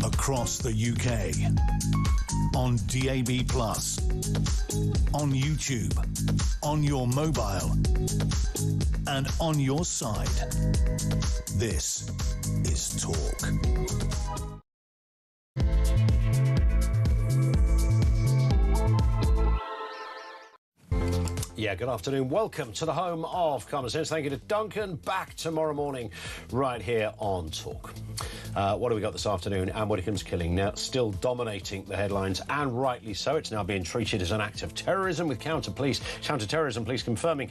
across the UK, on DAB+, on YouTube, on your mobile, and on your side. This is Talk. Yeah, good afternoon. Welcome to the home of common sense. Thank you to Duncan. Back tomorrow morning right here on Talk. What do we got this afternoon? Ann Widdecombe's killing now still dominating the headlines, and rightly so. It's now being treated as an act of terrorism, with counter-terrorism police confirming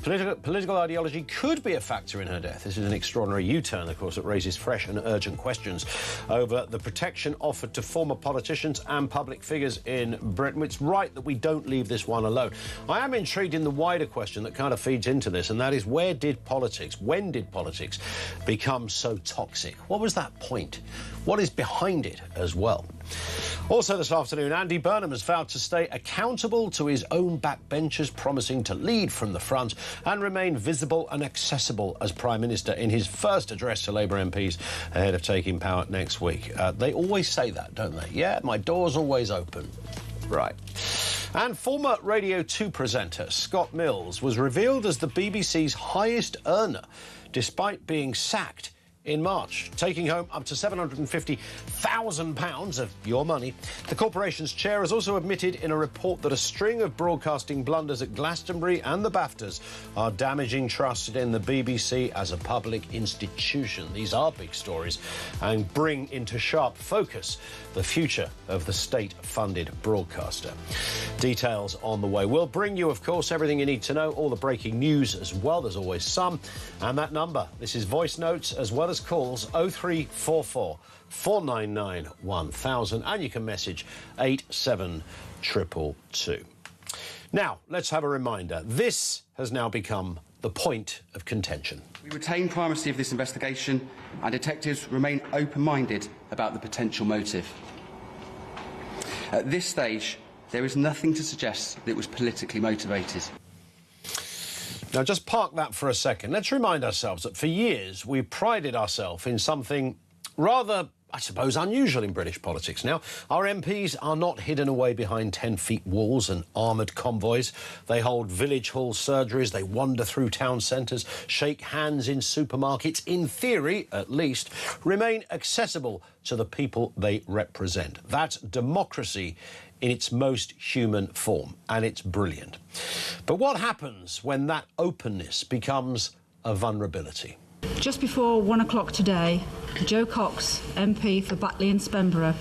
political ideology could be a factor in her death. This is an extraordinary U-turn, of course, that raises fresh and urgent questions over the protection offered to former politicians and public figures in Britain. It's right that we don't leave this one alone. I am intrigued in the wider question that kind of feeds into this, and that is, when did politics become so toxic? What was that point? What is behind it as well? Also this afternoon, Andy Burnham has vowed to stay accountable to his own backbenchers, promising to lead from the front and remain visible and accessible as Prime Minister in his first address to Labour MPs ahead of taking power next week. They always say that, don't they? Yeah, my door's always open. Right. And former Radio 2 presenter Scott Mills was revealed as the BBC's highest earner, despite being sacked in March, taking home up to £750,000 of your money. The corporation's chair has also admitted in a report that a string of broadcasting blunders at Glastonbury and the BAFTAs are damaging trust in the BBC as a public institution. These are big stories and bring into sharp focus the future of the state-funded broadcaster. Details on the way. We'll bring you, of course, everything you need to know, all the breaking news as well. There's always some. And that number, this is voice notes as well as calls, 0344 499 1000, and you can message 87222. Now, let's have a reminder. This has now become the point of contention. We retain primacy of this investigation, and detectives remain open-minded about the potential motive. At this stage, there is nothing to suggest that it was politically motivated. Now, just park that for a second. Let's remind ourselves that for years we've prided ourselves in something rather, I suppose, unusual in British politics. Now, our MPs are not hidden away behind 10-feet walls and armoured convoys. They hold village hall surgeries, they wander through town centres, shake hands in supermarkets, in theory, at least, remain accessible to the people they represent. That's democracy in its most human form, and it's brilliant. But what happens when that openness becomes a vulnerability? Just before 1 o'clock today, Joe Cox, MP for Batley and Spenborough,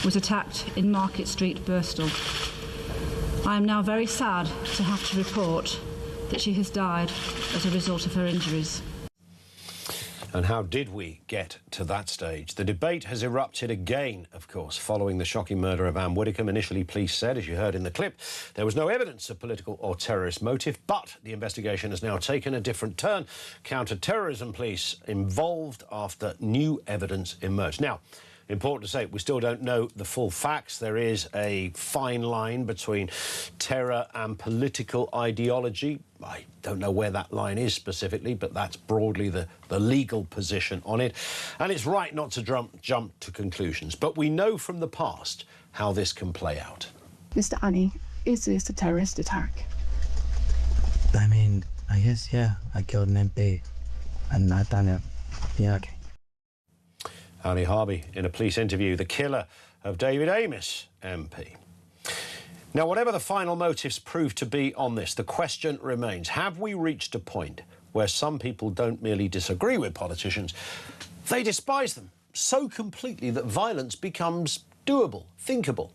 was attacked in Market Street, Birstall. I am now very sad to have to report that she has died as a result of her injuries. And how did we get to that stage? The debate has erupted again, of course, following the shocking murder of Ann Widdecombe. Initially, police said, as you heard in the clip, there was no evidence of political or terrorist motive, but the investigation has now taken a different turn. Counter-terrorism police involved after new evidence emerged. Now, important to say, we still don't know the full facts. There is a fine line between terror and political ideology. I don't know where that line is specifically, but that's broadly the legal position on it. And it's right not to jump to conclusions. But we know from the past how this can play out. Mr. Annie, is this a terrorist attack? I mean, I guess, yeah. I killed an MP and I've done it. Yeah, okay. Ali Harvey in a police interview, the killer of David Amess, MP. Now, whatever the final motives prove to be on this, the question remains, have we reached a point where some people don't merely disagree with politicians, they despise them so completely that violence becomes doable, thinkable?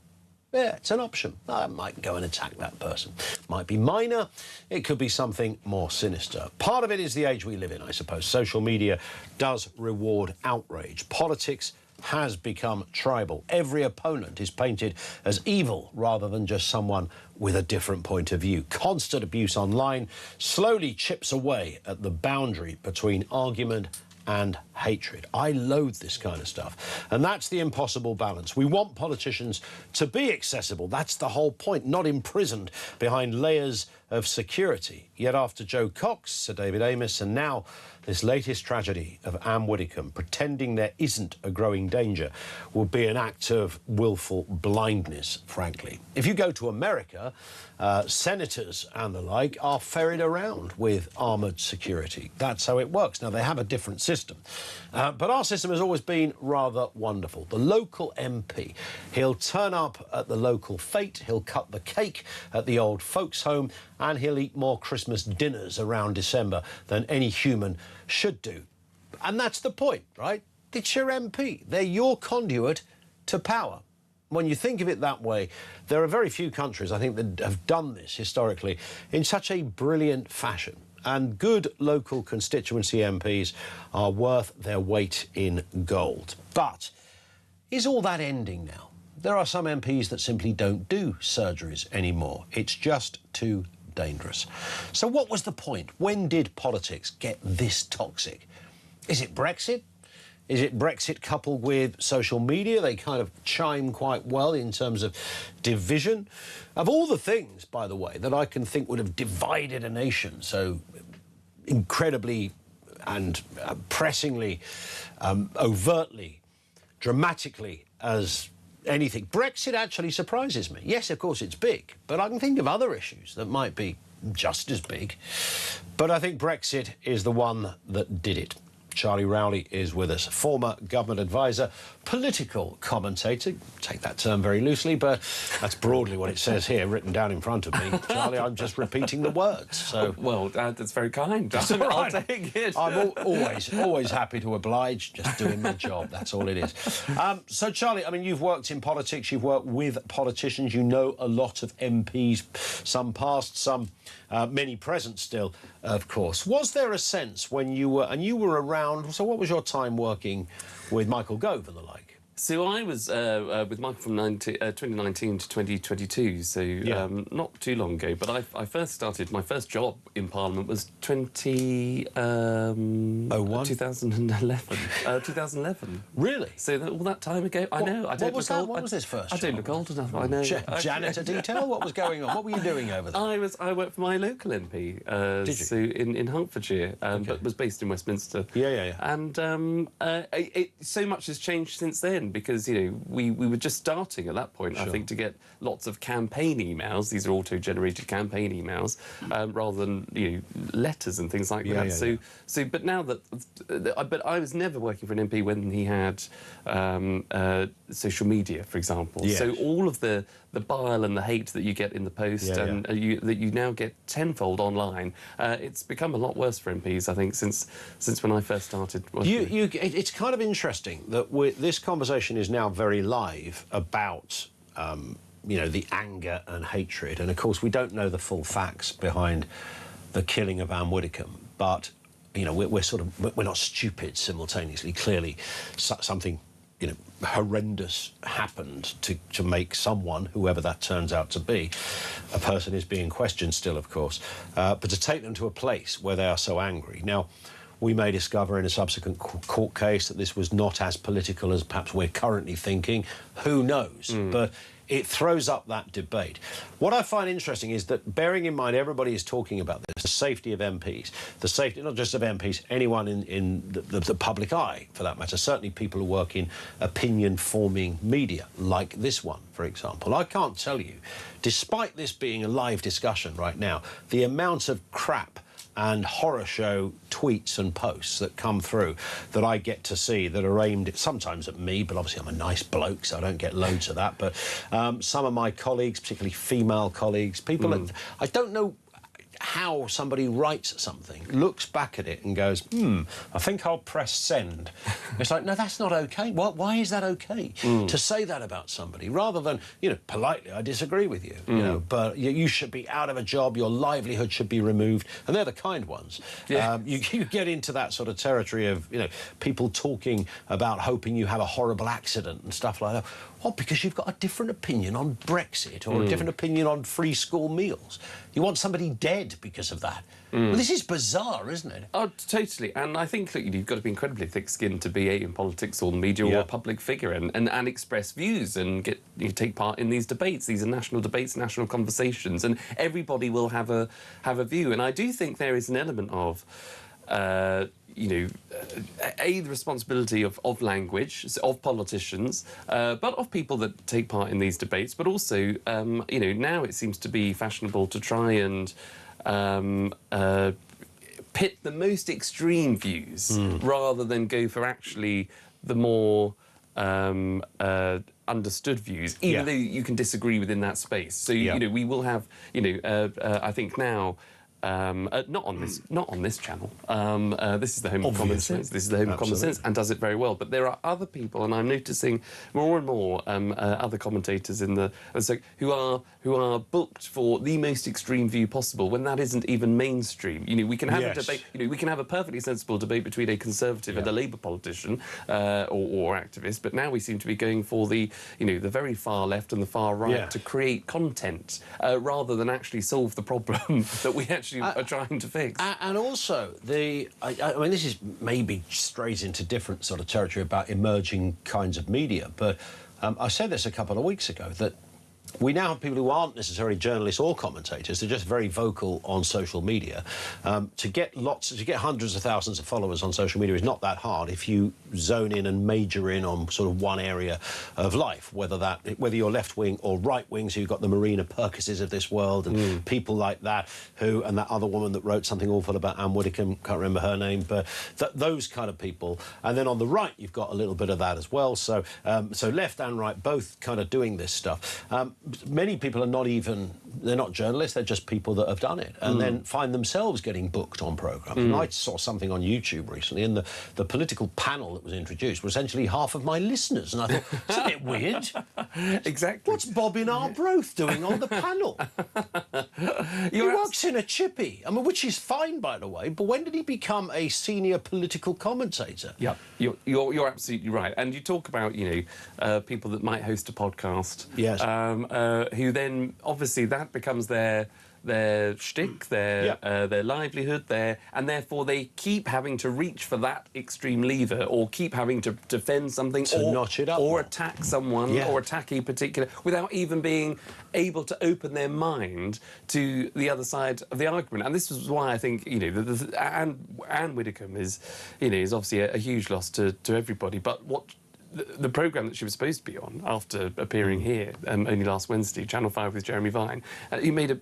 Yeah, it's an option. I might go and attack that person. Might be minor, it could be something more sinister. Part of it is the age we live in, I suppose. Social media does reward outrage. Politics has become tribal. Every opponent is painted as evil rather than just someone with a different point of view. Constant abuse online slowly chips away at the boundary between argument and hatred. I loathe this kind of stuff. And that's the impossible balance. We want politicians to be accessible. That's the whole point, not imprisoned behind layers of security. Yet after Joe Cox, Sir David Amess, and now this latest tragedy of Ann Widdecombe, pretending there isn't a growing danger would be an act of willful blindness, frankly. If you go to America, senators and the like are ferried around with armoured security. That's how it works. Now, they have a different system. But our system has always been rather wonderful. The local MP, he'll turn up at the local fete, he'll cut the cake at the old folks' home, and he'll eat more Christmas dinners around December than any human should do. And that's the point, right? It's your MP. They're your conduit to power. When you think of it that way, there are very few countries, I think, that have done this historically in such a brilliant fashion. And good local constituency MPs are worth their weight in gold. But is all that ending now? There are some MPs that simply don't do surgeries anymore. It's just too dangerous. So what was the point? When did politics get this toxic? Is it Brexit? Is it Brexit coupled with social media? They kind of chime quite well in terms of division. Of all the things, by the way, that I can think would have divided a nation so incredibly and pressingly, overtly, dramatically as anything, Brexit actually surprises me. Yes, of course, it's big, but I can think of other issues that might be just as big. But I think Brexit is the one that did it. Charlie Rowley is with us, former government advisor, political commentator. Take that term very loosely, but that's broadly what it says here, written down in front of me. Charlie, I'm just repeating the words. So, well, that's very kind. I'll take it. I'm always happy to oblige, just doing my job. That's all it is. So, Charlie, I mean, you've worked in politics, you've worked with politicians, you know a lot of MPs, some past, some many present still, of course. Was there a sense when you were around, so what was your time working with Michael Gove and the like? So I was with Michael from 2019 to 2022, so not too long ago. But I first started, my first job in Parliament was 2011. 2011. Really? So all that time ago, I know. I don't what was look that? old. What was this first I don't job? look old enough. I know. Janitor detail? What was going on? What were you doing over there? I worked for my local MP. Did you? So in Hertfordshire, but was based in Westminster. Yeah. And so much has changed since then because we were just starting at that point. Sure. I think to get lots of campaign emails. These are auto-generated campaign emails rather than letters and things like that. So but now that but I was never working for an MP when he had social media, for example. Yes. So all of the bile and the hate that you get in the post and that you now get tenfold online, it's become a lot worse for MPs, I think, since when I first started working. It's kind of interesting that this conversation is now very live about the anger and hatred, and of course we don't know the full facts behind the killing of Ann Widdecombe, but we're not stupid simultaneously. Clearly something horrendous happened to make someone, whoever that turns out to be, a person is being questioned still, of course, but to take them to a place where they are so angry. Now, we may discover in a subsequent court case that this was not as political as perhaps we're currently thinking. Who knows? But it throws up that debate. What I find interesting is that, bearing in mind everybody is talking about this, the safety of MPs, the safety not just of MPs, anyone in the public eye, for that matter, certainly people who work in opinion-forming media, like this one, for example. I can't tell you, despite this being a live discussion right now, the amount of crap and horror show tweets and posts that come through that I get to see that are aimed sometimes at me, but obviously I'm a nice bloke, so I don't get loads of that. But some of my colleagues, particularly female colleagues, people that I don't know how somebody writes something, looks back at it and goes, I think I'll press send. It's like, no, that's not okay. Why is that okay to say that about somebody? Rather than, politely, I disagree with you, but you should be out of a job, your livelihood should be removed, and they're the kind ones. Yeah. You get into that sort of territory of, people talking about hoping you have a horrible accident and stuff like that. Oh, because you've got a different opinion on Brexit or a different opinion on free school meals. You want somebody dead because of that. Well, this is bizarre, isn't it? Oh, totally. And I think that you've got to be incredibly thick-skinned to be in politics or the media or a public figure and express views and take part in these debates. These are national debates, national conversations, and everybody will have a view. And I do think there is an element of the responsibility of language, of politicians, but of people that take part in these debates. But also, now it seems to be fashionable to try and pit the most extreme views rather than go for actually the more understood views, even though you can disagree within that space. So, we will have, I think now, not on this channel. This is the home of common sense. This is the home of common sense, and does it very well. But there are other people, and I'm noticing more and more other commentators in the who are booked for the most extreme view possible when that isn't even mainstream. We can have a debate. We can have a perfectly sensible debate between a Conservative and a Labour politician or activist. But now we seem to be going for the the very far left and the far right to create content rather than actually solve the problem that we actually are trying to fix. And also, I mean, this is maybe strays into different sort of territory about emerging kinds of media, but I said this a couple of weeks ago, that we now have people who aren't necessarily journalists or commentators. They're just very vocal on social media. To get hundreds of thousands of followers on social media is not that hard if you zone in and major in on sort of one area of life, whether you're left wing or right wing. So you've got the Marina Purkises of this world and people like that and that other woman that wrote something awful about Ann Widdecombe, can't remember her name, but those kind of people. And then on the right, you've got a little bit of that as well. So left and right both kind of doing this stuff. Many people are they're not journalists, they're just people that have done it and then find themselves getting booked on programmes. And I saw something on YouTube recently, and the political panel that was introduced was essentially half of my listeners. And I thought, it's a bit weird. Exactly. What's Bobbin Arbroath doing on the panel? He works in a chippy, which is fine, by the way, but when did he become a senior political commentator? Yeah, you're absolutely right. And you talk about, people that might host a podcast. Yes. Who then, obviously, that becomes their shtick, their livelihood, and therefore they keep having to reach for that extreme lever or keep having to defend something to notch it up or attack someone or attack a particular, without even being able to open their mind to the other side of the argument. And this is why I think, Ann Widdecombe is obviously a huge loss to everybody. But the programme that she was supposed to be on after appearing here only last Wednesday, Channel 5 with Jeremy Vine, he made a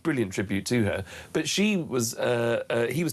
brilliant tribute to her. But he was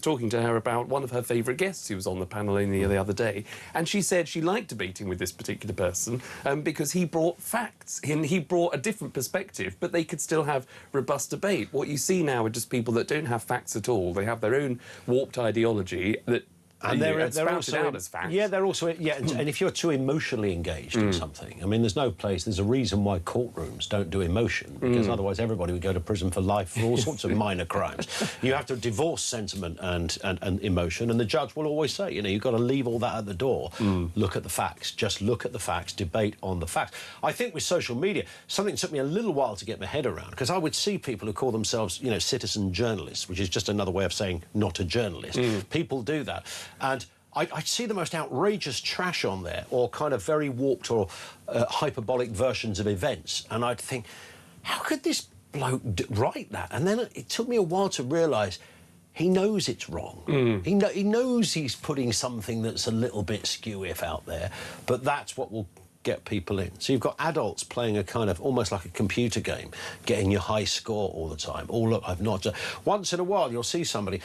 talking to her about one of her favourite guests who was on the panel only the other day, and she said she liked debating with this particular person because he brought facts. He brought a different perspective, but they could still have robust debate. What you see now are just people that don't have facts at all. They have their own warped ideology that... And they're also out as facts. Yeah, they're also and if you're too emotionally engaged in something, there's a reason why courtrooms don't do emotion, because otherwise everybody would go to prison for life for all sorts of minor crimes. You have to divorce sentiment and emotion, and the judge will always say, you've got to leave all that at the door. Look at the facts. Just look at the facts. Debate on the facts. I think with social media, something took me a little while to get my head around, because I would see people who call themselves, citizen journalists, which is just another way of saying not a journalist. People do that. And I'd see the most outrageous trash on there, or kind of very warped or hyperbolic versions of events. And I'd think, how could this bloke write that? And then it took me a while to realise he knows it's wrong. He knows he's putting something that's a little bit skew-if out there, but that's what will get people in. So you've got adults playing a kind of almost like a computer game, getting your high score all the time. Oh, look, I've not... Once in a while, you'll see somebody...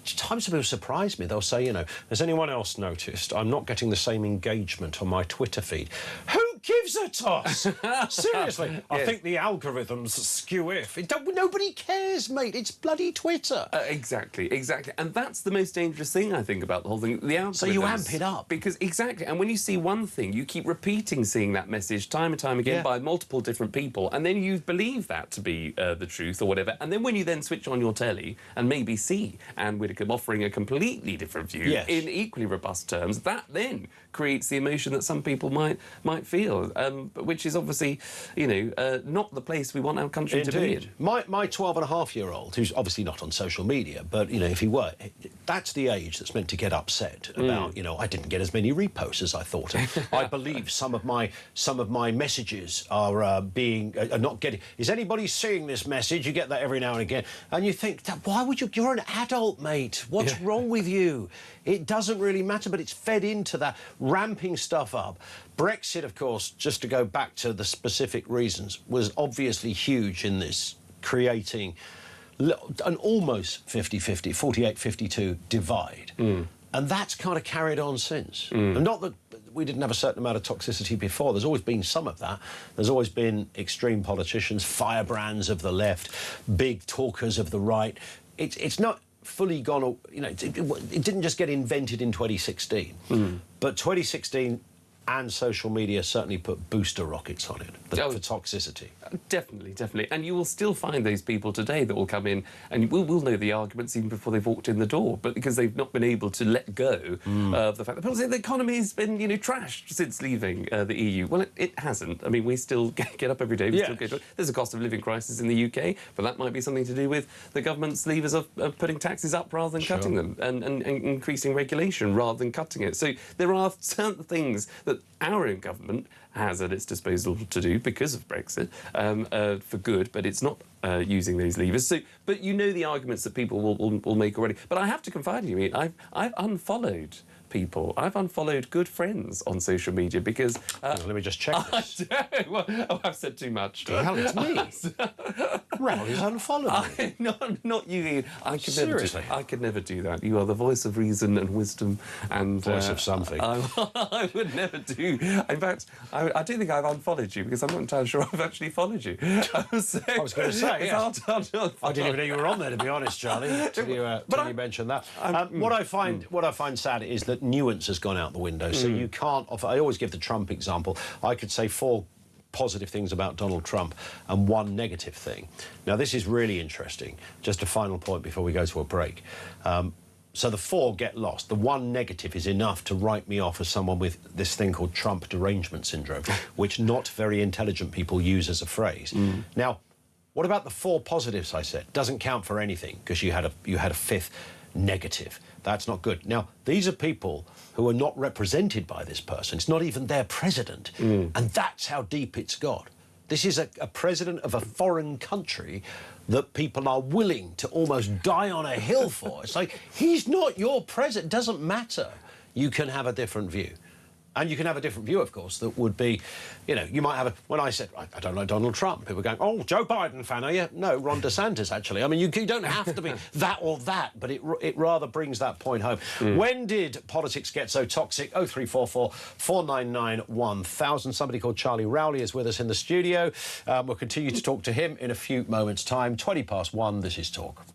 Times people surprise me. They'll say, has anyone else noticed I'm not getting the same engagement on my Twitter feed? Who gives a toss? Seriously, I think the algorithms skew-if. Nobody cares, mate. It's bloody Twitter. Exactly. And that's the most dangerous thing, I think, about the whole thing. The algorithms. So you amp it up. Because, exactly. And when you see one thing, you keep seeing that message time and time again by multiple different people, and then you believe that to be the truth or whatever. And then when you then switch on your telly and maybe see Ann Widdecombe offering a completely different view in equally robust terms, that then creates the emotion that some people might feel. which is obviously, not the place we want our country to be in. My 12-and-a-half-year-old, who's obviously not on social media, but, if he were, that's the age that's meant to get upset about, I didn't get as many reposts as I thought. I believe some of my messages are not getting... Is anybody seeing this message? You get that every now and again. And you think, why would you... You're an adult, mate. What's wrong with you? It doesn't really matter, but it's fed into that, ramping stuff up. Brexit, of course, just to go back to the specific reasons, was obviously huge in this, creating an almost 50-50, 48-52 divide. And that's kind of carried on since. And not that we didn't have a certain amount of toxicity before. There's always been some of that. There's always been extreme politicians, firebrands of the left, big talkers of the right. It's not fully gone, it didn't just get invented in 2016. But 2016 and social media certainly put booster rockets on it for toxicity. Definitely. And you will still find those people today that will come in and we'll know the arguments even before they've walked in the door, but because they've not been able to let go of the fact that people say the economy has been, trashed since leaving the EU. Well, it hasn't. I mean, we still get up every day. Still get to it. There's a cost of living crisis in the UK, but that might be something to do with the government's levers of putting taxes up rather than cutting them and increasing regulation rather than cutting it. So there are certain things that our own government has at its disposal to do because of Brexit for good, but it's not using those levers. So, but the arguments that people will make already. But I have to confide in you, I've unfollowed people. I've unfollowed good friends on social media because... let me just check this. I've said too much. Hell, it's me. Rowley's unfollowed me. Not you, Ian. Seriously? I could never do that. You are the voice of reason and wisdom and... Voice of something. I would never do. In fact, I do think I've unfollowed you because I'm not entirely sure I've actually followed you. I was going to say, I didn't even know you were on there, to be honest, Charlie, till you mentioned that. What I find sad is that nuance has gone out the window, so you can't offer... I always give the Trump example. I could say 4 positive things about Donald Trump and 1 negative thing. Now, this is really interesting. Just a final point before we go to a break. So the 4 get lost. The 1 negative is enough to write me off as someone with this thing called Trump derangement syndrome, which not very intelligent people use as a phrase. Now, what about the 4 positives I said? Doesn't count for anything because you had a 5th negative. That's not good. Now, these are people who are not represented by this person. It's not even their president. And that's how deep it's got. This is a president of a foreign country that people are willing to almost die on a hill for. It's like, he's not your president. It doesn't matter. You can have a different view. And you can have a different view, of course, that would be, you might have a... When I said, I don't like Donald Trump, people were going, oh, Joe Biden fan, are you? No, Ron DeSantis, actually. I mean, you don't have to be that or that, but it rather brings that point home. When did politics get so toxic? 0344 499 1000. Somebody called Charlie Rowley is with us in the studio. We'll continue to talk to him in a few moments' time. 1:20. This is Talk.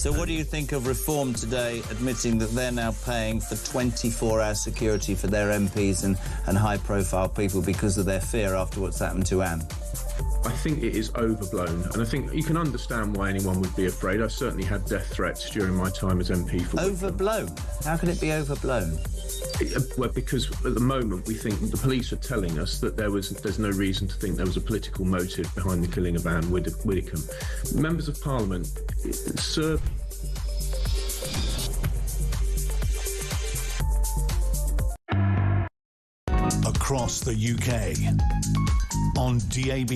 So what do you think of Reform today admitting that they're now paying for 24-hour security for their MPs and high-profile people because of their fear after what's happened to Anne? I think it is overblown, and I think you can understand why anyone would be afraid. I certainly had death threats during my time as MP for Overblown? How can it be overblown? Well, because at the moment we think the police are telling us that there's no reason to think there was a political motive behind the killing of Ann Widdecombe. Members of Parliament serve. Across the UK, on DAB+,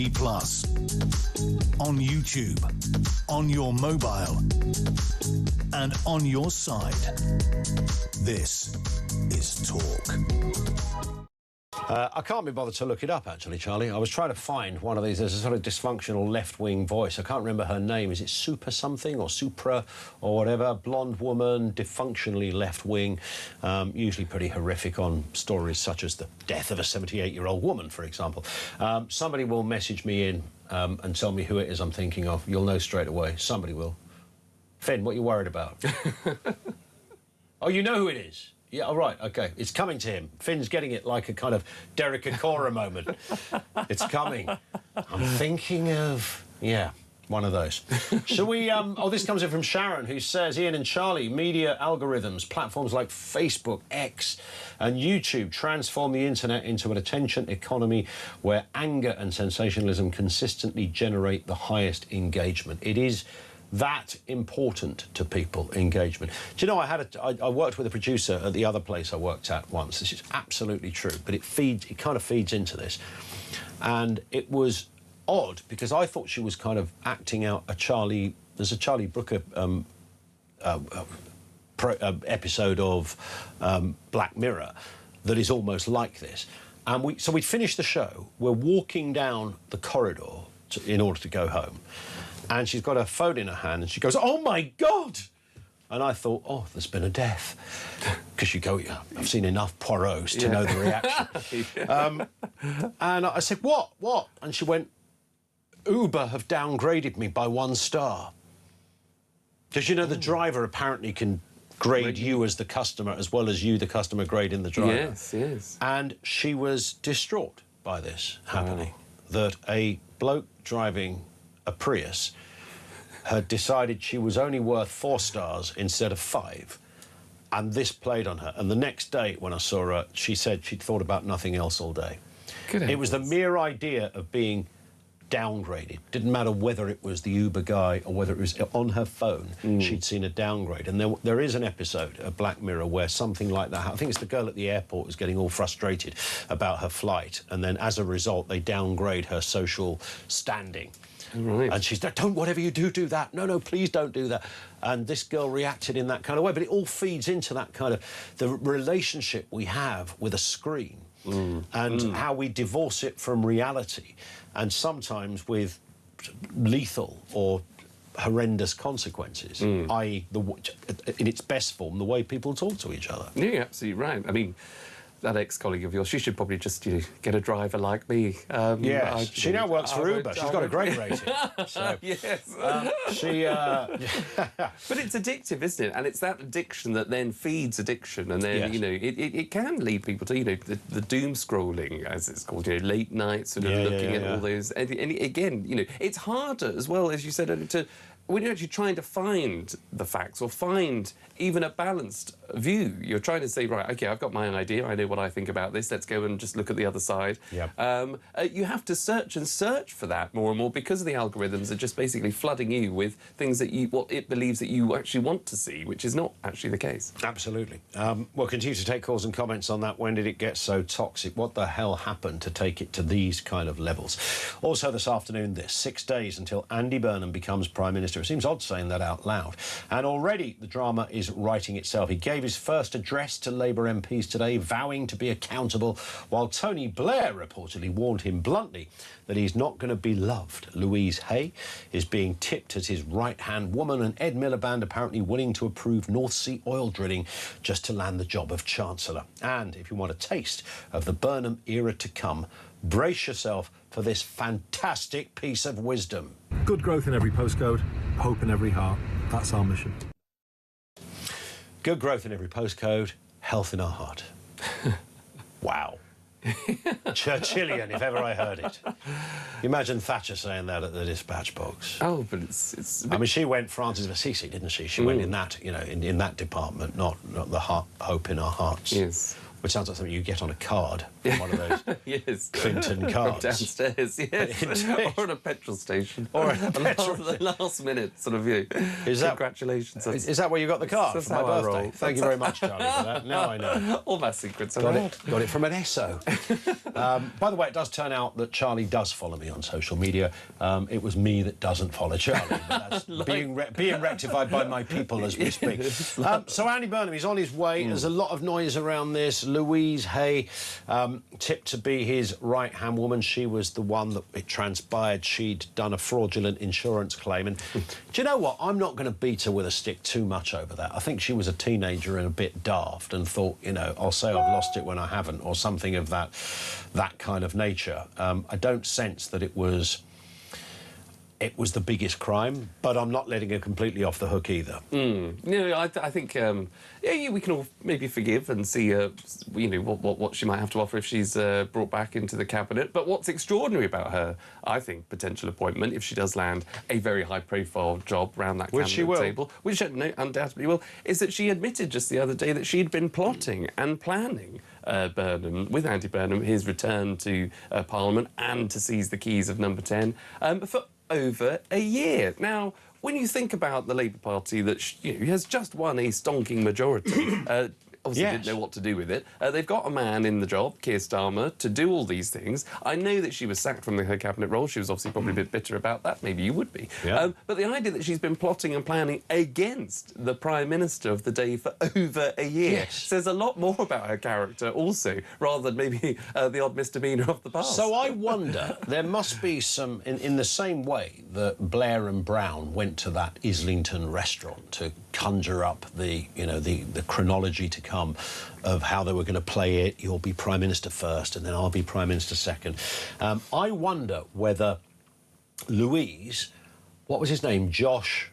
on YouTube, on your mobile, and on your side. This is Talk. I can't be bothered to look it up, actually, Charlie. I was trying to find one of these. There's a sort of dysfunctional left-wing voice. I can't remember her name. Is it Super something or Supra or whatever? Blonde woman, dysfunctionally left-wing, usually pretty horrific on stories such as the death of a 78-year-old woman, for example. Somebody will message me in and tell me who it is I'm thinking of. You'll know straight away. Somebody will. Finn, what are you worried about? Oh, you know who it is? Yeah, all right, OK. It's coming to him. Finn's getting it like a kind of Derek Acora moment. It's coming. I'm thinking of... Yeah, one of those. Shall we... Oh, this comes in from Sharon, who says, Ian and Charlie, media algorithms, platforms like Facebook, X and YouTube transform the internet into an attention economy where anger and sensationalism consistently generate the highest engagement. It is... that important to people, engagement. Do you know, I worked with a producer at the other place I worked at once. This is absolutely true, but it kind of feeds into this. And it was odd because I thought she was kind of acting out a Charlie... There's a Charlie Brooker episode of Black Mirror that is almost like this. And so we'd finished the show. We're walking down the corridor in order to go home. And she's got her phone in her hand and she goes, "Oh, my God!" And I thought, oh, there's been a death. Because you go, yeah, I've seen enough Poirots to know the reaction. And I said, what? And she went, "Uber have downgraded me by 1 star." Because, you know, the driver apparently can grade you as the customer as well as you, the customer, grading the driver. Yes, yes. And she was distraught by this happening, that a bloke driving a Prius had decided she was only worth 4 stars instead of 5, and this played on her. And the next day when I saw her, she said she'd thought about nothing else all day. It was the mere idea of being downgraded. Didn't matter whether it was the Uber guy or whether it was on her phone. She'd seen a downgrade. And there is an episode of Black Mirror where something like that, I think it's the girl at the airport who's getting all frustrated about her flight, and then as a result they downgrade her social standing. Right. And she's like, "Don't, whatever you do, do that. No, please don't do that." And this girl reacted in that kind of way. But it all feeds into that kind of the relationship we have with a screen and how we divorce it from reality, and sometimes with lethal or horrendous consequences, i.e. in its best form, the way people talk to each other. Yeah, you're absolutely right. I mean, that ex-colleague of yours, she should probably just, you know, get a driver like me. Yes, she now works for Uber. She's got a great rating. So, yes. But it's addictive, isn't it? And it's that addiction that then feeds addiction, and then, you know, it can lead people to, you know, the doom scrolling, as it's called, you know, late nights, sort of looking at all those. And again, you know, it's harder as well, as you said, to... when you're actually trying to find the facts or find even a balanced view, you're trying to say, right, OK, I've got my idea, I know what I think about this, let's go and just look at the other side. You have to search for that more and more because the algorithms are just basically flooding you with things that what it believes that you actually want to see, which is not actually the case. Absolutely. We'll continue to take calls and comments on that. When did it get so toxic? What the hell happened to take it to these kind of levels? Also this afternoon, 6 days until Andy Burnham becomes Prime Minister. It seems odd saying that out loud. And already the drama is writing itself. He gave his first address to Labour MPs today, vowing to be accountable, while Tony Blair reportedly warned him bluntly that he's not going to be loved. Louise Hay is being tipped as his right-hand woman, and Ed Miliband apparently willing to approve North Sea oil drilling just to land the job of Chancellor. And if you want a taste of the Burnham era to come, brace yourself for this fantastic piece of wisdom. Good growth in every postcode, hope in every heart. That's our mission. Good growth in every postcode, health in our heart. Wow. Churchillian, if ever I heard it. Imagine Thatcher saying that at the dispatch box. Oh, but it's... I mean, she went Francis of Assisi, didn't she? She went in that, you know, in that department, not the hope in our hearts. Yes. Which sounds like something you get on a card, from one of those yes. Clinton cards. Downstairs, yes. Or at a petrol station. Or at a petrol station. The last minute sort of view. Congratulations. Is that where you got the card for my birthday? Thank you very much, Charlie, for that. Now I know. All my secrets are got it from an Esso. By the way, it does turn out that Charlie does follow me on social media. It was me that doesn't follow Charlie. But that's being rectified by my people as we speak. So Andy Burnham, he's on his way. There's a lot of noise around this. Louise Hay, tipped to be his right-hand woman. She was the one that it transpired she'd done a fraudulent insurance claim. And do you know what? I'm not going to beat her with a stick too much over that. I think she was a teenager and a bit daft and thought, you know, I'll say I've lost it when I haven't, or something of that kind of nature. I don't sense that it was the biggest crime, but I'm not letting her completely off the hook either. No, I think we can all maybe forgive and see, you know, what she might have to offer if she's brought back into the cabinet. But what's extraordinary about her, I think, potential appointment, if she does land a very high-profile job round that cabinet table, which she undoubtedly will, is that she admitted just the other day that she'd been plotting and planning Burnham, with Andy Burnham, his return to Parliament and to seize the keys of Number 10 for over a year. Now, when you think about the Labour Party that has just won a stonking majority, obviously didn't know what to do with it. They've got a man in the job, Keir Starmer, to do all these things. I know that she was sacked from her cabinet role. She was obviously probably a bit bitter about that. Maybe you would be. Yeah. But the idea that she's been plotting and planning against the Prime Minister of the day for over a year says a lot more about her character also, rather than maybe the odd misdemeanour of the past. So I wonder, there must be some, in the same way that Blair and Brown went to that Islington restaurant to conjure up the chronology to come of how they were going to play it. You'll be Prime Minister first and then I'll be Prime Minister second. I wonder whether Louise, what was his name, Josh?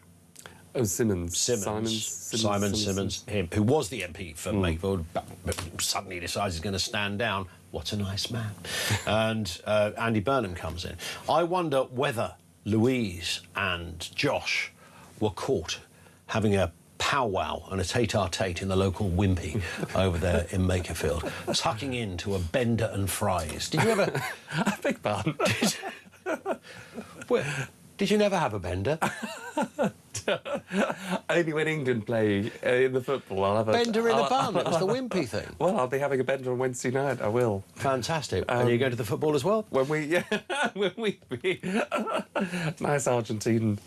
Oh, Simon Simmons, him, who was the MP for Makefield, but suddenly decides he's going to stand down. What a nice man. And Andy Burnham comes in. I wonder whether Louise and Josh were caught having a powwow and a tete-a-tete in the local Wimpy over there in Makerfield, tucking into a Bender and Fries. Did you ever... I beg pardon? Did you never have a Bender? Only when England play in the football, I'll have a... Bender in the bun, it was the Wimpy thing. Well, I'll be having a Bender on Wednesday night, I will. Fantastic. And you go to the football as well? When we nice Argentinian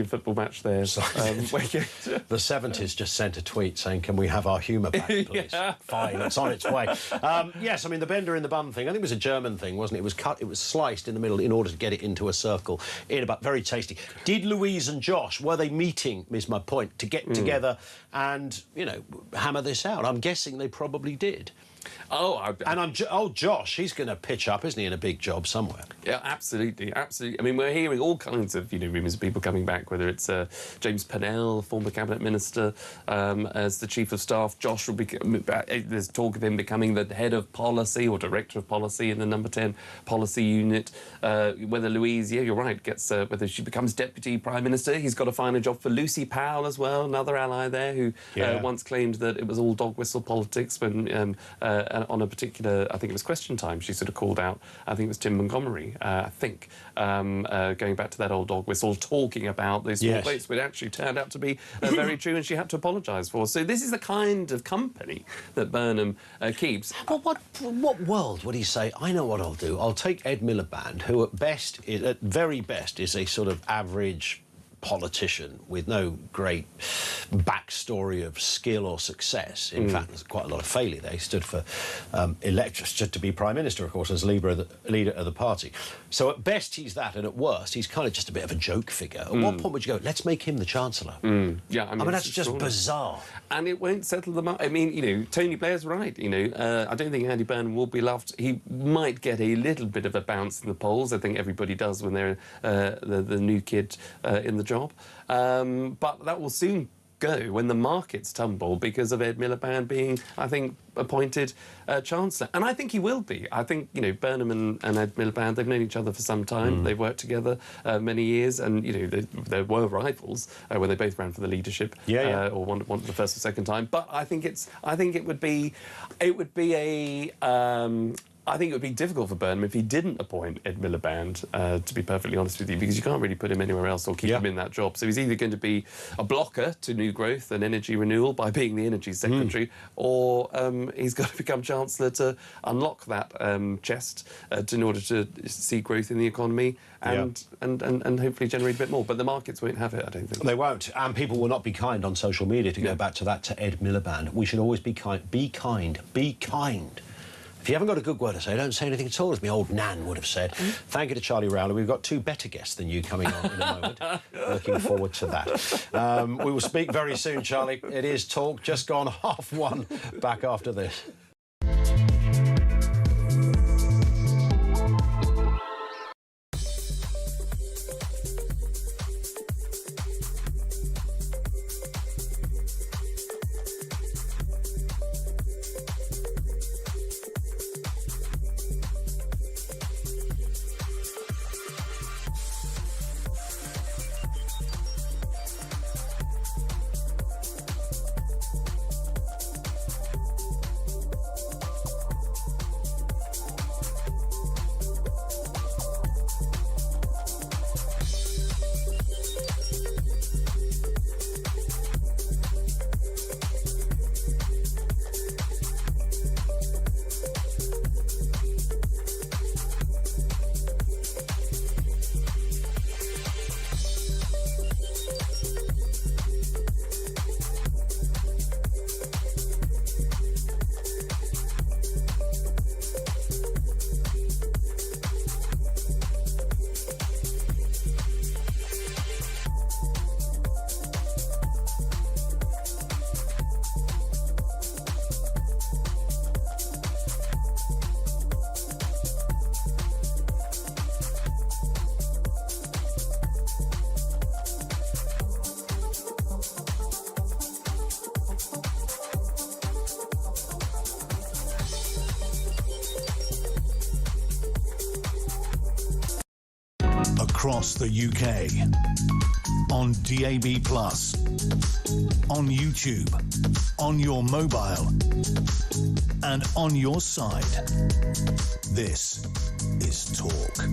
football match there. The 70s just sent a tweet saying, can we have our humour back, please? Fine, it's on its way. Yes, I mean, the Bender in the bun thing, I think it was a German thing, wasn't it? It was cut, it was sliced in the middle in order to get it into a circle. Very tasty. Did Louise and Josh, were they meeting, is my point, to get together and, you know, hammer this out? I'm guessing they probably did. Josh, he's going to pitch up, isn't he, in a big job somewhere? Yeah, absolutely, absolutely. I mean, we're hearing all kinds of, rumours of people coming back, whether it's James Pennell, former cabinet minister, as the chief of staff. Josh will be... There's talk of him becoming the head of policy or director of policy in the Number 10 policy unit. Whether Louise, you're right, gets whether she becomes deputy prime minister. He's got to find a job for Lucy Powell as well, another ally there who once claimed that it was all dog whistle politics when on a particular, I think it was Question Time, she sort of called out, I think it was Tim Montgomery, going back to that old dog whistle, talking about those small plates, which actually turned out to be very true, and she had to apologise for. So this is the kind of company that Burnham keeps. Well, what world would he say, I know what I'll do, I'll take Ed Miliband, who at very best is a sort of average politician with no great backstory of skill or success. In fact, there's quite a lot of failure there. He stood for stood to be Prime Minister, of course, as leader of the party. So at best he's that, and at worst he's kind of just a bit of a joke figure. At what point would you go, let's make him the Chancellor? Yeah, I mean that's just bizarre. And it won't settle them up. I mean, Tony Blair's right, I don't think Andy Burnham will be loved. He might get a little bit of a bounce in the polls. I think everybody does when they're the new kid in the job. But that will soon go when the markets tumble because of Ed Miliband being, I think, appointed Chancellor. And I think he will be. I think, you know, Burnham and Ed Miliband, they've known each other for some time. They've worked together many years, and, you know, they were rivals when they both ran for the leadership, or one the first or second time. But I think it would be I think it would be difficult for Burnham if he didn't appoint Ed Miliband, to be perfectly honest with you, because you can't really put him anywhere else or keep him in that job. So he's either going to be a blocker to new growth and energy renewal by being the Energy Secretary, or he's got to become Chancellor to unlock that chest in order to see growth in the economy and hopefully generate a bit more. But the markets won't have it, I don't think. They won't, and people will not be kind on social media, to go back to that, to Ed Miliband. We should always be kind. Be kind. Be kind. If you haven't got a good word to say, don't say anything at all, as my old Nan would have said. Thank you to Charlie Rowley. We've got two better guests than you coming on in a moment. Looking forward to that. We will speak very soon, Charlie. It is Talk, just gone 1:30. Back after this. Across the UK, on DAB+, on YouTube, on your mobile, and on your side. This is Talk.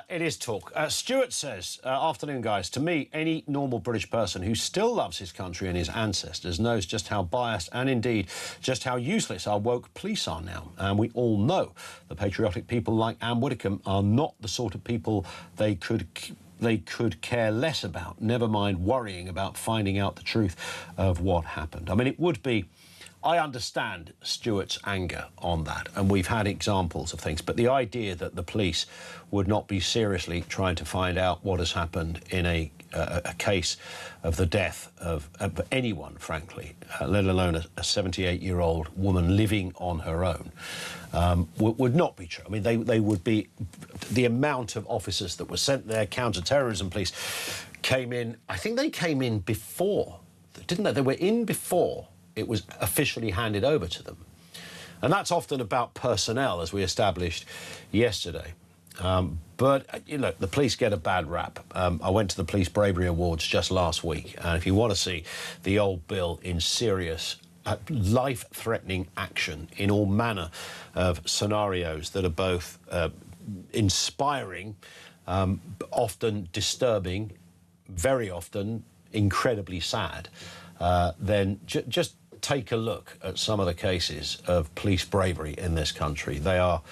It is Talk. Stuart says, afternoon, guys. To me, any normal British person who still loves his country and his ancestors knows just how biased and indeed just how useless our woke police are now. And we all know the patriotic people like Ann Widdecombe are not the sort of people they could care less about, never mind worrying about finding out the truth of what happened. I mean, it would be... I understand Stuart's anger on that, and we've had examples of things, but the idea that the police would not be seriously trying to find out what has happened in a case of the death of anyone, frankly, let alone a 78-year-old woman living on her own, would not be true. I mean, they would be... The amount of officers that were sent there, counter-terrorism police, came in... I think they came in before, didn't they? They were in before it was officially handed over to them. And that's often about personnel, as we established yesterday. But, you know, the police get a bad rap. I went to the Police Bravery Awards just last week, and if you want to see the old Bill in serious, life-threatening action in all manner of scenarios that are both inspiring, often disturbing, very often incredibly sad, then just take a look at some of the cases of police bravery in this country. They are,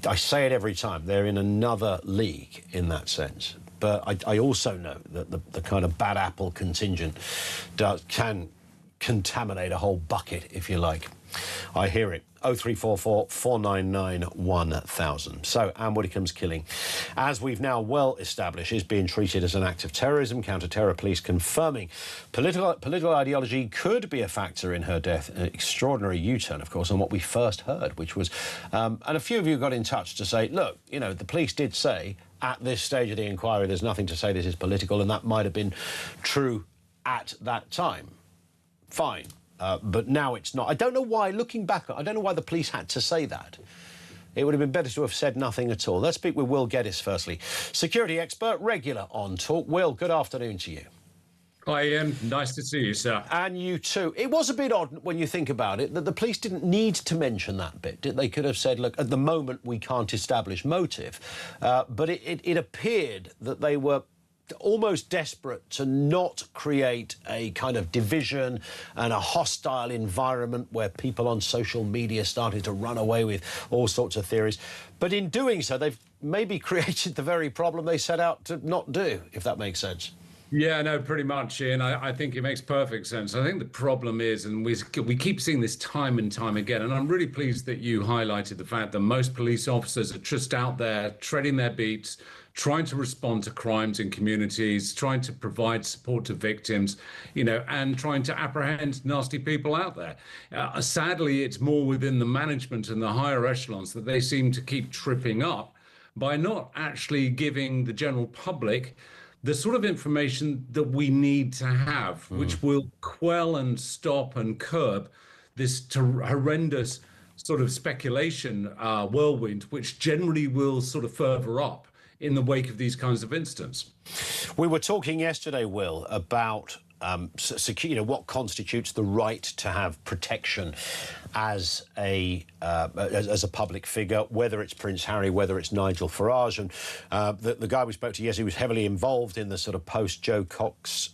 I say it every time, they're in another league in that sense. But I also know that the kind of bad apple contingent can contaminate a whole bucket, if you like. I hear it. 0344 499 1000. So, Ann Widdecombe's killing, as we've now well established, is being treated as an act of terrorism. Counter-terror police confirming political ideology could be a factor in her death. An extraordinary U-turn, of course, on what we first heard, which was... and a few of you got in touch to say, look, you know, the police did say at this stage of the inquiry, there's nothing to say this is political, and that might have been true at that time. Fine. But now it's not. I don't know why, looking back, I don't know why the police had to say that. It would have been better to have said nothing at all. Let's speak with Will Geddes firstly. Security expert, regular on Talk. Will, good afternoon to you. Hi, Ian. Nice to see you, sir. And you too. It was a bit odd when you think about it that the police didn't need to mention that bit. They could have said, look, at the moment we can't establish motive. But it appeared that they were almost desperate to not create a kind of division and a hostile environment where people on social media started to run away with all sorts of theories. But in doing so, they've maybe created the very problem they set out to not do, if that makes sense. Yeah, no, pretty much, Ian. I think it makes perfect sense. I think the problem is, and we keep seeing this time and time again, and I'm really pleased that you highlighted the fact that most police officers are just out there treading their beats, trying to respond to crimes in communities, trying to provide support to victims, you know, and trying to apprehend nasty people out there. Sadly, it's more within the management and the higher echelons that they seem to keep tripping up by not actually giving the general public the sort of information that we need to have, which will quell and stop and curb this horrendous sort of speculation whirlwind, which generally will sort of further up in the wake of these kinds of incidents. We were talking yesterday, Will, about what constitutes the right to have protection as a public figure, whether it's Prince Harry, whether it's Nigel Farage. And the guy we spoke to yesterday was heavily involved in the sort of post-Joe Cox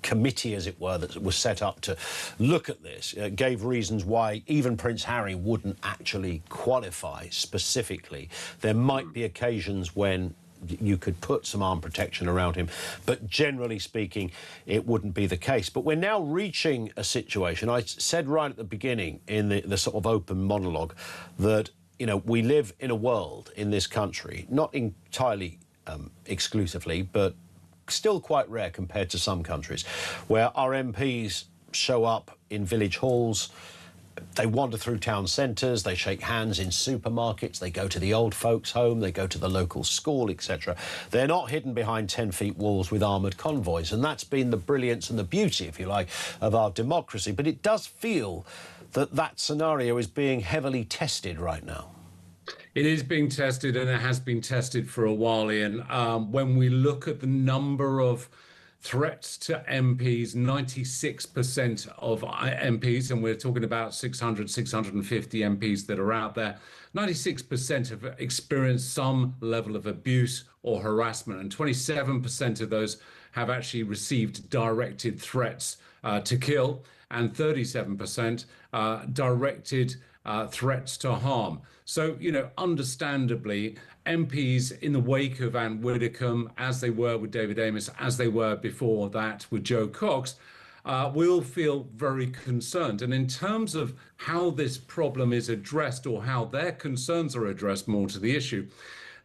committee, as it were, that was set up to look at this, gave reasons why even Prince Harry wouldn't actually qualify specifically. There might be occasions when you could put some armed protection around him, but generally speaking, it wouldn't be the case. But we're now reaching a situation, I said right at the beginning in the sort of open monologue, that, you know, we live in a world in this country, not entirely exclusively, but still quite rare compared to some countries, where our MPs show up in village halls, they wander through town centres, they shake hands in supermarkets, they go to the old folks' home, they go to the local school, etc. They're not hidden behind 10-feet walls with armoured convoys, and that's been the brilliance and the beauty, if you like, of our democracy. But it does feel that that scenario is being heavily tested right now. It is being tested, and it has been tested for a while, Ian. When we look at the number of threats to MPs, 96% of MPs, and we're talking about 600, 650 MPs that are out there, 96% have experienced some level of abuse or harassment, and 27% of those have actually received directed threats to kill, and 37% directed threats to harm. So, you know, understandably, MPs in the wake of Ann Widdecombe, as they were with David Amess, as they were before that with Joe Cox, will feel very concerned. And in terms of how this problem is addressed, or how their concerns are addressed more to the issue,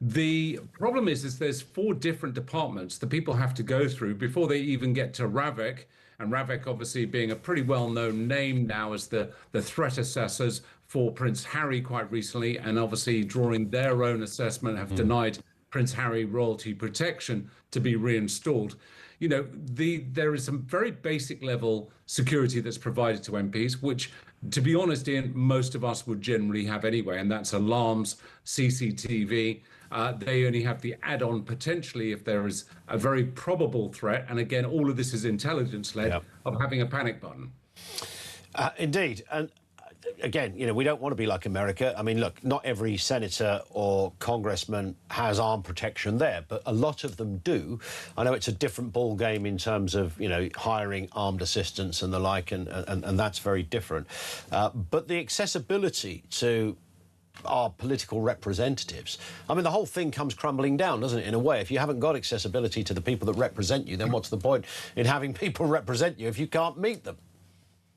the problem is there's 4 different departments that people have to go through before they even get to RAVEC. And RAVEC obviously being a pretty well-known name now as the threat assessors for Prince Harry quite recently, and obviously drawing their own assessment have denied Prince Harry royalty protection to be reinstalled. You know, there is some very basic level security that's provided to MPs, which, to be honest, Ian, most of us would generally have anyway, and that's alarms, CCTV. They only have the add-on potentially if there is a very probable threat, and again, all of this is intelligence-led, of having a panic button. Indeed, and again, you know, we don't want to be like America. I mean, look, not every senator or congressman has armed protection there, but a lot of them do. I know it's a different ball game in terms of, you know, hiring armed assistants and the like, and that's very different. But the accessibility to our political representatives, I mean, the whole thing comes crumbling down, doesn't it, in a way? If you haven't got accessibility to the people that represent you, then what's the point in having people represent you if you can't meet them?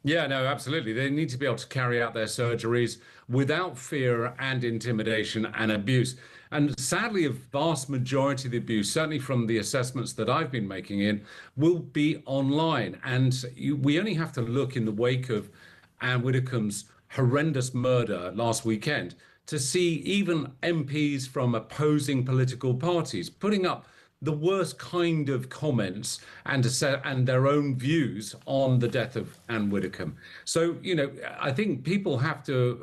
Yeah, no, absolutely. They need to be able to carry out their surgeries without fear and intimidation and abuse. And sadly, a vast majority of the abuse, certainly from the assessments that I've been making in, will be online. And we only have to look in the wake of Ann Widdecombe's horrendous murder last weekend to see even MPs from opposing political parties putting up the worst kind of comments and their own views on the death of Ann Widdecombe. So, you know, I think people have to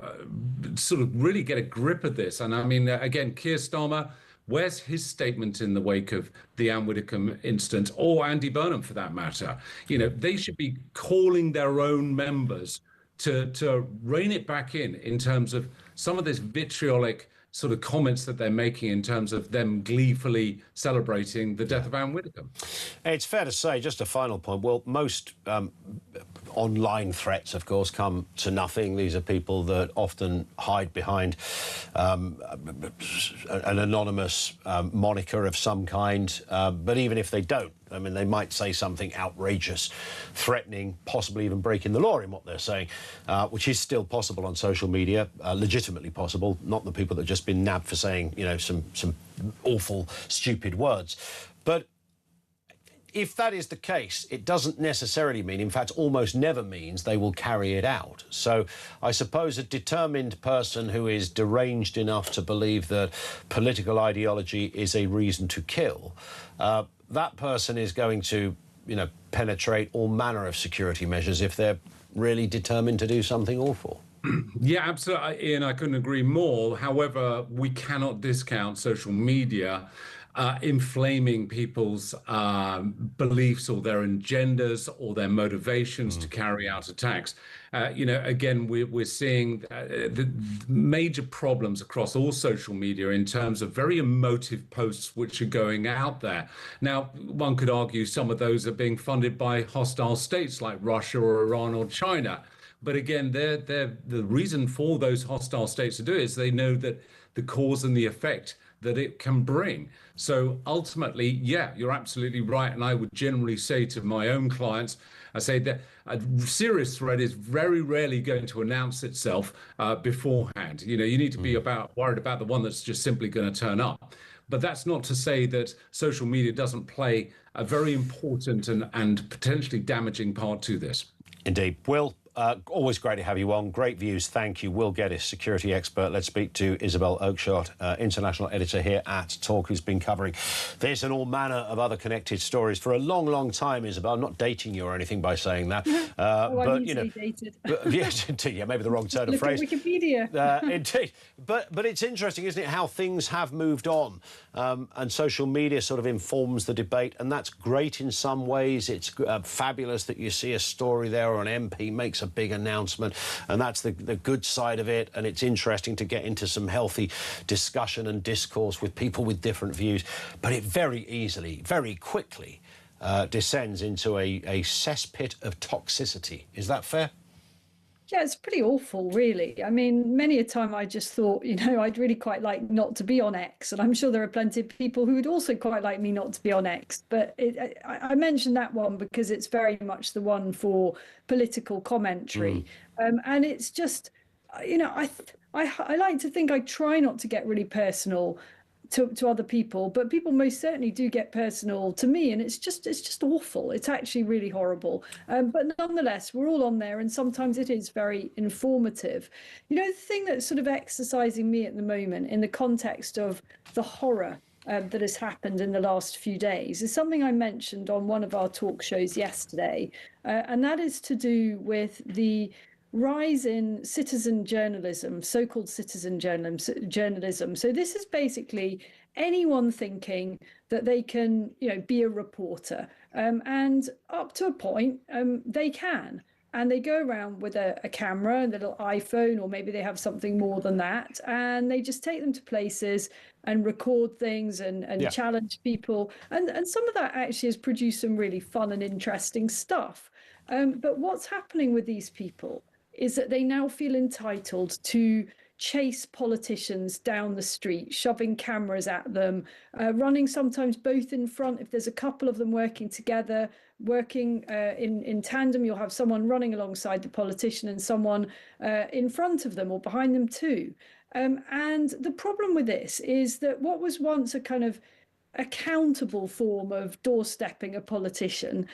sort of really get a grip of this. And I mean, again, Keir Starmer, where's his statement in the wake of the Ann Widdecombe incident, or Andy Burnham for that matter? You know, they should be calling their own members to rein it back in terms of some of this vitriolic sort of comments that they're making in terms of them gleefully celebrating the death of Ann Widdecombe. It's fair to say, just a final point, well, most online threats, of course, come to nothing. These are people that often hide behind an anonymous moniker of some kind. But even if they don't, I mean, they might say something outrageous, threatening, possibly even breaking the law in what they're saying, which is still possible on social media, legitimately possible, not the people that have just been nabbed for saying, you know, some awful, stupid words. But if that is the case, it doesn't necessarily mean, in fact, almost never means they will carry it out. So I suppose a determined person who is deranged enough to believe that political ideology is a reason to kill, that person is going to, you know, penetrate all manner of security measures if they're really determined to do something awful. Yeah, absolutely, Ian, I couldn't agree more. However, we cannot discount social media inflaming people's beliefs or their agendas or their motivations to carry out attacks. You know, again, we're seeing the major problems across all social media in terms of very emotive posts which are going out there. Now, one could argue some of those are being funded by hostile states like Russia or Iran or China. But again, the reason for those hostile states to do it is they know that the cause and the effect that it can bring. So ultimately, yeah, you're absolutely right. And I would generally say to my own clients, I say that a serious threat is very rarely going to announce itself beforehand. You know, you need to be worried about the one that's just simply going to turn up. But that's not to say that social media doesn't play a very important and potentially damaging part to this. Indeed. Will, always great to have you on. Great views. Thank you. Will Geddes, security expert. Let's speak to Isabel Oakeshott, international editor here at Talk, who's been covering this and all manner of other connected stories for a long, long time, Isabel. I'm not dating you or anything by saying that. But, you know, dated. Yes, indeed. Yeah, maybe the wrong turn of phrase. Look at Wikipedia. Indeed. But it's interesting, isn't it, how things have moved on. And social media sort of informs the debate. And that's great in some ways. It's fabulous that you see a story there or an MP makes a big announcement, and that's the good side of it. And it's interesting to get into some healthy discussion and discourse with people with different views. But it very easily, very quickly descends into a cesspit of toxicity. Is that fair? Yeah, it's pretty awful, really. I mean, many a time I just thought, you know, I'd really quite like not to be on X. And I'm sure there are plenty of people who would also quite like me not to be on X. But I mentioned that one because it's very much the one for political commentary. And it's just, you know, I like to think I try not to get really personal to other people, but people most certainly do get personal to me, and it's just awful. It's actually really horrible. But nonetheless, we're all on there, and sometimes it is very informative. You know, the thing that's sort of exercising me at the moment in the context of the horror that has happened in the last few days is something I mentioned on one of our talk shows yesterday, and that is to do with the rise in citizen journalism, so-called citizen journalism. So this is basically anyone thinking that they can, you know, be a reporter, and up to a point, they can. And they go around with a camera and a little iPhone, or maybe they have something more than that, and they just take them to places and record things and challenge people. And some of that actually has produced some really fun and interesting stuff. But what's happening with these people is that they now feel entitled to chase politicians down the street, shoving cameras at them, running sometimes both in front. If there's a couple of them working together, working in tandem, you'll have someone running alongside the politician and someone in front of them or behind them too. And the problem with this is that what was once a kind of accountable form of doorstepping a politician,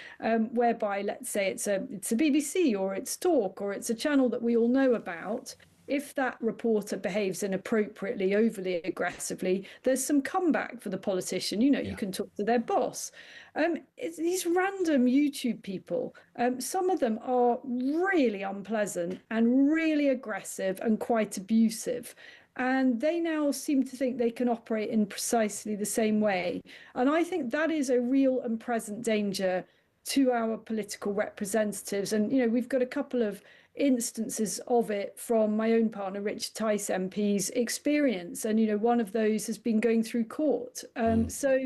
whereby, let's say, it's a BBC or it's Talk or it's a channel that we all know about, if that reporter behaves inappropriately, overly aggressively, there's some comeback for the politician. You know, you can talk to their boss. It's these random YouTube people, some of them are really unpleasant and really aggressive and quite abusive. And they now seem to think they can operate in precisely the same way. And I think that is a real and present danger to our political representatives. And, you know, we've got a couple of instances of it from my own partner, Richard Tice MP's experience. And, you know, one of those has been going through court. So,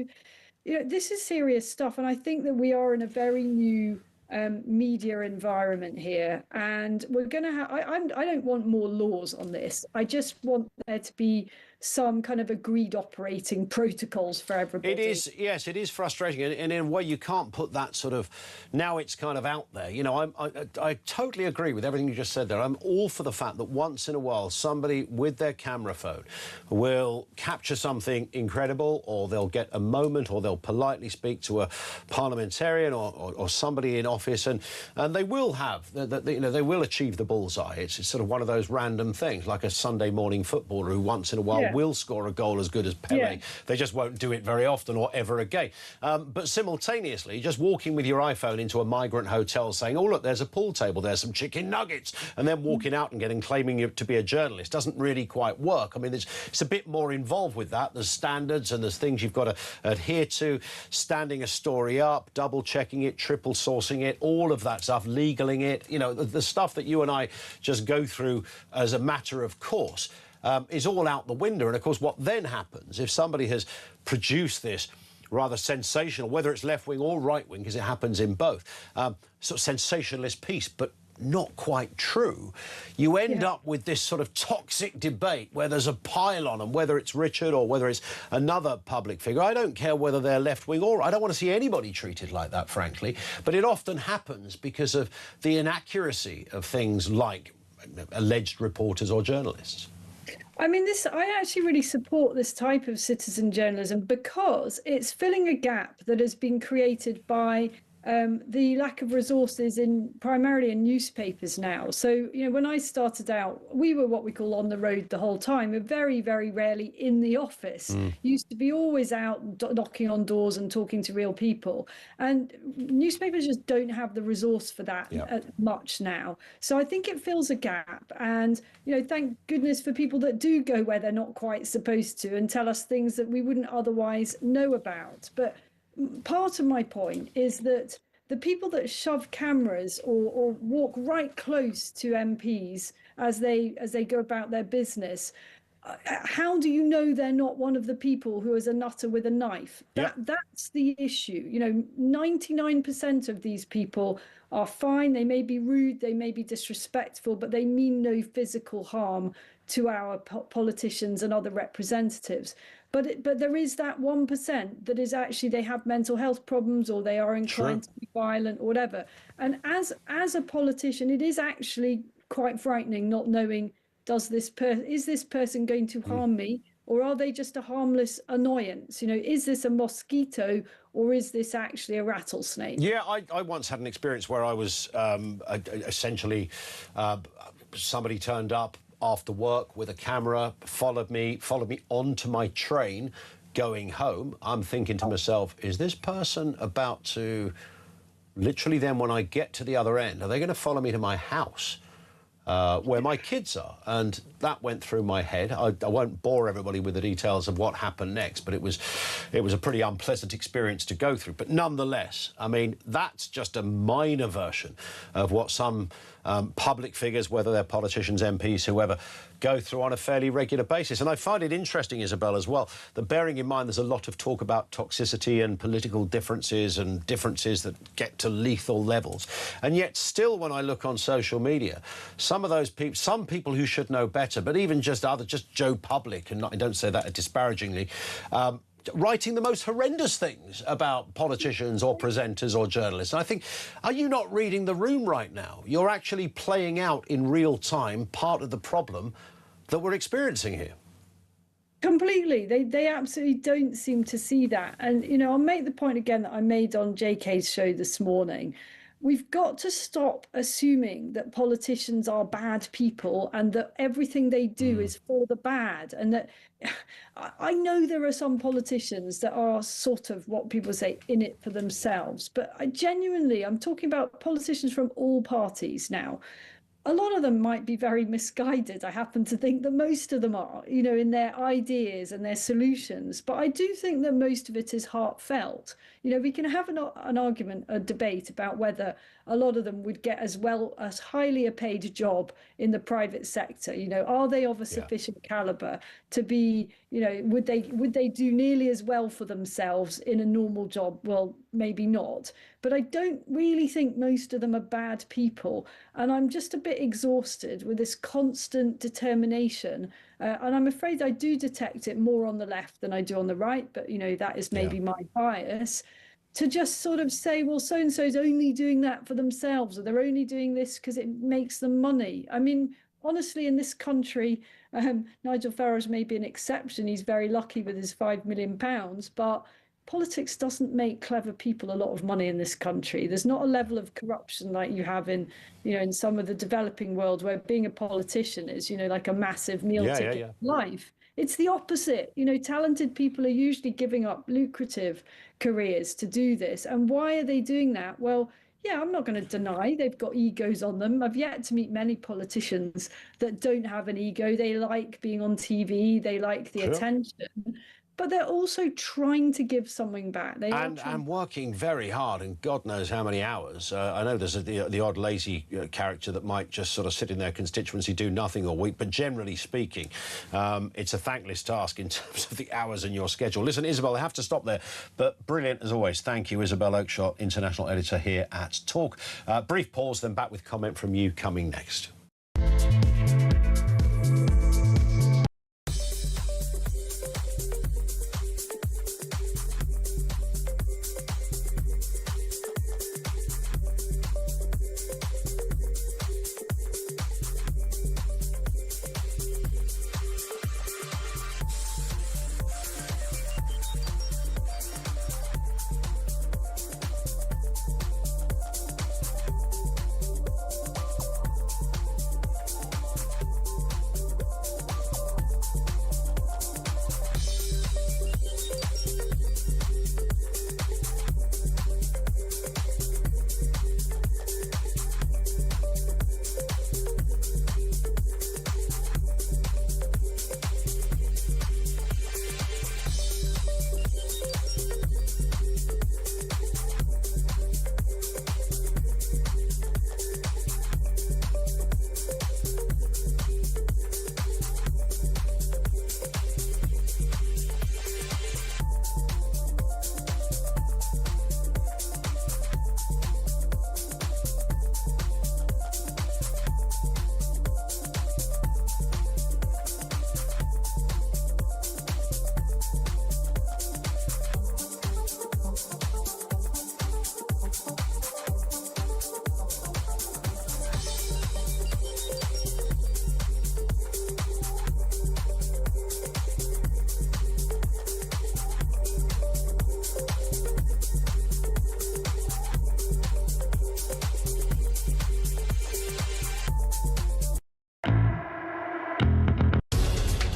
you know, this is serious stuff. And I think that we are in a very new media environment here. And we're going to have, I don't want more laws on this. I just want there to be some kind of agreed operating protocols for everybody. It is, yes, it is frustrating. And in a way, you can't put that sort of, now it's kind of out there. You know, I totally agree with everything you just said there. I'm all for the fact that once in a while, somebody with their camera phone will capture something incredible, or they'll get a moment, or they'll politely speak to a parliamentarian or somebody in office, and they will have, you know, they will achieve the bullseye. It's sort of one of those random things, like a Sunday morning footballer who once in a while will score a goal as good as Pele. They just won't do it very often or ever again. But simultaneously, just walking with your iPhone into a migrant hotel saying, oh, look, there's a pool table, there's some chicken nuggets, and then walking out and claiming you to be a journalist doesn't really quite work. I mean, it's a bit more involved with that. There's standards and there's things you've got to adhere to, standing a story up, double-checking it, triple-sourcing it, all of that stuff, legaling it, you know, the stuff that you and I just go through as a matter of course. Is all out the window. And, of course, what then happens if somebody has produced this rather sensational, whether it's left-wing or right-wing, because it happens in both, sort of sensationalist piece, but not quite true, you end up with this sort of toxic debate where there's a pile-on, and whether it's Richard or whether it's another public figure, I don't care whether they're left-wing or I don't want to see anybody treated like that, frankly, but it often happens because of the inaccuracy of things like alleged reporters or journalists. I mean, I actually really support this type of citizen journalism because it's filling a gap that has been created by the lack of resources primarily in newspapers now. So, you know, when I started out, we were what we call on the road the whole time. We're very, very rarely in the office. Used to be always out knocking on doors and talking to real people. And newspapers just don't have the resource for that much now. So I think it fills a gap. And, you know, thank goodness for people that do go where they're not quite supposed to and tell us things that we wouldn't otherwise know about. But part of my point is that the people that shove cameras or walk right close to MPs as they go about their business, how do you know they're not one of the people who is a nutter with a knife? That's the issue. You know, 99% of these people are fine. They may be rude, they may be disrespectful, but they mean no physical harm to our politicians and other representatives. But there is that 1% that is actually, they have mental health problems or they are inclined to be violent or whatever. And as a politician, it is actually quite frightening not knowing, is this person going to harm me, or are they just a harmless annoyance? You know, is this a mosquito or is this actually a rattlesnake? Yeah, I once had an experience where I was essentially somebody turned up after work with a camera, followed me onto my train going home. I'm thinking to myself, is this person about to literally then when I get to the other end, are they going to follow me to my house where my kids are? And that went through my head. I won't bore everybody with the details of what happened next, but it was a pretty unpleasant experience to go through. But nonetheless, I mean, that's just a minor version of what some public figures, whether they're politicians, MPs, whoever, go through on a fairly regular basis. And I find it interesting, Isabel, as well, that bearing in mind there's a lot of talk about toxicity and political differences and differences that get to lethal levels. And yet still, when I look on social media, some of those people, some people who should know better, but even just Joe Public, and I don't say that disparagingly, writing the most horrendous things about politicians or presenters or journalists. And I think, are you not reading the room right now? You're actually playing out in real time part of the problem that we're experiencing here. Completely. They absolutely don't seem to see that. And, you know, I'll make the point again that I made on JK's show this morning. we've got to stop assuming that politicians are bad people and that everything they do is for the bad. And that I know there are some politicians that are sort of what people say in it for themselves, but I'm talking about politicians from all parties now. A lot of them might be very misguided. I happen to think that most of them are, in their ideas and their solutions. But I do think that most of it is heartfelt. We can have an argument, a debate about whether a lot of them would get as highly a paid job in the private sector. Are they of a sufficient caliber to be, would they do nearly as well for themselves in a normal job? Well, maybe not. But I don't really think most of them are bad people. And I'm just a bit exhausted with this constant determination. And I'm afraid I do detect it more on the left than I do on the right. But, that is maybe my bias. To just sort of say, well, so-and-so is only doing that for themselves, or they're only doing this because it makes them money. I mean, honestly, in this country, Nigel Farage may be an exception. He's very lucky with his £5 million, but politics doesn't make clever people a lot of money in this country. There's not a level of corruption like you have in some of the developing world, where being a politician is, like a massive meal ticket life. It's the opposite. Talented people are usually giving up lucrative careers to do this. And why are they doing that? Well, I'm not going to deny they've got egos on them. I've yet to meet many politicians that don't have an ego. They like being on TV. They like the attention. But they're also trying to give something back. And working very hard, and God knows how many hours. I know there's the odd lazy character that might just sort of sit in their constituency, do nothing all week, but generally speaking, it's a thankless task in terms of the hours in your schedule. Listen, Isabel, I have to stop there, but brilliant as always. Thank you, Isabel Oakeshott, international editor here at Talk. Brief pause, then back with comment from you coming next.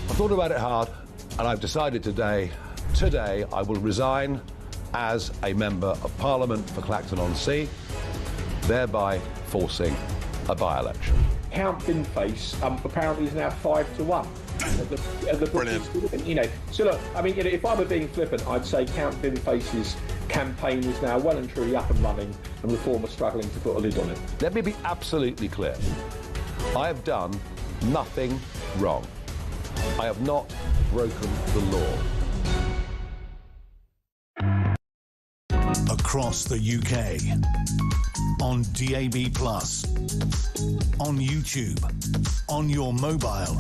I've thought about it hard, and I've decided today I will resign as a Member of Parliament for Clacton-on-Sea, thereby forcing a by-election. Count Binface apparently is now 5-1. Brilliant. So look, I mean, if I were being flippant, I'd say Count Binface's campaign is now well and truly up and running, and Reform are struggling to put a lid on it. Let me be absolutely clear. I have done nothing wrong. I have not broken the law. Across the UK, on DAB+, on YouTube, on your mobile,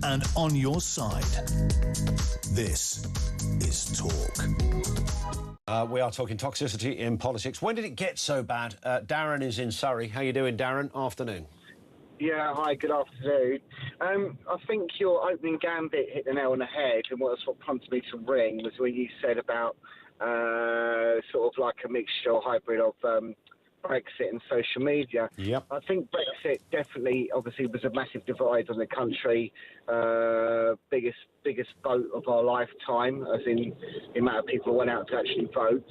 and on your side. This is Talk. We are talking toxicity in politics. When did it get so bad? Darren is in Surrey. How you doing, Darren? Afternoon. Yeah, hi, good afternoon. I think your opening gambit hit the nail on the head, and what prompted me to ring was when you said about sort of like a mixture or hybrid of Brexit and social media. Yep. I think Brexit definitely, obviously, was a massive divide on the country. Biggest vote of our lifetime, as in the amount of people who went out to actually vote.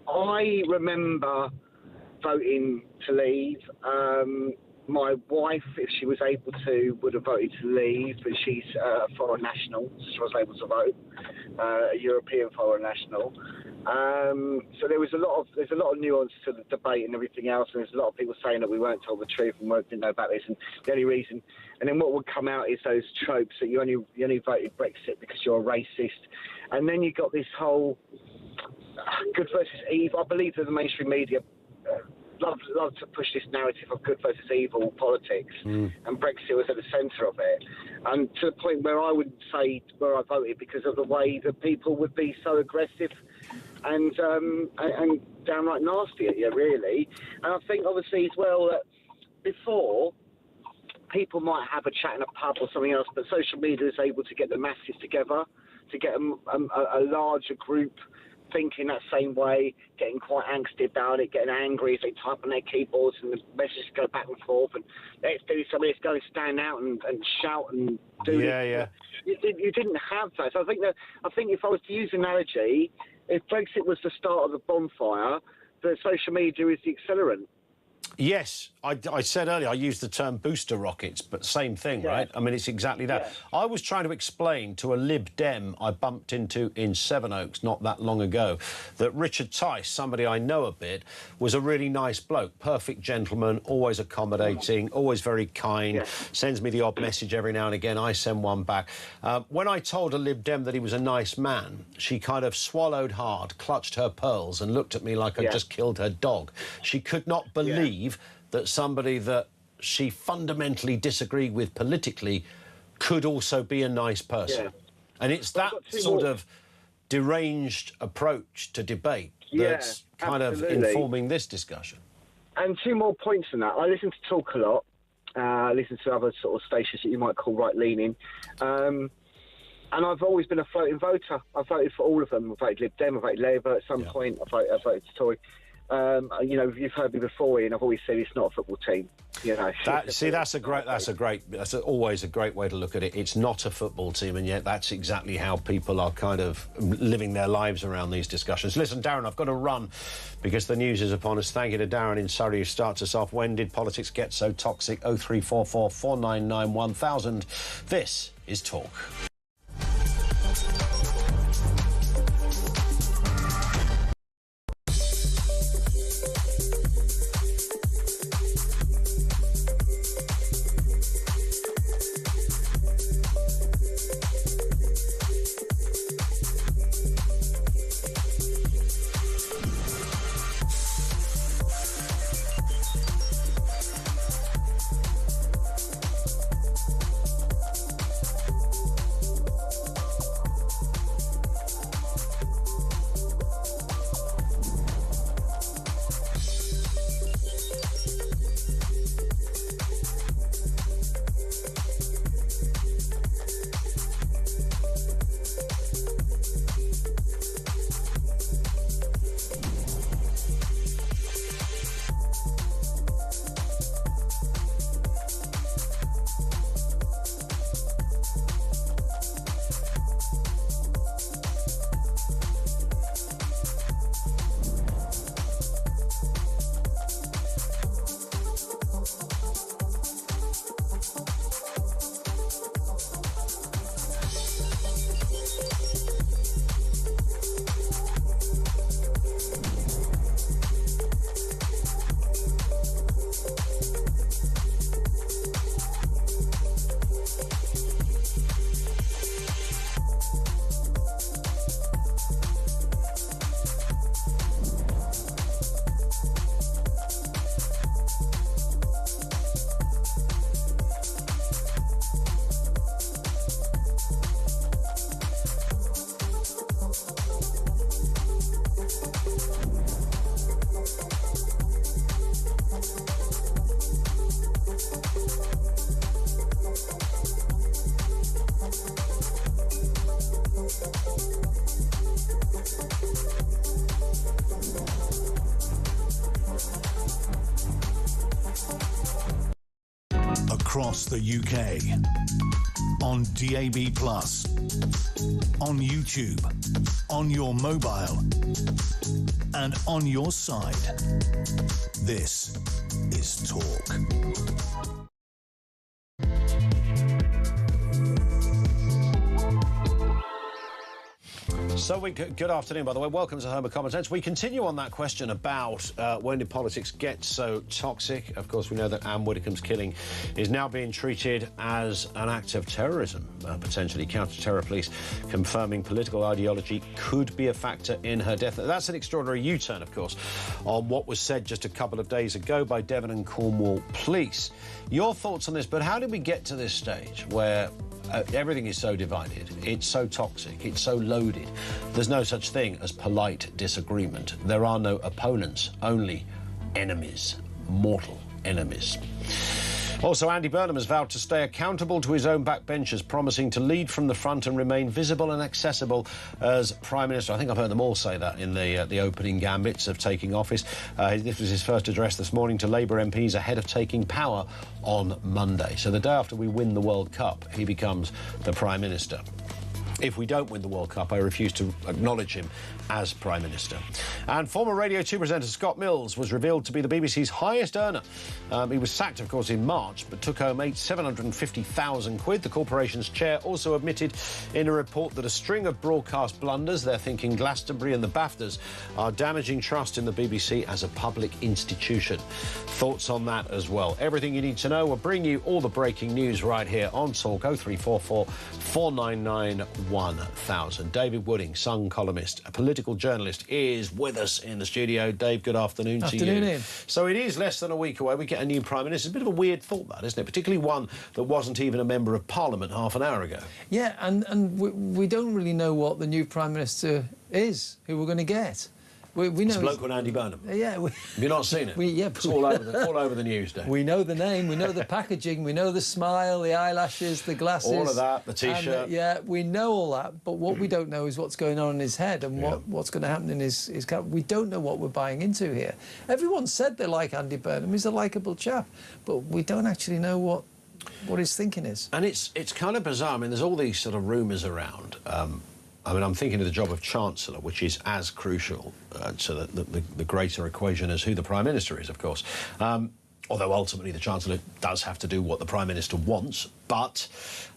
I remember voting to leave. My wife, if she was able to, would have voted to leave, but she's a foreign national, so she was able to vote, a European foreign national. So there's a lot of nuance to the debate and everything else, and there's a lot of people saying that we weren't told the truth and didn't know about this, and the only reason, and then what would come out is those tropes that you only voted Brexit because you're a racist, and then you got this whole good versus evil. I believe that the mainstream media love to push this narrative of good versus evil politics, and Brexit was at the centre of it, and to the point where I would say where I voted because of the way that people would be so aggressive and downright nasty at you, really. And I think obviously as well that before people might have a chat in a pub or something else, but social media is able to get the masses together, to get a larger group thinking that same way, getting quite angsty about it, getting angry as they type on their keyboards and the messages go back and forth, and let's do something, let's go and stand out and shout and do this. Yeah. You didn't have that. So I think if I was to use an analogy, if Brexit was the start of the bonfire, the social media is the accelerant. Yes, I said earlier, I used the term booster rockets, but same thing, right? I mean, it's exactly that. Yeah. I was trying to explain to a Lib Dem I bumped into in Sevenoaks not that long ago that Richard Tice, somebody I know a bit, was a really nice bloke, perfect gentleman, always accommodating, always very kind, sends me the odd message every now and again, I send one back. When I told a Lib Dem that he was a nice man, she kind of swallowed hard, clutched her pearls and looked at me like I'd just killed her dog. She could not believe that somebody that she fundamentally disagreed with politically could also be a nice person. And it's that sort of deranged approach to debate that's kind of informing this discussion. And two more points on that. I listen to Talk a lot. I listen to other sort of stations that you might call right-leaning. And I've always been a floating voter. I've voted for all of them. I voted Lib Dem, I voted Labour at some point. I voted Tory. You know, you've heard me before, and I've always said it's not a football team. You know, that's always a great way to look at it. It's not a football team, and yet that's exactly how people are kind of living their lives around these discussions. Listen, Darren, I've got to run because the news is upon us. Thank you to Darren in Surrey who starts us off. When did politics get so toxic? 0344 499 1000. This is Talk. across the UK. On DAB+, on YouTube, on your mobile, and on your side. This is Talk. So, good afternoon, by the way. Welcome to Home of Common Sense. We continue on that question about when did politics get so toxic. Of course, we know that Ann Widdecombe's killing is now being treated as an act of terrorism, potentially. Counter-terror police confirming political ideology could be a factor in her death. That's an extraordinary U-turn, of course, on what was said just a couple of days ago by Devon and Cornwall police. Your thoughts on this, but how did we get to this stage where everything is so divided, it's so toxic, it's so loaded? There's no such thing as polite disagreement. There are no opponents, only enemies, mortal enemies. Also, Andy Burnham has vowed to stay accountable to his own backbenchers, promising to lead from the front and remain visible and accessible as Prime Minister. I think I've heard them all say that in the opening gambits of taking office. This was his first address this morning to Labour MPs ahead of taking power on Monday. So the day after we win the World Cup, he becomes the Prime Minister. If we don't win the World Cup, I refuse to acknowledge him as Prime Minister. And former Radio 2 presenter Scott Mills was revealed to be the BBC's highest earner. He was sacked, of course, in March, but took home £750,000. The corporation's chair also admitted in a report that a string of broadcast blunders, they're thinking Glastonbury and the BAFTAs, are damaging trust in the BBC as a public institution. Thoughts on that as well. Everything you need to know. We'll bring you all the breaking news right here on Talk. 0344 499 1000. David Wooding, Sun columnist, a political journalist, is with us in the studio. Dave, good afternoon to you. Afternoon, Ian. So it is less than a week away. We get a new Prime Minister. It's a bit of a weird thought, that, isn't it? Particularly one that wasn't even a member of Parliament half an hour ago. Yeah, and we don't really know what the new Prime Minister is, who we're going to get. We know it's a bloke called Andy Burnham. Yeah. Have you not seen it? It's all over the news, Dave. We know the name, we know the packaging, we know the smile, the eyelashes, the glasses. All of that, the T-shirt. Yeah, we know all that, but what we don't know is what's going on in his head and what's going to happen in his character. We don't know what we're buying into here. Everyone said they like Andy Burnham. He's a likeable chap, but we don't actually know what his thinking is. And it's kind of bizarre. I mean, there's all these sort of rumours around. I mean, I'm thinking of the job of Chancellor, which is as crucial to the greater equation as who the Prime Minister is, of course. Although ultimately the Chancellor does have to do what the Prime Minister wants. But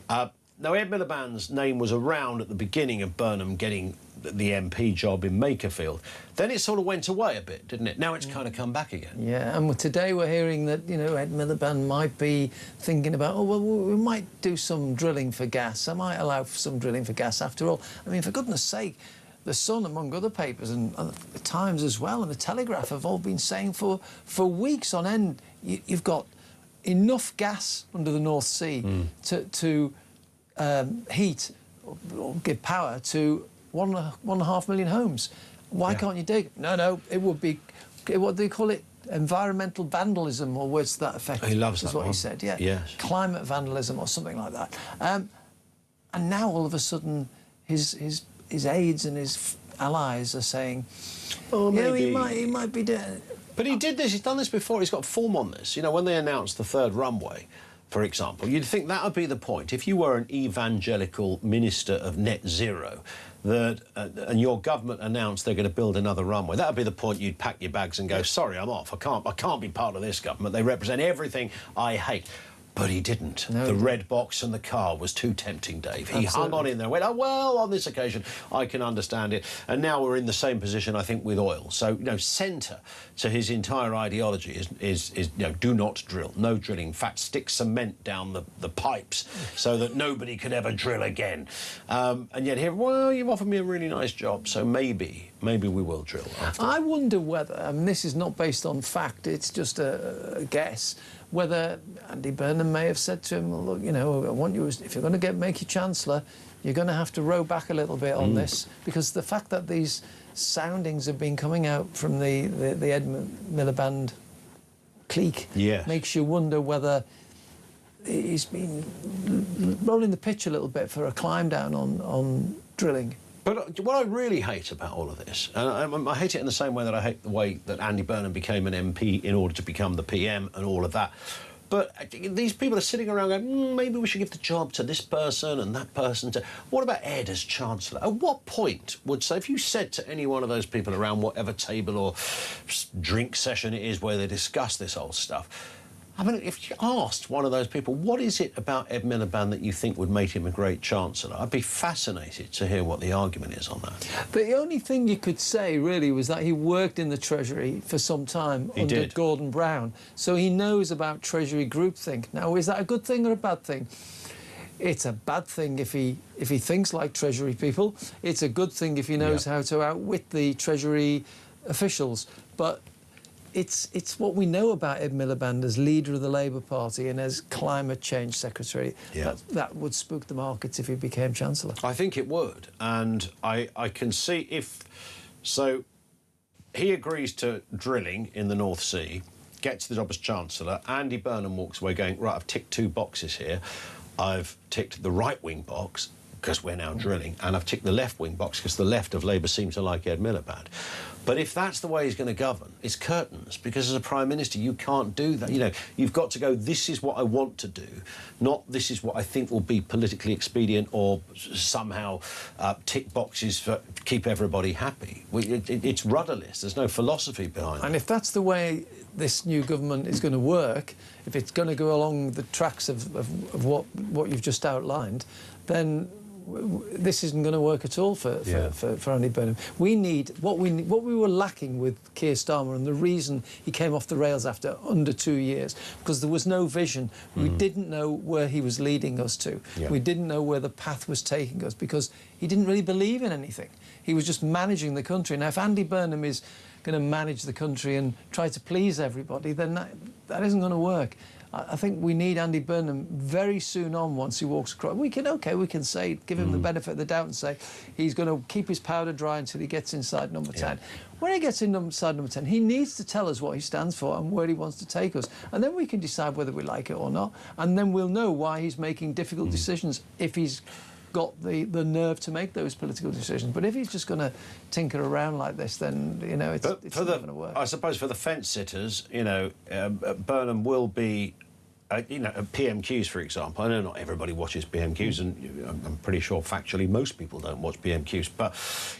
now Ed Miliband's name was around at the beginning of Burnham getting the MP job in Makerfield. Then it sort of went away a bit, didn't it? Now it's kind of come back again. Yeah, and today we're hearing that, you know, Ed Miliband might be thinking about, oh, well, we might do some drilling for gas. I might allow some drilling for gas after all. I mean, for goodness sake, The Sun, among other papers, and the Times as well, and the Telegraph have all been saying for weeks on end, you've got enough gas under the North Sea to heat or give power to 1.5 million homes. Why can't you dig? No, it would be, what do they call it? Environmental vandalism, or words to that effect. He loves that is what one. he said, yeah. Yes. Climate vandalism or something like that. And now all of a sudden his aides and his allies are saying, oh, maybe he might be doing. But he did this, he's done this before, he's got form on this. You know, when they announced the third runway, for example, you'd think that would be the point. If you were an evangelical minister of net zero, that and your government announced they're going to build another runway, that would be the point you'd pack your bags and go, sorry, I'm off. I can't be part of this government. They represent everything I hate. But he didn't. No. The red box and the car was too tempting, Dave. He hung on in there, went, oh, well, on this occasion, I can understand it. And now we're in the same position, I think, with oil. So, you know, centre to his entire ideology is you know, do not drill, no drilling. In fact, stick cement down the pipes so that nobody could ever drill again. And yet here, well, you've offered me a really nice job, so maybe we will drill. I wonder whether, and this is not based on fact, it's just a guess, whether Andy Burnham may have said to him, well, look, you know, I want you, if you're going to make you Chancellor, you're going to have to row back a little bit on this, because the fact that these soundings have been coming out from the Ed Miliband clique makes you wonder whether he's been rolling the pitch a little bit for a climb down on drilling. But what I really hate about all of this, and I hate it in the same way that I hate the way that Andy Burnham became an MP in order to become the PM and all of that, But these people are sitting around going, maybe we should give the job to this person and that person. What about Ed as Chancellor? At what point would, say, if you said to any one of those people around whatever table or drink session it is where they discuss this old stuff, I mean, if you asked one of those people, what is it about Ed Miliband that you think would make him a great Chancellor? I'd be fascinated to hear what the argument is on that. The only thing you could say, really, was that he worked in the Treasury for some time under Gordon Brown, so he knows about Treasury groupthink. Now, is that a good thing or a bad thing? It's a bad thing if he thinks like Treasury people. It's a good thing if he knows how to outwit the Treasury officials. But it's what we know about Ed Miliband as leader of the Labour Party and as climate change secretary. That would spook the markets if he became Chancellor. I think it would, and I can see if... So, he agrees to drilling in the North Sea, gets the job as Chancellor. Andy Burnham walks away going, right, I've ticked 2 boxes here. I've ticked the right-wing box, because we're now drilling, and I've ticked the left-wing box because the left of Labour seem to like Ed Miliband. But if that's the way he's going to govern, it's curtains, because as a Prime Minister, you can't do that. You know, you've got to go, this is what I want to do, not this is what I think will be politically expedient or somehow tick boxes for keep everybody happy. It's rudderless. There's no philosophy behind it. And if that's the way this new government is going to work, if it's going to go along the tracks of what you've just outlined, then this isn't going to work at all for Andy Burnham. We need what we were lacking with Keir Starmer, and the reason he came off the rails after under 2 years, because there was no vision. We didn't know where he was leading us to. We didn't know where the path was taking us, because he didn't really believe in anything. He was just managing the country. Now, if Andy Burnham is going to manage the country and try to please everybody, then that isn't going to work. I think we need Andy Burnham very soon on once he walks across. We can say, give him the benefit of the doubt and say he's going to keep his powder dry until he gets inside number 10. When he gets inside number 10, he needs to tell us what he stands for and where he wants to take us. And then we can decide whether we like it or not. And then we'll know why he's making difficult decisions, if he's got the nerve to make those political decisions. But if he's just going to tinker around like this, then, you know, it's not going to work. I suppose for the fence-sitters, you know, Burnham will be... you know, PMQs, for example. I know not everybody watches PMQs, and I'm pretty sure factually most people don't watch PMQs. But,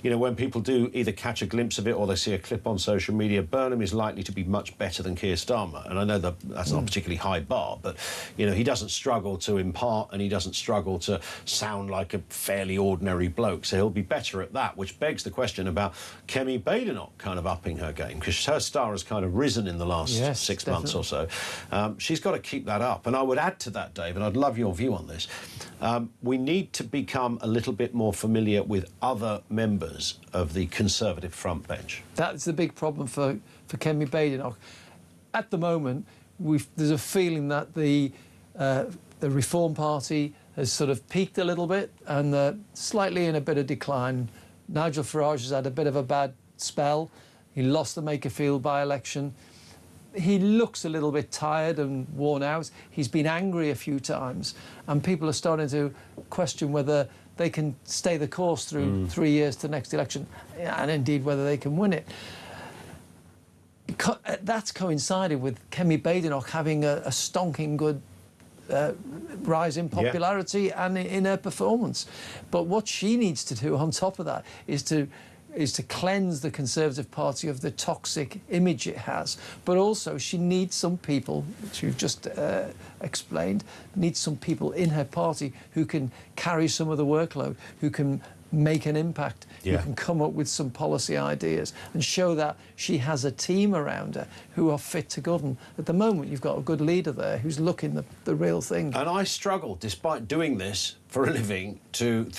you know, when people do either catch a glimpse of it or they see a clip on social media, Burnham is likely to be much better than Keir Starmer. And I know that's not a particularly high bar, but, you know, he doesn't struggle to impart and he doesn't struggle to sound like a fairly ordinary bloke. So he'll be better at that, which begs the question about Kemi Badenoch kind of upping her game, because her star has kind of risen in the last 6 months or so. She's got to keep that up. And I would add to that, Dave, and I'd love your view on this, we need to become a little bit more familiar with other members of the Conservative front bench. That's the big problem for Kemi Badenoch. At the moment, there's a feeling that the Reform Party has sort of peaked a little bit and they're slightly in a bit of decline. Nigel Farage has had a bit of a bad spell. He lost the Makerfield by-election. He looks a little bit tired and worn out. He's been angry a few times, and people are starting to question whether they can stay the course through 3 years to the next election, and indeed whether they can win it. That's coincided with Kemi Badenoch having a stonking good rise in popularity and in her performance. But what she needs to do on top of that is to cleanse the Conservative Party of the toxic image it has. But also she needs some people, which you've just explained, needs some people in her party who can carry some of the workload, who can make an impact, who can come up with some policy ideas and show that she has a team around her who are fit to govern. At the moment, you've got a good leader there who's looking the real thing. And I struggle, despite doing this for a living,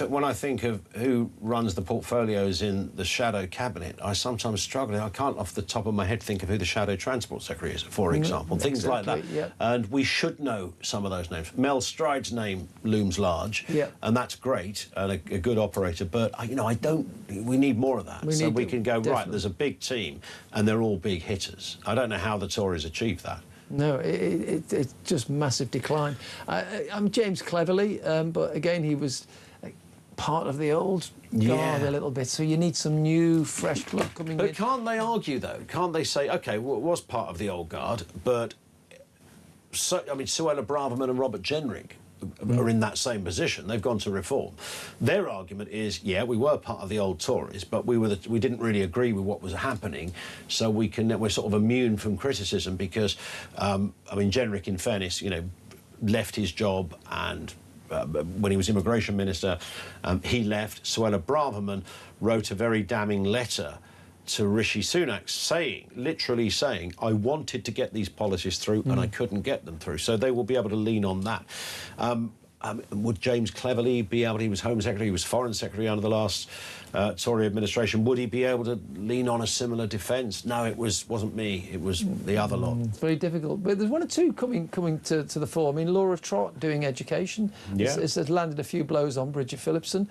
when I think of who runs the portfolios in the shadow cabinet, I sometimes struggle. I can't off the top of my head think of who the shadow transport secretary is, for example, things like that. And we should know some of those names. Mel Stride's name looms large, and that's great, and a good operator, but, you know, we need more of that. We can go, right, there's a big team, and they're all big hitters. I don't know how the Tories achieve that. No, it's just massive decline. I'm James Cleverly, but again, he was part of the old guard a little bit, so you need some new, fresh blood coming in. But can't they argue, though? Can't they say, OK, well, it was part of the old guard, but I mean, Suella Braverman and Robert Jenrick are in that same position. They've gone to reform. Their argument is, yeah, we were part of the old Tories, but we didn't really agree with what was happening, so we're sort of immune from criticism because, I mean, Jenrick, in fairness, you know, left his job and when he was immigration minister, he left. Suella Braverman wrote a very damning letter to Rishi Sunak literally saying, I wanted to get these policies through and I couldn't get them through. So they will be able to lean on that. Would James Cleverly be able, he was Home Secretary, he was Foreign Secretary under the last Tory administration, would he be able to lean on a similar defence? No, it wasn't me, it was the other lot. It's very difficult. But there's one or two coming to the fore. I mean, Laura Trott doing education has landed a few blows on Bridget Phillipson.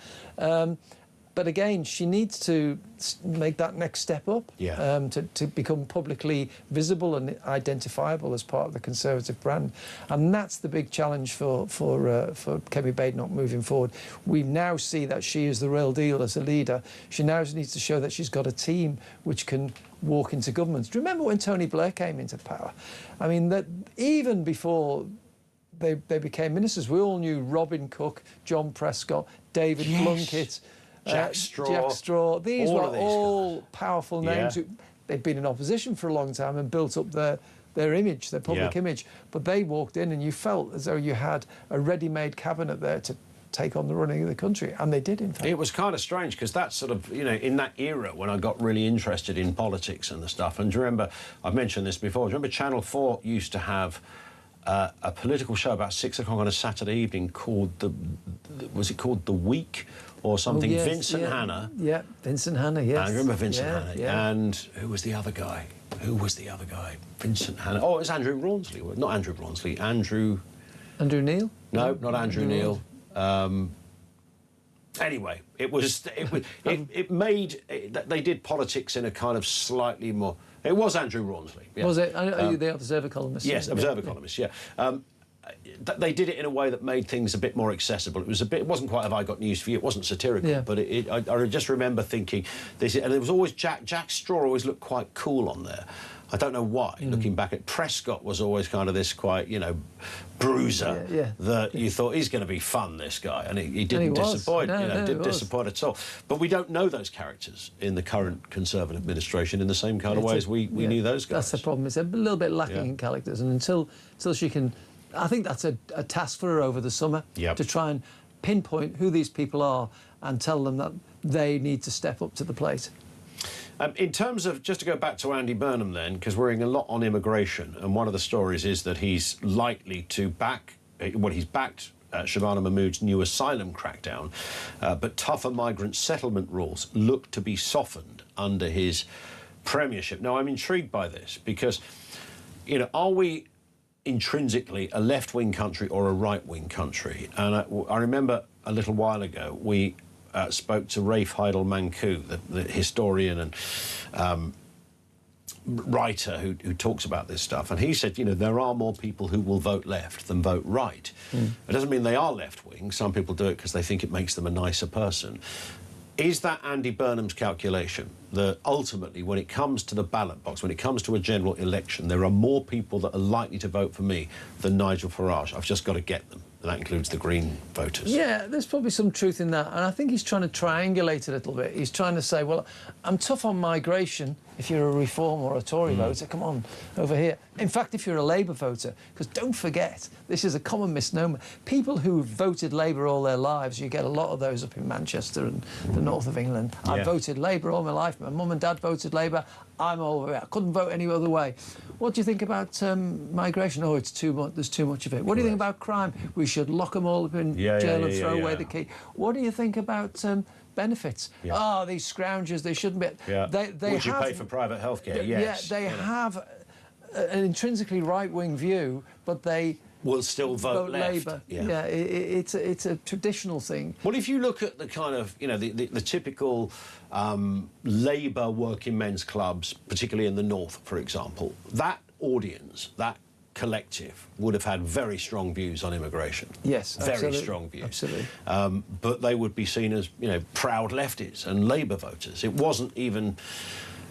But again, she needs to make that next step up to become publicly visible and identifiable as part of the Conservative brand. And that's the big challenge for Kemi Badenoch moving forward. We now see that she is the real deal as a leader. She now needs to show that she's got a team which can walk into governments. Do you remember when Tony Blair came into power? I mean, that even before they became ministers, we all knew Robin Cook, John Prescott, David Plunkett, Jack Straw. These were all powerful names. They'd been in opposition for a long time and built up their image, their public image. But they walked in and you felt as though you had a ready-made cabinet there to take on the running of the country. And they did, in fact. It was kind of strange because that's sort of, you know, in that era when I got really interested in politics and the stuff. And do you remember, I've mentioned this before, do you remember Channel 4 used to have a political show about 6 o'clock on a Saturday evening called was it called The Week? Or something. Vincent Hanna. Yeah, Vincent Hanna, yes. I remember Vincent Hanna. Yeah. And who was the other guy? Vincent Hanna. Oh, it was Andrew Rawnsley. Not Andrew Rawnsley. Andrew Neil? No, not Andrew Neil. Anyway, they did politics in a kind of slightly more... It was Andrew Rawnsley. Yeah. Was it? The Observer columnist? Yes, Observer columnist, yeah. They did it in a way that made things a bit more accessible. It wasn't quite "Have I Got News for You?" It wasn't satirical, but I just remember thinking this. And there was always Jack Straw always looked quite cool on there. I don't know why. Looking back at Prescott was always kind of this quite, you know, bruiser that you thought he's going to be fun, this guy, and he didn't disappoint. Didn't disappoint at all. But we don't know those characters in the current Conservative administration in the same kind of way as we knew those guys. That's the problem. It's a little bit lacking in characters, and until she can. I think that's a task for her over the summer to try and pinpoint who these people are and tell them that they need to step up to the plate. In terms of, just to go back to Andy Burnham then, because we're hearing a lot on immigration, and one of the stories is that he's likely to he's backed Shabana Mahmood's new asylum crackdown, but tougher migrant settlement rules look to be softened under his premiership. Now, I'm intrigued by this because, you know, are we intrinsically a left-wing country or a right-wing country? And I remember a little while ago we spoke to Rafe Heidel Manku, the historian and writer who talks about this stuff, and he said, you know, there are more people who will vote left than vote right. It doesn't mean they are left-wing. Some people do it because they think it makes them a nicer person. Is that Andy Burnham's calculation that ultimately, when it comes to the ballot box, when it comes to a general election, there are more people that are likely to vote for me than Nigel Farage? I've just got to get them. And that includes the Green voters. Yeah, there's probably some truth in that. And I think he's trying to triangulate a little bit. He's trying to say, well, I'm tough on migration if you're a Reform or a Tory voter. Come on, over here. In fact, if you're a Labour voter, because don't forget, this is a common misnomer. People who voted Labour all their lives, you get a lot of those up in Manchester and the north of England. I voted Labour all my life. My mum and dad voted Labour. I'm all over it. I couldn't vote any other way. What do you think about migration? Oh, it's too much. There's too much of it. What do you think about crime? We should lock them all up in jail and throw away the key. What do you think about benefits? Oh, these scroungers, they shouldn't be. They Would you pay for private healthcare? Yes. Yeah, they have an intrinsically right-wing view, but they will still vote left. Labour. Yeah, it's a traditional thing. Well, if you look at the kind of, you know, the typical Labour working men's clubs, particularly in the north, for example, that audience, that collective would have had very strong views on immigration. Yes, very strong views. Absolutely. But they would be seen as, you know, proud lefties and Labour voters. It wasn't even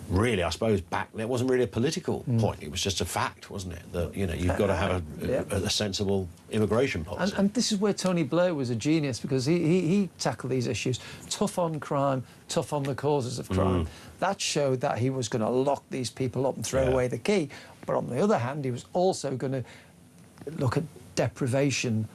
really, I suppose, back there wasn't really a political point. It was just a fact, wasn't it? That, you know, you've got to have a sensible immigration policy. And this is where Tony Blair was a genius, because he tackled these issues. Tough on crime, tough on the causes of crime. That showed that he was going to lock these people up and throw away the key. But on the other hand, he was also going to look at deprivation,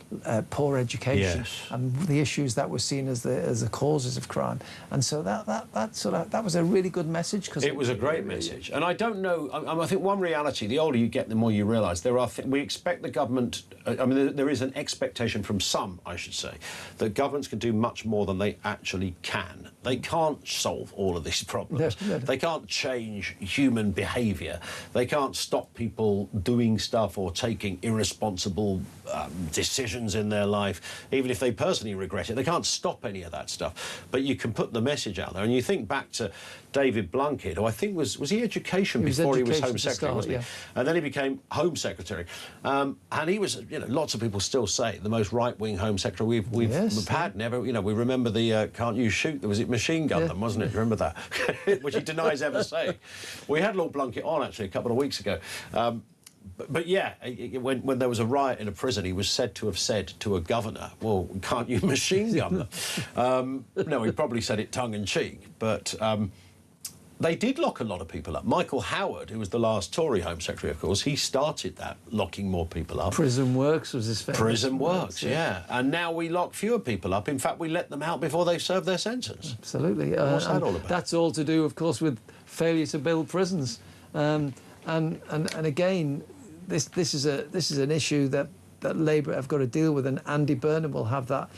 poor education, and the issues that were seen as the causes of crime. And so that was a really good message. Because it was a great message. And I don't know, I think one reality, the older you get, the more you realise, we expect the government, I mean, there is an expectation from some, I should say, that governments can do much more than they actually can. They can't solve all of these problems. They can't change human behaviour. They can't stop people doing stuff or taking irresponsible decisions in their life, even if they personally regret it. They can't stop any of that stuff. But you can put the message out there. And you think back to David Blunkett, who I think was he Education before he was Home Secretary, wasn't he? And then he became Home Secretary. And he was, you know, lots of people still say the most right-wing Home Secretary we've had. Never, you know, we remember the can't you shoot? Was it machine gun them, wasn't it? Remember that? Which he denies ever saying. We had Lord Blunkett on actually a couple of weeks ago. But yeah, when there was a riot in a prison, he was said to have said to a governor, well, can't you machine gun them? No, he probably said it tongue-in-cheek, but they did lock a lot of people up. Michael Howard, who was the last Tory Home Secretary, of course, he started that, locking more people up. Prison Works was his famous. Prison Works, yeah. And now we lock fewer people up. In fact, we let them out before they've served their sentence. Absolutely. What's that all about? That's all to do, of course, with failure to build prisons. And again, this is an issue that Labour have got to deal with, and Andy Burnham will have that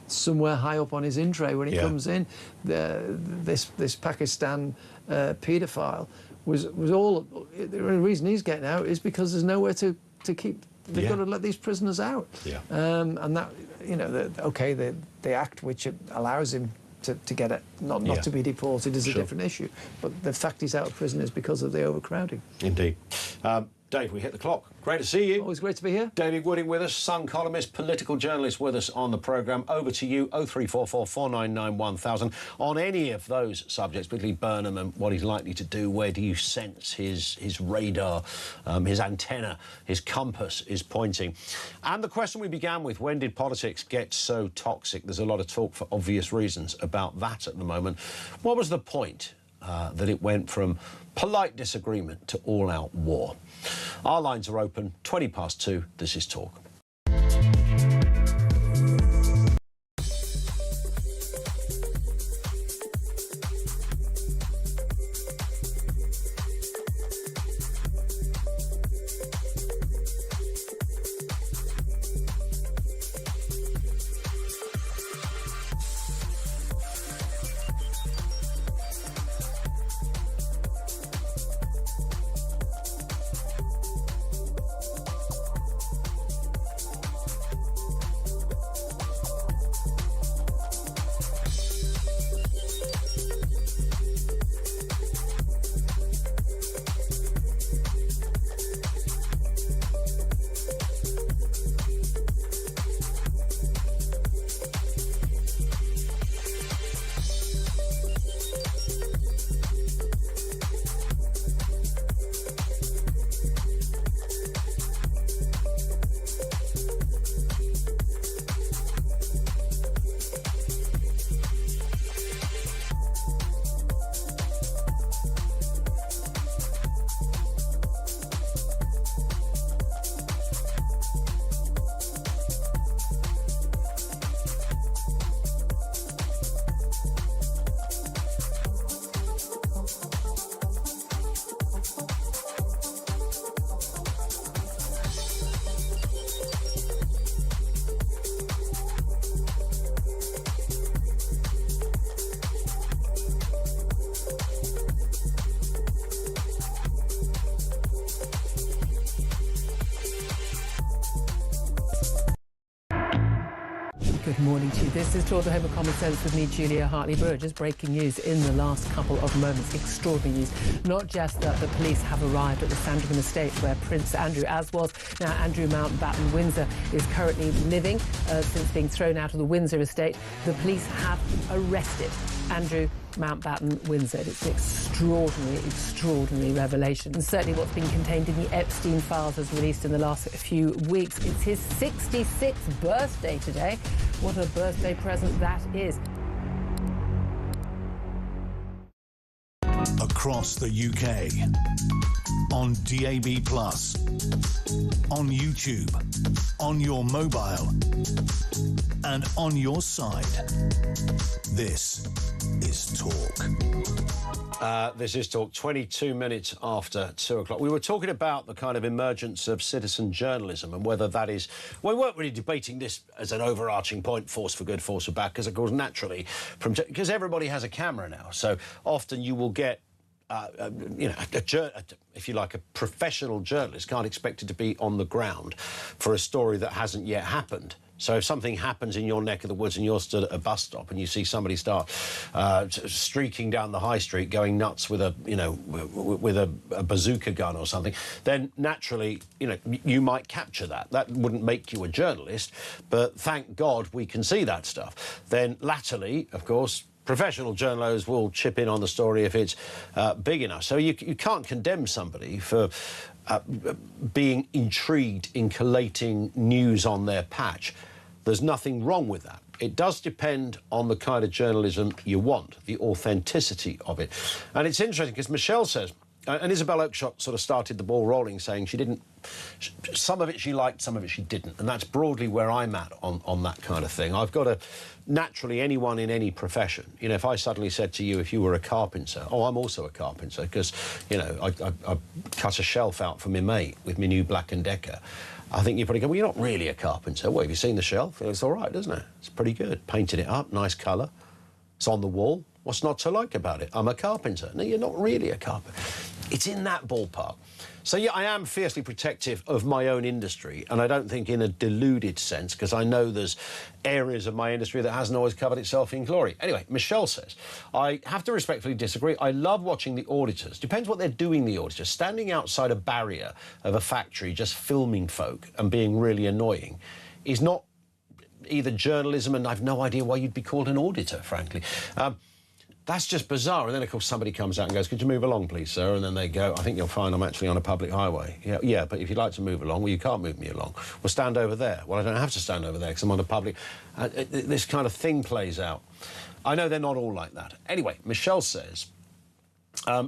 somewhere high up on his in tray when he comes in. This Pakistan paedophile was all the reason he's getting out is because there's nowhere to keep. They've got to let these prisoners out. And that, you know, the act which allows him to get it, not to be deported, is a different issue. But the fact he's out of prison is because of the overcrowding. Indeed. Dave, we hit the clock. Great to see you. Always great to be here. David Wooding with us, Sun columnist, political journalist with us on the programme. Over to you, 0344 499 1000. On any of those subjects, particularly Burnham and what he's likely to do, where do you sense his radar, his antenna, his compass is pointing? And the question we began with, when did politics get so toxic? There's a lot of talk, for obvious reasons, about that at the moment. What was the point that it went from polite disagreement to all-out war? Our lines are open, 2:20. This is Talk. Good morning to you. This is Talk the Home of Common Sense with me, Julia Hartley-Burgess. Breaking news in the last couple of moments. Extraordinary news. Not just that the police have arrived at the Sandringham estate where Prince Andrew, as was now Andrew Mountbatten Windsor, is currently living since being thrown out of the Windsor estate. The police have arrested Andrew Mountbatten, Windsor. It's an extraordinary revelation. And certainly what's been contained in the Epstein files was released in the last few weeks. It's his 66th birthday today. What a birthday present that is. Across the UK, on DAB+, on YouTube, on your mobile, and on your side. This is Talk. This is Talk, 22 minutes after 2 o'clock. We were talking about the kind of emergence of citizen journalism and whether that is... Well, we weren't really debating this as an overarching point, force for good, force for bad, because, of course, naturally, because everybody has a camera now, so often you will get if you like, a professional journalist can't expect it to be on the ground for a story that hasn't yet happened. So if something happens in your neck of the woods and you're stood at a bus stop and you see somebody start streaking down the high street, going nuts with a bazooka gun or something, then naturally, you might capture that. That wouldn't make you a journalist, but thank God we can see that stuff. Then latterly, of course, professional journalists will chip in on the story if it's big enough. So you can't condemn somebody for being intrigued in collating news on their patch. There's nothing wrong with that. It does depend on the kind of journalism you want, the authenticity of it. And it's interesting because Michelle says, and Isabel Oakeshott sort of started the ball rolling, saying she didn't... Some of it she liked, some of it she didn't. And that's broadly where I'm at on that kind of thing. I've got to... Naturally, anyone in any profession, if I suddenly said to you, if you were a carpenter, oh, I'm also a carpenter, because, I cut a shelf out for my mate with my new Black & Decker. I think you probably go, well, you're not really a carpenter. Well, have you seen the shelf? It's all right, isn't it? It's pretty good. Painted it up, nice colour. It's on the wall. What's not to like about it? I'm a carpenter. No, you're not really a carpenter. It's in that ballpark. So, yeah, I am fiercely protective of my own industry, and I don't think in a deluded sense, because I know there's areas of my industry that hasn't always covered itself in glory. Anyway, Michelle says, I have to respectfully disagree. I love watching the auditors. Depends what they're doing, the auditors. Standing outside a barrier of a factory just filming folk and being really annoying is not either journalism, and I've no idea why you'd be called an auditor, frankly. That's just bizarre. And then, of course, somebody comes out and goes, could you move along, please, sir? And then they go, I think you'll find I'm actually on a public highway. Yeah, but if you'd like to move along, well, you can't move me along. Well, stand over there. Well, I don't have to stand over there because I'm on a public... this kind of thing plays out. I know they're not all like that. Anyway, Michelle says...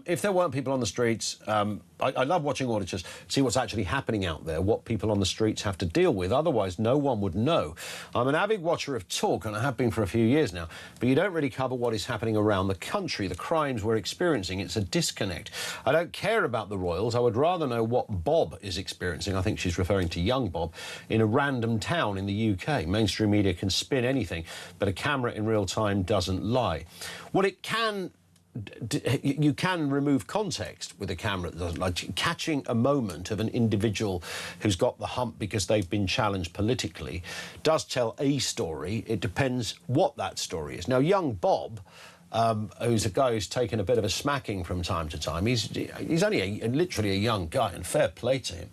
if there weren't people on the streets, I love watching auditors, see what's actually happening out there, what people on the streets have to deal with. Otherwise, no one would know. I'm an avid watcher of Talk, and I have been for a few years now, but you don't really cover what is happening around the country, the crimes we're experiencing. It's a disconnect. I don't care about the royals. I would rather know what Bob is experiencing, I think she's referring to young Bob, in a random town in the UK. Mainstream media can spin anything, but a camera in real time doesn't lie. What it can... You can remove context with a camera that doesn't like catching a moment of an individual who's got the hump because they've been challenged politically does tell a story. It depends what that story is. Now, young Bob, who's a guy who's taken a bit of a smacking from time to time, he's only literally a young guy, and fair play to him.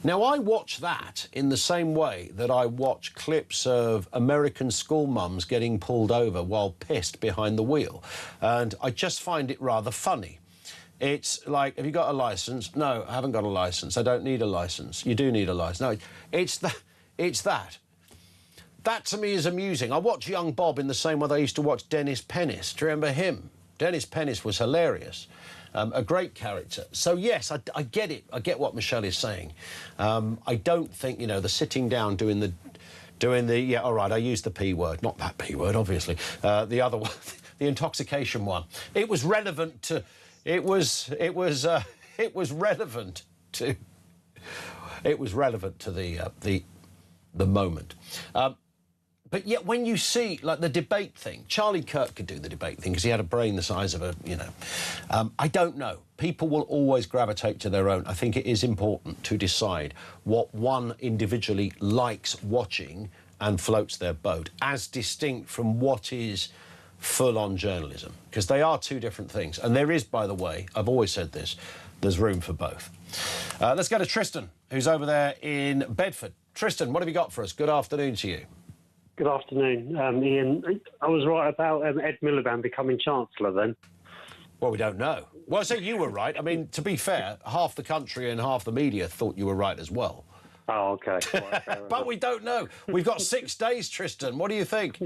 Now, I watch that in the same way that I watch clips of American school mums getting pulled over while pissed behind the wheel, and I just find it rather funny. It's like, have you got a licence? No, I haven't got a licence. I don't need a licence. You do need a licence. No, it's that. That, to me, is amusing. I watch young Bob in the same way I used to watch Dennis Pennis. Do you remember him? Dennis Pennis was hilarious. A great character. So, yes, I get it. I get what Michelle is saying. I don't think, the sitting down doing the, yeah, all right, I used the P word. Not that P word, obviously. The other one, the intoxication one. It was relevant to... It was relevant to... It was relevant to the moment. But yet, when you see, like, the debate thing, Charlie Kirk could do the debate thing because he had a brain the size of a, I don't know. People will always gravitate to their own. I think it is important to decide what one individually likes watching and floats their boat, as distinct from what is full-on journalism, because they are two different things. And there is, by the way, I've always said this, there's room for both. Let's go to Tristan, who's over there in Bedford. Tristan, what have you got for us? Good afternoon to you. Good afternoon, Ian. I was right about Ed Miliband becoming Chancellor then. Well, we don't know. Well, I say you were right. I mean, to be fair, half the country and half the media thought you were right as well. Oh, OK. But we don't know. We've got 6 days, Tristan. What do you think?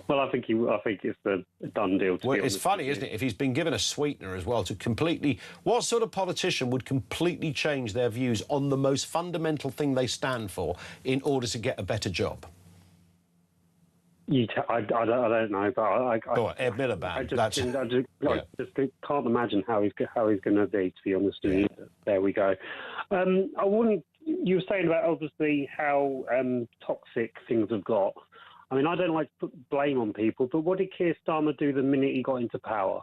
Well, I think it's a done deal. Well, it's funny, isn't it? If he's been given a sweetener as well to completely... What sort of politician would completely change their views on the most fundamental thing they stand for in order to get a better job? I don't know, but Go on, Ed Miliband. I just can't imagine how he's going to be, to be honest with you. There we go. I wouldn't... You were saying about, obviously, how toxic things have got. I mean, I don't like to put blame on people, but what did Keir Starmer do the minute he got into power?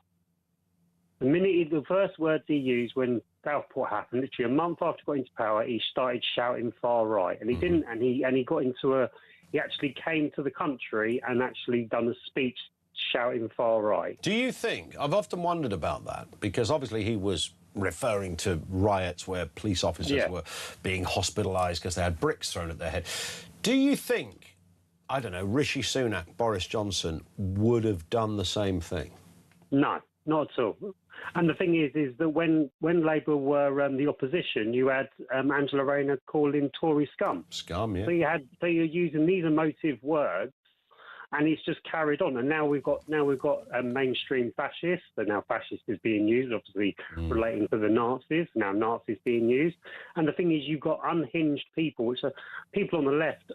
The first words he used when Southport happened, literally a month after he got into power, he started shouting far right, and he didn't, and he got into he actually came to the country and actually done a speech shouting far right. Do you think, I've often wondered about that, because obviously he was referring to riots where police officers were being hospitalised because they had bricks thrown at their head. Do you think, I don't know, Rishi Sunak, Boris Johnson would have done the same thing? No, not at all. And the thing is that when Labour were the opposition, you had Angela Rayner calling Tory scum. Scum, yeah. So you're using these emotive words, and it's just carried on. And now we've got mainstream fascists. So now fascist is being used, obviously relating to the Nazis. Now Nazis being used. And the thing is, you've got unhinged people, which are people on the left.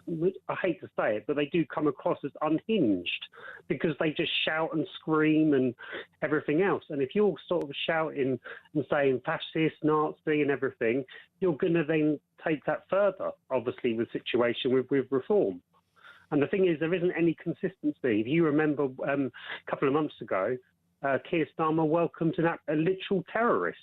I hate to say it, but they do come across as unhinged because they just shout and scream and everything else. And if you're sort of shouting and saying fascist, Nazi and everything, you're going to then take that further, obviously, with situation with reform. And the thing is, there isn't any consistency. If you remember a couple of months ago, Keir Starmer welcomed a literal terrorist.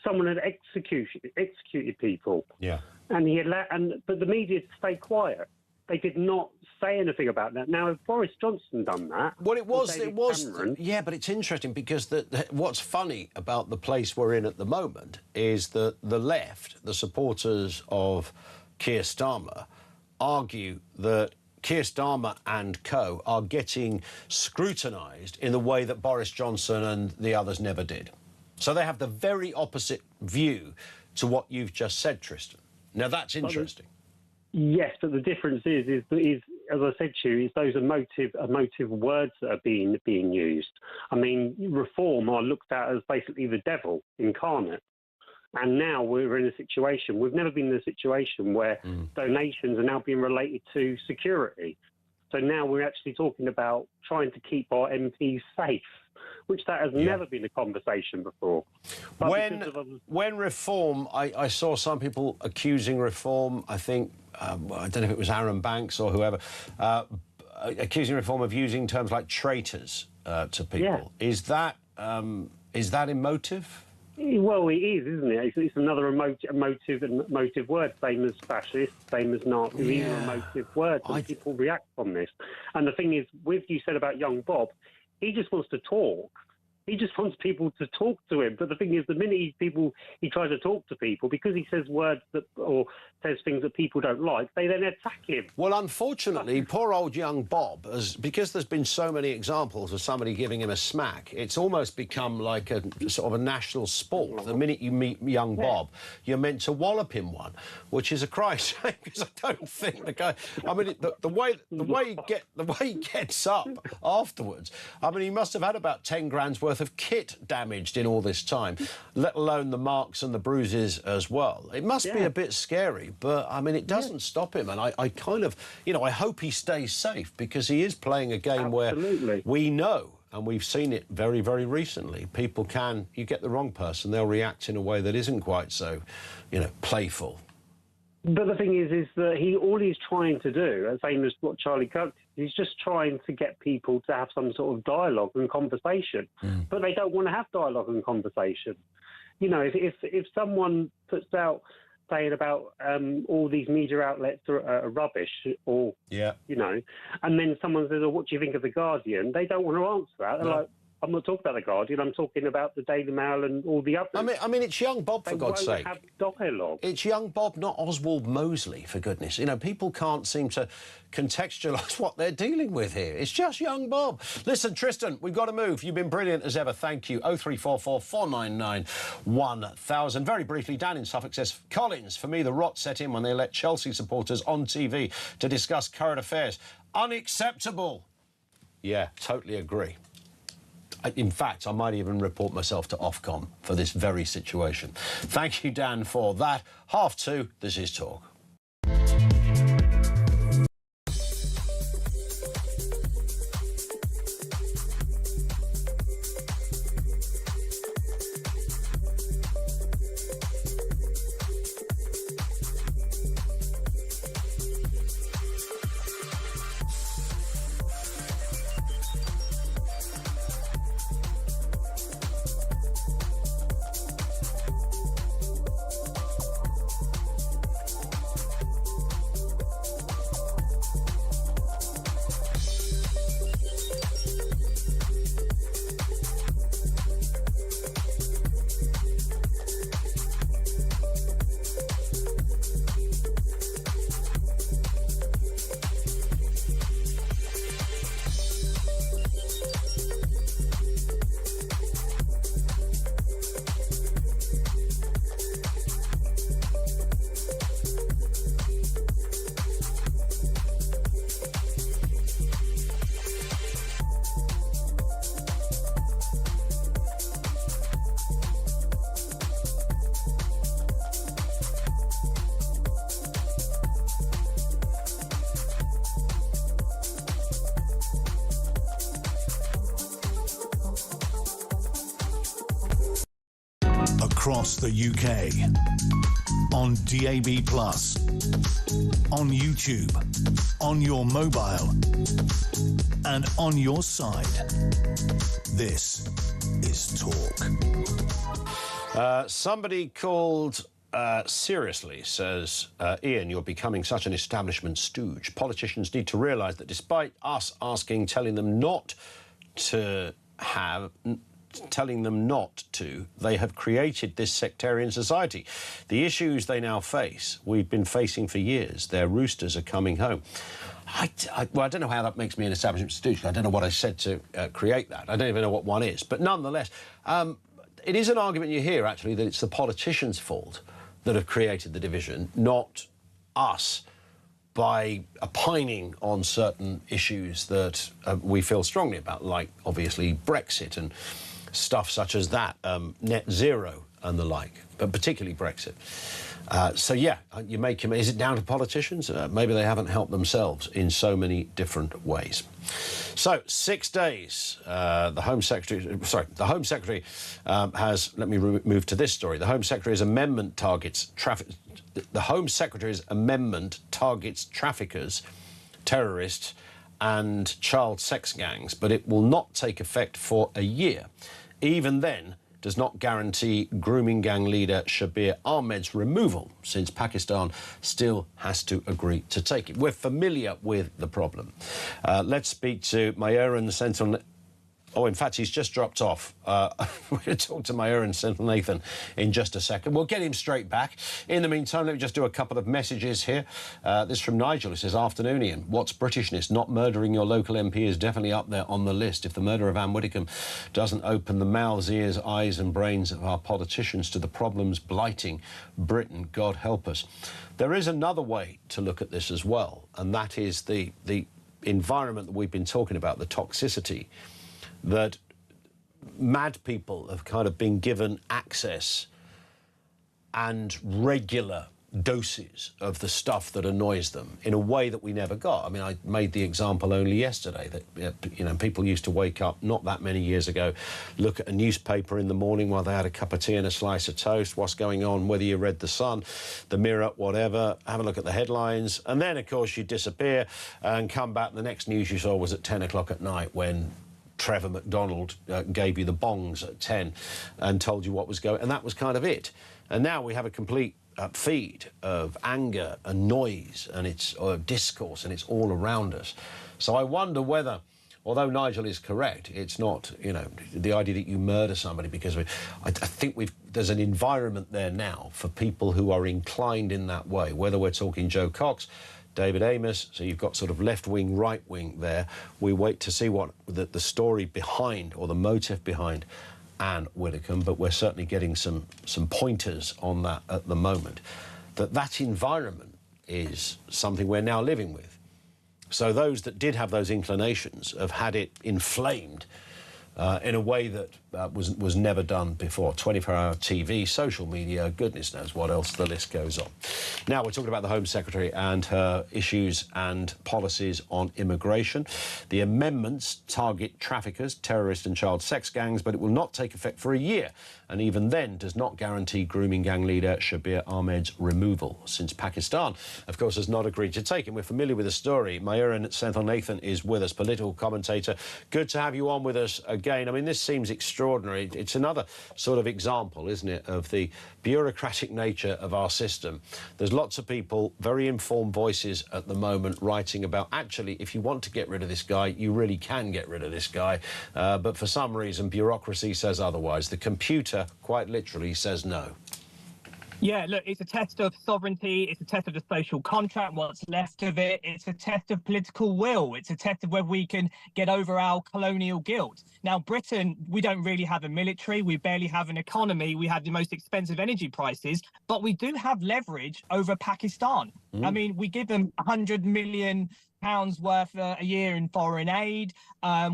Someone had executed people. Yeah. And but the media stayed quiet. They did not say anything about that. Now, if Boris Johnson done that... Well, it was... Yeah, but it's interesting because what's funny about the place we're in at the moment is that the left, the supporters of Keir Starmer, argue that Keir Starmer and co are getting scrutinised in the way that Boris Johnson and the others never did. So they have the very opposite view to what you've just said, Tristan. Now, that's interesting. Yes, but the difference is as I said to you, is those emotive words that are being used. I mean, reform are looked at as basically the devil incarnate. And now we're in a situation, we've never been in a situation where donations are now being related to security. So now we're actually talking about trying to keep our MPs safe, which that has never been a conversation before. But when reform, I saw some people accusing reform, I think, I don't know if it was Aaron Banks or whoever, accusing reform of using terms like traitors to people. Yeah. Is that emotive? Well, it is, isn't it? It's another emotive word, same as fascist, same as Nazi. These are emotive words, and people react on this. And the thing is, with you said about young Bob, he just wants to talk. He just wants people to talk to him. But the thing is, the minute he tries to talk to people, because he says words or says things that people don't like, they then attack him. Well, unfortunately, poor old young Bob, because there's been so many examples of somebody giving him a smack, it's almost become like a sort of a national sport. The minute you meet young Bob, you're meant to wallop him one, which is a cry shame, because I don't think the guy... I mean, the way he gets up afterwards, I mean, he must have had about 10 grand's worth of kit damaged in all this time, let alone the marks and the bruises as well. It must be a bit scary, but, I mean, it doesn't stop him, and I kind of, I hope he stays safe, because he is playing a game where we know, and we've seen it very, very recently, you get the wrong person, they'll react in a way that isn't quite so, playful. But the thing is that all he's trying to do, same as what Charlie Kirk did, he's just trying to get people to have some sort of dialogue and conversation. But they don't want to have dialogue and conversation. If someone puts out saying about all these media outlets are rubbish, or and then someone says, "Oh, what do you think of The Guardian?" They don't want to answer that. They're like, I'm not talking about the Guardian. I'm talking about the Daily Mail and all the others. I mean, it's young Bob, for God's sake. Have dialogue. It's young Bob, not Oswald Mosley, for goodness. You know, people can't seem to contextualise what they're dealing with here. It's just young Bob. Listen, Tristan, we've got to move. You've been brilliant as ever. Thank you. 0344 499 1000. Very briefly, Dan in Suffolk says, Collins, for me, the rot set in when they let Chelsea supporters on TV to discuss current affairs. Unacceptable. Yeah, totally agree. In fact, I might even report myself to Ofcom for this very situation. Thank you, Dan, for that. 2:30, this is Talk. Across the UK, on DAB+, on YouTube, on your mobile, and on your side. This is Talk. Somebody called Seriously says, Ian, you're becoming such an establishment stooge. Politicians need to realise that despite us telling them not to, they have created this sectarian society. The issues they now face, we've been facing for years. Their roosters are coming home. Well, I don't know how that makes me an establishment stooge. I don't know what I said to create that. I don't even know what one is. But nonetheless, it is an argument you hear, actually, that it's the politicians' fault that have created the division, not us, by opining on certain issues that we feel strongly about, like, obviously, Brexit and stuff such as that, net zero and the like, but particularly Brexit. So, yeah, is it down to politicians? Maybe they haven't helped themselves in so many different ways. So, 6 days, the Home Secretary has, let me move to this story. The Home Secretary's amendment targets traffickers, terrorists and child sex gangs, but it will not take effect for a year. Even then, does not guarantee grooming gang leader Shabir Ahmed's removal, since Pakistan still has to agree to take it. We're familiar with the problem. Let's speak to Mayor in the Central... Oh, in fact, he's just dropped off. We're going to talk to Mayor in Central Nathan in just a second. We'll get him straight back. In the meantime, let me just do a couple of messages here. This from Nigel. It says, afternoon, Ian. What's Britishness? Not murdering your local MP is definitely up there on the list. If the murder of Ann Widdecombe doesn't open the mouths, ears, eyes and brains of our politicians to the problems blighting Britain, God help us. There is another way to look at this as well, and that is the environment that we've been talking about, the toxicity, that mad people have kind of been given access and regular doses of the stuff that annoys them in a way that we never got. I mean, I made the example only yesterday that, you know, people used to wake up not that many years ago, look at a newspaper in the morning while they had a cup of tea and a slice of toast, what's going on, whether you read The Sun, The Mirror, whatever, have a look at the headlines, and then, of course, you disappear and come back. The next news you saw was at 10 o'clock at night when Trevor McDonald gave you the bongs at 10 and told you what was going, and that was kind of it. And now we have a complete feed of anger and noise, and it's discourse, and it's all around us. So I wonder whether although Nigel is correct, it's not, you know, the idea that you murder somebody because I think there's an environment there now for people who are inclined in that way, whether we're talking Joe Cox, David Amos, so you've got sort of left-wing, right-wing there. We wait to see what the story behind or the motive behind Ann Widdecombe, but we're certainly getting some pointers on that at the moment. That environment is something we're now living with. So those that did have those inclinations have had it inflamed in a way that was never done before. 24-hour TV, social media, goodness knows what else, the list goes on. Now we're talking about the Home Secretary and her issues and policies on immigration. The amendments target traffickers, terrorist and child sex gangs, but it will not take effect for a year, and even then does not guarantee grooming gang leader Shabir Ahmed's removal, since Pakistan, of course, has not agreed to take him. We're familiar with the story. Mayuran Senthilnathan is with us, political commentator. Good to have you on with us again. I mean, this seems extraordinary. It's another sort of example, isn't it, of the bureaucratic nature of our system. There's lots of people, very informed voices at the moment, writing about, actually, if you want to get rid of this guy, you really can get rid of this guy. But for some reason, bureaucracy says otherwise. The computer, quite literally, says no. Yeah, look, it's a test of sovereignty, it's a test of the social contract, what's left of it, it's a test of political will, it's a test of whether we can get over our colonial guilt. Now, Britain, we don't really have a military, we barely have an economy, we have the most expensive energy prices, but we do have leverage over Pakistan. I mean, we give them £100 million worth a year in foreign aid,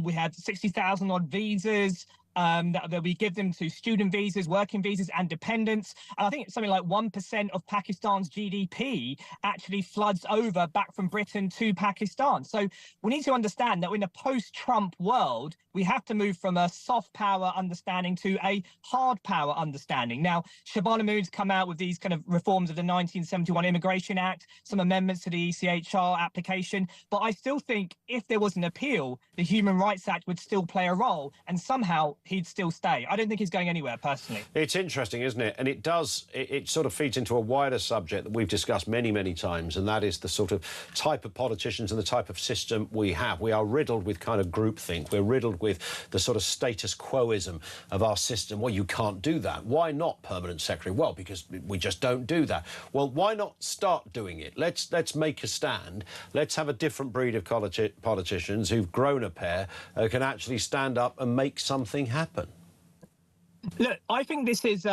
we had 60,000 odd visas, that we give them to student visas, working visas and dependents. And I think it's something like 1% of Pakistan's GDP actually floods over back from Britain to Pakistan. So we need to understand that in a post-Trump world, we have to move from a soft power understanding to a hard power understanding. Now, Shabir Ahmed's come out with these kind of reforms of the 1971 Immigration Act, some amendments to the ECHR application. But I still think if there was an appeal, the Human Rights Act would still play a role, and somehow he'd still stay. I don't think he's going anywhere, personally. It's interesting, isn't it? And it sort of feeds into a wider subject that we've discussed many, many times, and that is the sort of type of politicians and the type of system we have. We are riddled with kind of groupthink. We're riddled with the sort of status quoism of our system. Well, you can't do that. Why not, Permanent Secretary? Well, because we just don't do that. Well, why not start doing it? Let's make a stand. Let's have a different breed of politicians who've grown a pair, who can actually stand up and make something happen. Look, I think this is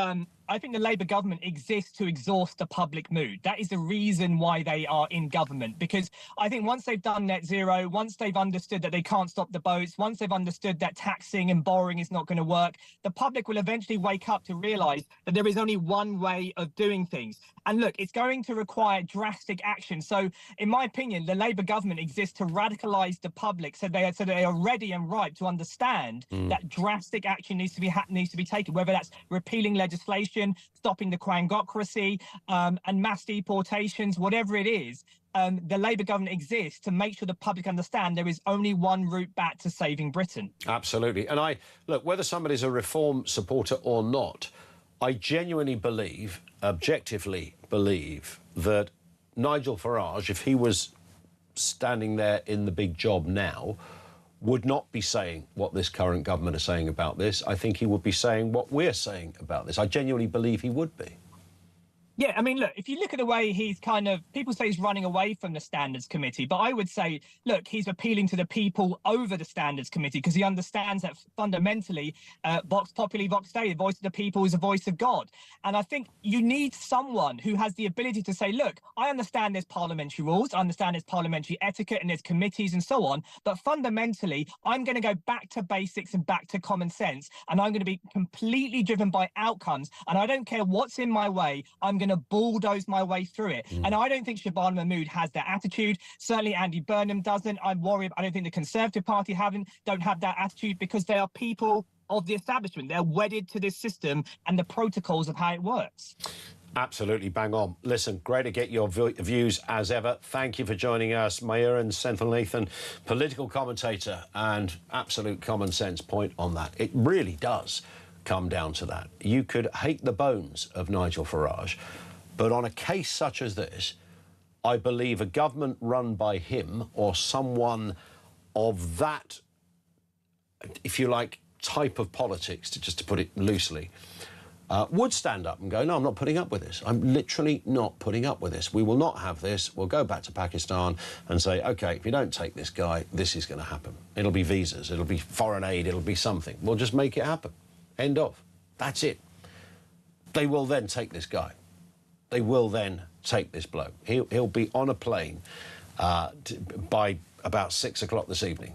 I think the Labour government exists to exhaust the public mood. That is the reason why they are in government, because I think once they've done net zero, once they've understood that they can't stop the boats, once they've understood that taxing and borrowing is not going to work, the public will eventually wake up to realise that there is only one way of doing things. And look, it's going to require drastic action. So, in my opinion, the Labour government exists to radicalise the public so they are ready and ripe to understand that drastic action needs to be taken, whether that's repealing legislation, stopping the quangocracy, and mass deportations, whatever it is. The Labour government exists to make sure the public understand there is only one route back to saving Britain. Absolutely. And look, whether somebody's a reform supporter or not, I genuinely believe, objectively believe, that Nigel Farage, if he was standing there in the big job now, would not be saying what this current government are saying about this. I think he would be saying what we're saying about this. I genuinely believe he would be. Yeah, I mean, look, if you look at the way he's people say he's running away from the Standards Committee, but I would say, look, he's appealing to the people over the Standards Committee because he understands that fundamentally, Vox Populi, Vox Dei, the voice of the people is the voice of God. And I think you need someone who has the ability to say, look, I understand there's parliamentary rules, I understand there's parliamentary etiquette and there's committees and so on, but fundamentally, I'm going to go back to basics and back to common sense, and I'm going to be completely driven by outcomes, and I don't care what's in my way, I'm going to bulldoze my way through it. And I don't think Shabir Mahmood has that attitude. Certainly Andy Burnham doesn't. I'm worried. I don't think the Conservative Party don't have that attitude because they are people of the establishment. They're wedded to this system and the protocols of how it works. Absolutely bang on. Listen, great to get your views as ever. Thank you for joining us. Mayuran Senthilnathan, political commentator, and absolute common sense point on that. It really does come down to that. You could hate the bones of Nigel Farage, but on a case such as this, I believe a government run by him or someone of that if you like, type of politics, just to put it loosely, would stand up and go, no, I'm not putting up with this. I'm literally not putting up with this. We will not have this. We'll go back to Pakistan and say, OK, if you don't take this guy, this is going to happen. It'll be visas, it'll be foreign aid, it'll be something. We'll just make it happen. End of. That's it. They will then take this guy. They will then take this bloke. He'll be on a plane by about 6 o'clock this evening,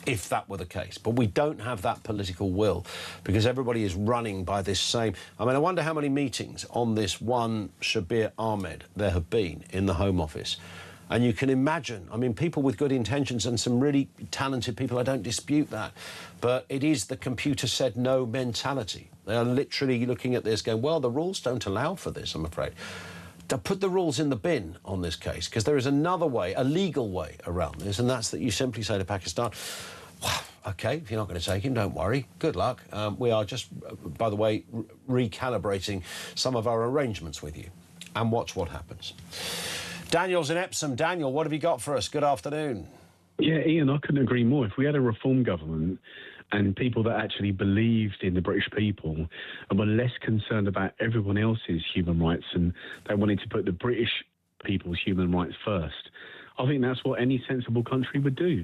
if that were the case. But we don't have that political will because everybody is running by this same... I mean, I wonder how many meetings on this one Shabir Ahmed there have been in the Home Office. And you can imagine, I mean, people with good intentions and some really talented people, I don't dispute that. But it is the computer said no mentality. They are literally looking at this going, well, the rules don't allow for this, I'm afraid. To put the rules in the bin on this case, because there is another way, a legal way around this, and that's that you simply say to Pakistan, well, OK, if you're not going to take him, don't worry, good luck. We are just, by the way, recalibrating some of our arrangements with you. And watch what happens. Daniel's in Epsom. Daniel, what have you got for us? Good afternoon. Yeah, Ian, I couldn't agree more. If we had a reform government and people that actually believed in the British people and were less concerned about everyone else's human rights and they wanted to put the British people's human rights first, I think that's what any sensible country would do.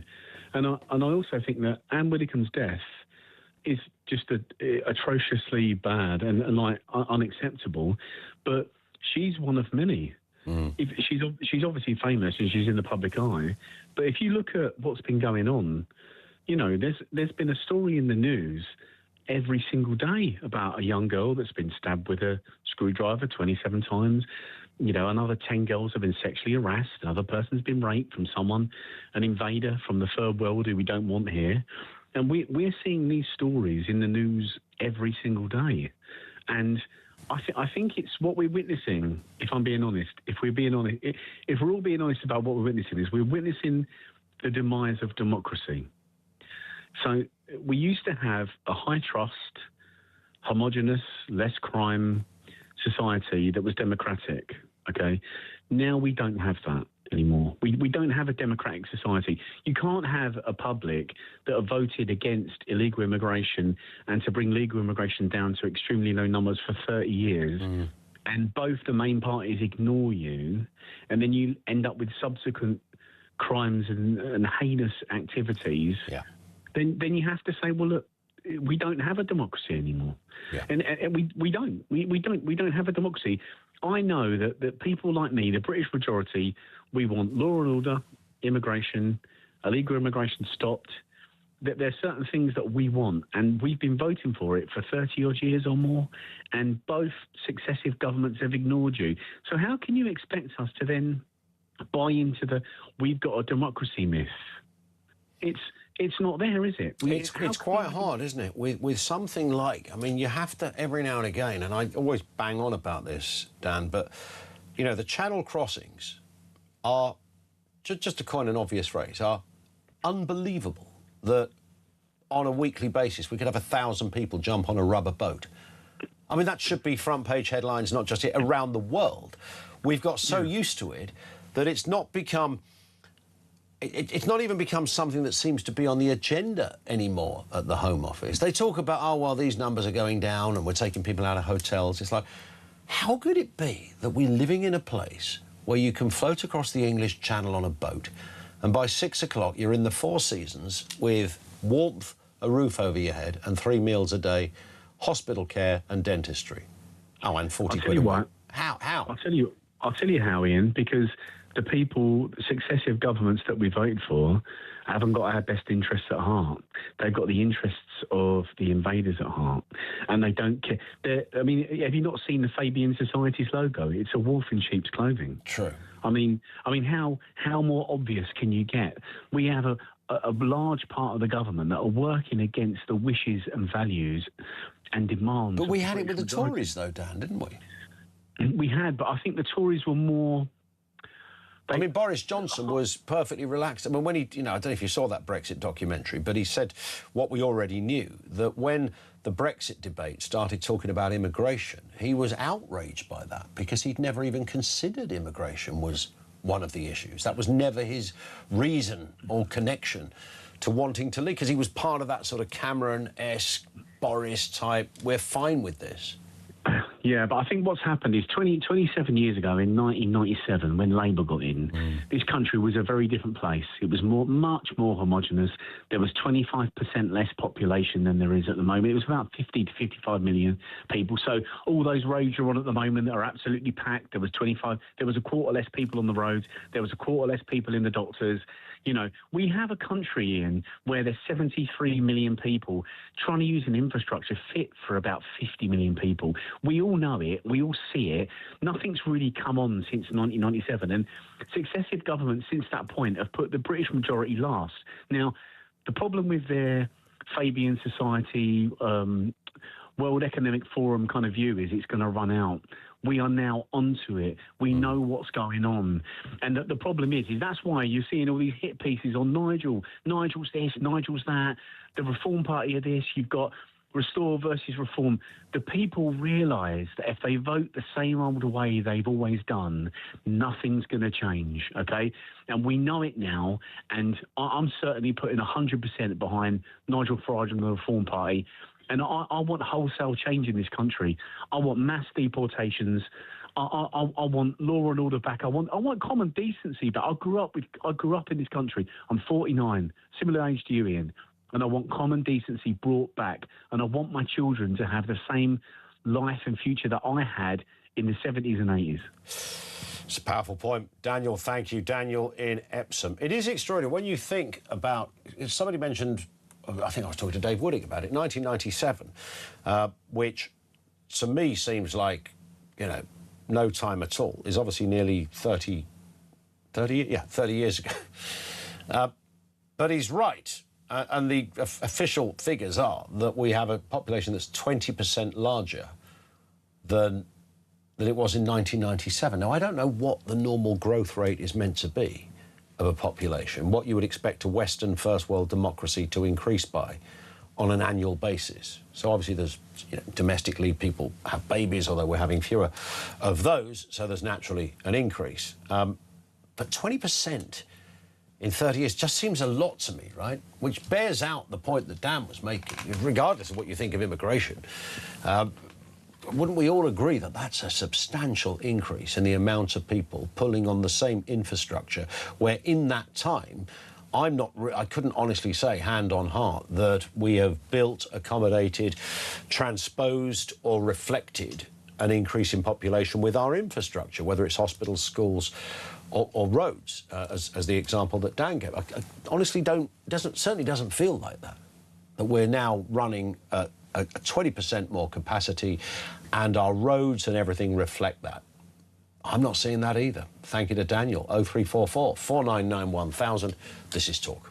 And I also think that Ann Widdecombe's death is just atrociously bad and like unacceptable, but she's one of many. She's obviously famous and she's in the public eye, but if you look at what's been going on, you know, there's been a story in the news every single day about a young girl that's been stabbed with a screwdriver 27 times. You know, another 10 girls have been sexually harassed. Another person's been raped from someone, an invader from the third world who we don't want here. And we're seeing these stories in the news every single day. And I think it's what we're witnessing, if I'm being honest, if we're all being honest about what we're witnessing, is we're witnessing the demise of democracy. So we used to have a high trust, homogenous, less crime society that was democratic, okay? Now we don't have that anymore. We don't have a democratic society. You can't have a public that have voted against illegal immigration and to bring legal immigration down to extremely low numbers for 30 years, and both the main parties ignore you, and then you end up with subsequent crimes and heinous activities. Yeah. Then you have to say, well, look, we don't have a democracy anymore. Yeah. And we don't have a democracy. I know that people like me, the British majority, we want law and order, immigration, illegal immigration stopped. That there's certain things that we want, and we've been voting for it for 30-odd years or more, and both successive governments have ignored you. So how can you expect us to then buy into the we've got a democracy myth? It's not there, is it? It's quite hard, isn't it? With something like, I mean, you have to every now and again, and I always bang on about this, Dan, but, you know, the channel crossings are, just to coin an obvious phrase, are unbelievable that on a weekly basis we could have 1,000 people jump on a rubber boat. I mean, that should be front-page headlines, not just here, around the world. We've got so used to it that it's not become... It's not even become something that seems to be on the agenda anymore at the Home Office. They talk about, oh, well, these numbers are going down and we're taking people out of hotels. It's like, how could it be that we're living in a place where you can float across the English Channel on a boat and by 6 o'clock you're in the Four Seasons with warmth, a roof over your head and 3 meals a day, hospital care and dentistry? Oh, and 40 quid a week. How? I'll tell you how, Ian, because the people, the successive governments that we voted for haven't got our best interests at heart. They've got the interests of the invaders at heart, and they don't care. I mean, have you not seen the Fabian Society's logo? It's a wolf in sheep's clothing. True. I mean, how more obvious can you get? We have a large part of the government that are working against the wishes and values and demands. But we had it with the Tories, though, Dan, didn't we? We had, but I think the Tories were more... I mean, Boris Johnson was perfectly relaxed. I mean, when he, you know, I don't know if you saw that Brexit documentary, but he said what we already knew, that when the Brexit debate started talking about immigration, he was outraged by that because he'd never even considered immigration was one of the issues. That was never his reason or connection to wanting to leave, because he was part of that sort of Cameron-esque Boris type, we're fine with this. Yeah, but I think what's happened is 27 years ago, in 1997, when Labour got in, this country was a very different place. It was much more homogenous. There was 25% less population than there is at the moment. It was about 50 to 55 million people. So all those roads you're on at the moment are absolutely packed. There was a quarter less people on the roads. There was a quarter less people in the doctors. You know, we have a country, Ian, where there's 73 million people trying to use an infrastructure fit for about 50 million people. We all know it. We all see it. Nothing's really come on since 1997. And successive governments since that point have put the British majority last. Now, the problem with their Fabian Society, World Economic Forum kind of view is it's going to run out. We are now onto it. We know what's going on. And the problem is that's why you're seeing all these hit pieces on Nigel. Nigel's this, Nigel's that. The Reform Party of this. You've got Restore versus Reform. The people realise that if they vote the same old way they've always done, nothing's going to change, OK? And we know it now. And I'm certainly putting 100% behind Nigel Farage and the Reform Party. And I want wholesale change in this country. I want mass deportations. I want law and order back. I want common decency back. I grew up in this country. I'm 49, similar age to you, Ian. And I want common decency brought back. And I want my children to have the same life and future that I had in the 70s and 80s. It's a powerful point. Daniel, thank you. Daniel in Epsom. It is extraordinary. When you think about, somebody mentioned, I think I was talking to Dave Wooding about it, 1997, which to me seems like, you know, no time at all, is obviously nearly 30 years ago. But he's right. And the official figures are that we have a population that's 20% larger than it was in 1997. Now, I don't know what the normal growth rate is meant to be of a population, what you would expect a Western first world democracy to increase by on an annual basis. So obviously there's, you know, domestically people have babies, although we're having fewer of those, so there's naturally an increase. But 20% in 30 years just seems a lot to me, right? Which bears out the point that Dan was making, regardless of what you think of immigration. Wouldn't we all agree that that's a substantial increase in the amount of people pulling on the same infrastructure, where in that time, I couldn't honestly say, hand on heart, that we have built, accommodated, transposed or reflected an increase in population with our infrastructure, whether it's hospitals, schools or roads, as the example that Dan gave. I honestly certainly doesn't feel like that we're now running a 20% more capacity, and our roads and everything reflect that. I'm not seeing that either. Thank you to Daniel. 0344 499 1000. This is Talk.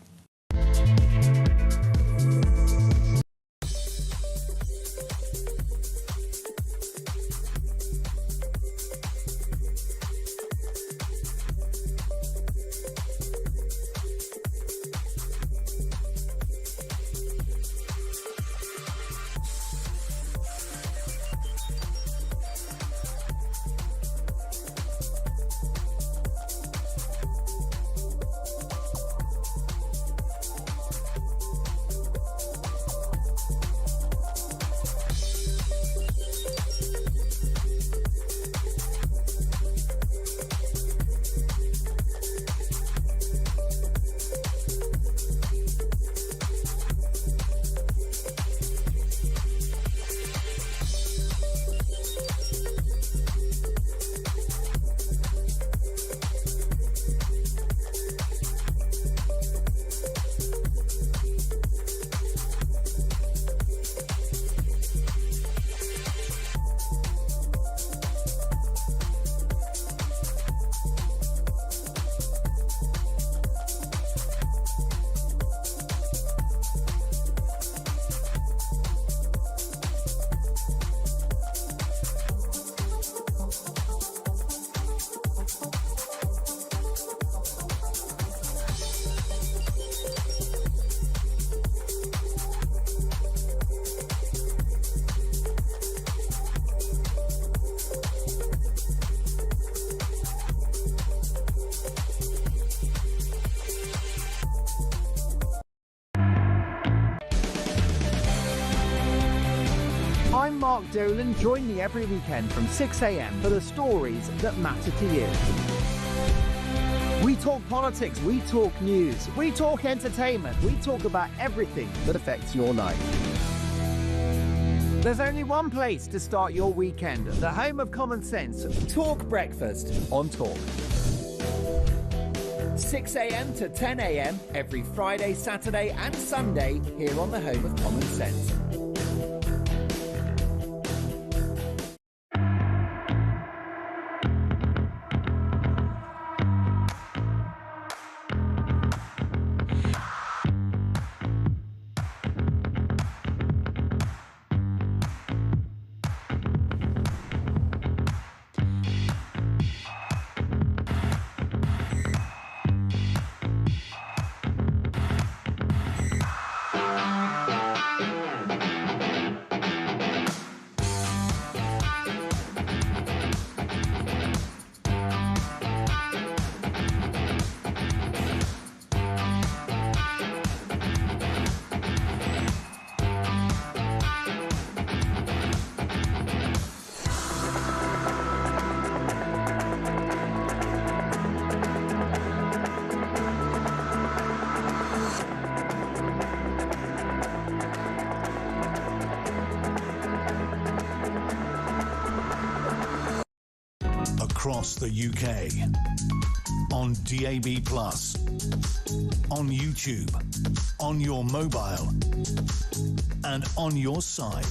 Mark Dolan. Join me every weekend from 6 a.m. for the stories that matter to you. We talk politics, we talk news, we talk entertainment, we talk about everything that affects your life. There's only one place to start your weekend, the home of common sense. Talk Breakfast on Talk. 6 a.m. to 10 a.m. every Friday, Saturday and Sunday here on the home of common sense. Across the UK, on DAB+, on YouTube, on your mobile, and on your side.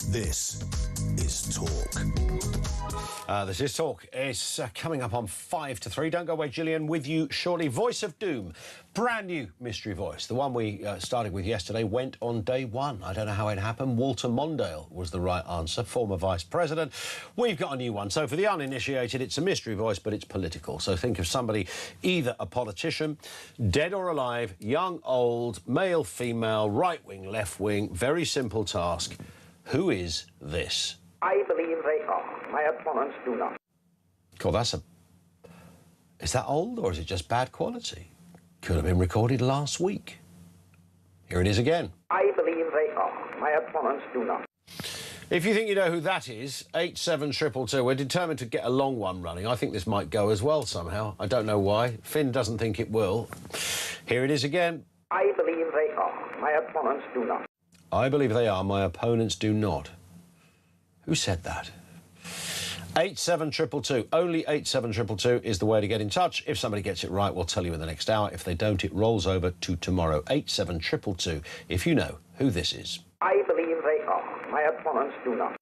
This is Talk. This is Talk. It's coming up on 5 to 3. Don't go away, Gillian, with you shortly. Voice of Doom, brand new mystery voice. The one we started with yesterday went on day one. I don't know how it happened. Walter Mondale was the right answer, former Vice President. We've got a new one. So for the uninitiated, it's a mystery voice, but it's political. So think of somebody, either a politician, dead or alive, young, old, male, female, right-wing, left-wing. Very simple task. Who is this? I believe they are. My opponents do not. God, that's a... Is that old or is it just bad quality? Could have been recorded last week. Here it is again. I believe they are. My opponents do not. If you think you know who that is, 87222. We're determined to get a long one running. I think this might go as well somehow. I don't know why. Finn doesn't think it will. Here it is again. I believe they are. My opponents do not. I believe they are. My opponents do not. Who said that? 87222. Only 87222 is the way to get in touch. If somebody gets it right, we'll tell you in the next hour. If they don't, it rolls over to tomorrow. 87222. If you know who this is. I believe they are. My opponents do not.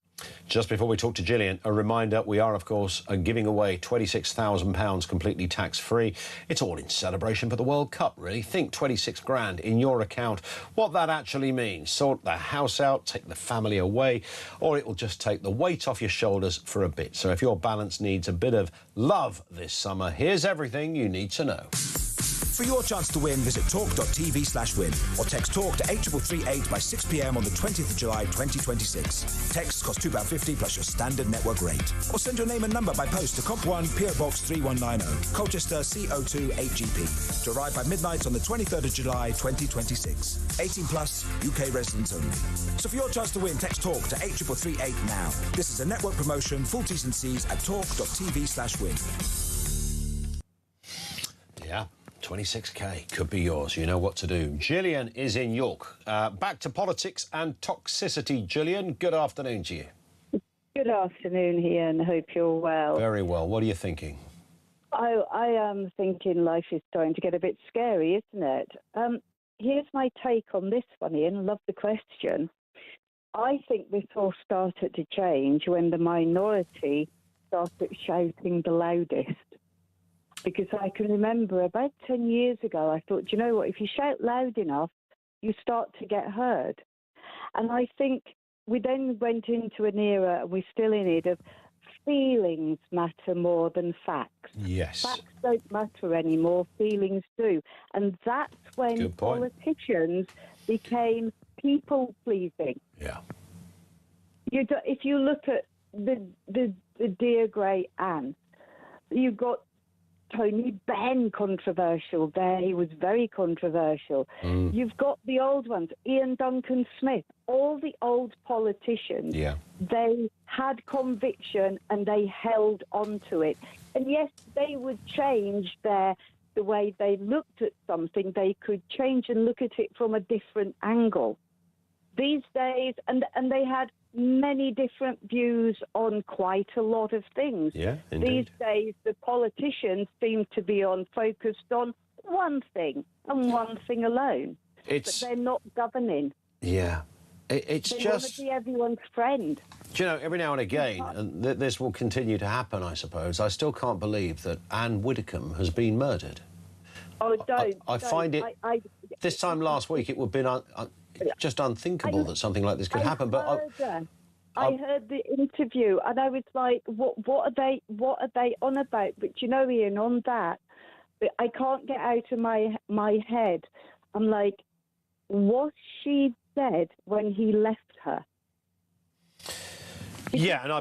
Just before we talk to Gillian, a reminder, we are, of course, giving away £26,000 completely tax-free. It's all in celebration for the World Cup, really. Think 26 grand in your account. What that actually means, sort the house out, take the family away, or it will just take the weight off your shoulders for a bit. So if your balance needs a bit of love this summer, here's everything you need to know. For your chance to win, visit talk.tv/win or text TALK to 83338 by 6 p.m. on the 20th of July 2026. Texts cost £2.50 plus your standard network rate. Or send your name and number by post to Comp 1, PO Box 3190, Colchester CO2 8GP. To arrive by midnight on the 23rd of July 2026. 18 plus, UK residents only. So for your chance to win, text TALK to 83338 now. This is a network promotion. Full T's and C's at talk.tv/win. Yeah. 26k could be yours. You know what to do. Gillian is in York. Back to politics and toxicity. Gillian, good afternoon to you. Good afternoon, Ian. Hope you're well. Very well. What are you thinking? I am thinking life is starting to get a bit scary, isn't it? Here's my take on this one, Ian. Love the question. I think this all started to change when the minority started shouting the loudest. Because I can remember about 10 years ago, I thought, you know what, if you shout loud enough, you start to get heard. And I think we then went into an era, and we're still in it, of feelings matter more than facts. Yes. Facts don't matter anymore, feelings do. And that's when politicians became people-pleasing. Yeah. If you look at the Dear Great Anne, you've got Tony Benn controversial there. He was very controversial. You've got the old ones, Ian Duncan Smith, all the old politicians. Yeah. They had conviction and they held on to it. And yes, they would change the way they looked at something. They could change and look at it from a different angle. These days, and they had many different views on quite a lot of things. Yeah, indeed. These days, the politicians seem to be focused on one thing and one thing alone. But they're not governing. Yeah. It's they just... want to be everyone's friend. Do you know, every now and again, and this will continue to happen, I suppose, I still can't believe that Ann Widdecombe has been murdered. Oh, don't. I find it... this time last week, it would have been just unthinkable that something like this could happen. But I heard the interview, and I was like, "What are they on about?" But you know, Ian, on that, I can't get out of my head. I'm like, was she dead when he left her? Yeah, and I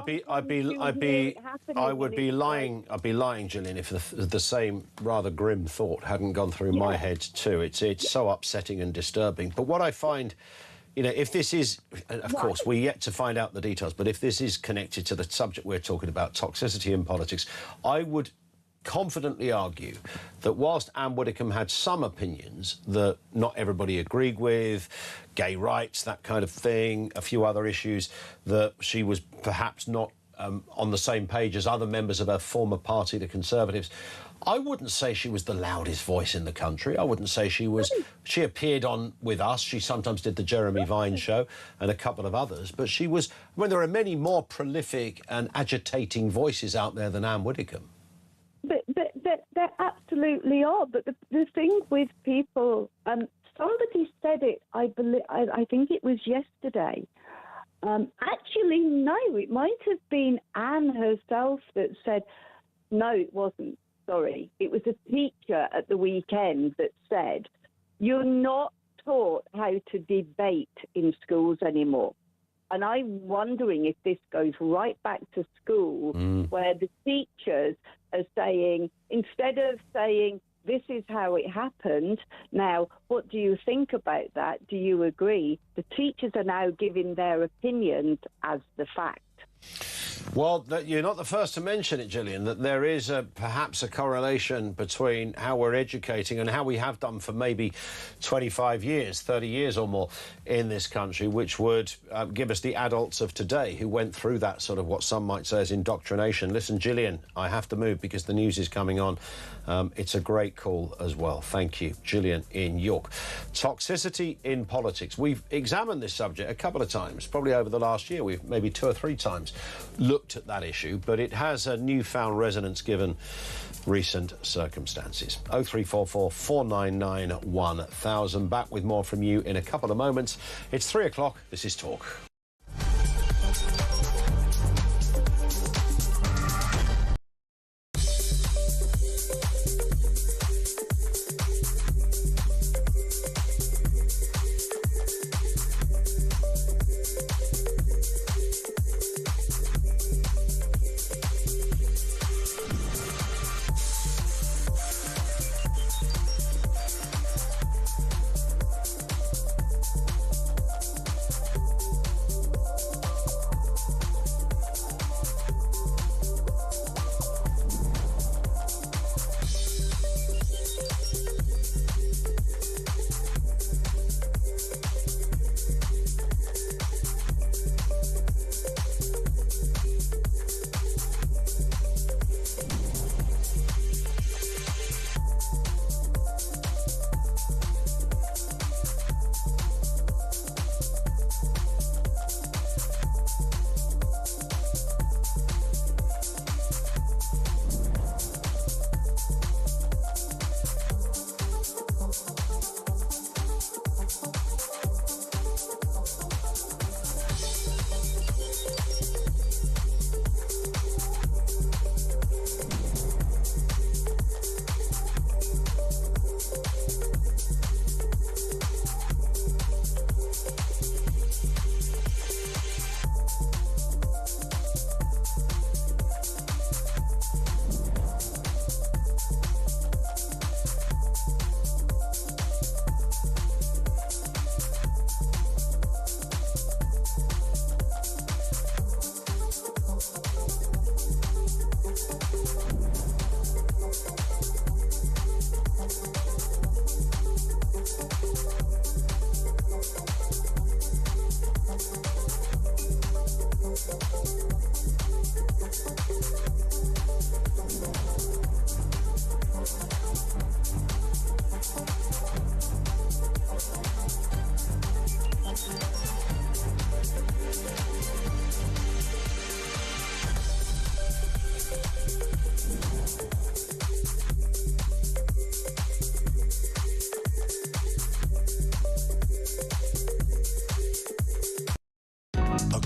would be lying, Gillian, if the same rather grim thought hadn't gone through my head too. It's so upsetting and disturbing. But what I find, you know, if this is, and of course, we're yet to find out the details, but if this is connected to the subject we're talking about, toxicity in politics, I would confidently argue that whilst Ann Widdecombe had some opinions that not everybody agreed with, gay rights, that kind of thing, a few other issues, that she was perhaps not on the same page as other members of her former party, the Conservatives, I wouldn't say she was the loudest voice in the country. I wouldn't say she was... She appeared on with us. She sometimes did the Jeremy Vine show and a couple of others. But she was... I mean, there are many more prolific and agitating voices out there than Ann Widdecombe. But there absolutely are. But the thing with people, somebody said it. I think it was yesterday. Actually, no, it might have been Anne herself that said, no, it wasn't. Sorry, it was a teacher at the weekend that said, you're not taught how to debate in schools anymore. And I'm wondering if this goes right back to school, where the teachers are saying, instead of saying, this is how it happened, now, what do you think about that? Do you agree? The teachers are now giving their opinions as the fact. Well, you're not the first to mention it, Gillian, that there is perhaps a correlation between how we're educating and how we have done for maybe 25 years, 30 years or more in this country, which would give us the adults of today who went through that sort of what some might say is indoctrination. Listen, Gillian, I have to move because the news is coming on. It's a great call as well. Thank you, Gillian in York. Toxicity in politics. We've examined this subject a couple of times, probably over the last year. We've maybe 2 or 3 times looked at that issue, but it has a newfound resonance given recent circumstances. 0344 499 1000. Back with more from you in a couple of moments. It's 3 o'clock. This is Talk.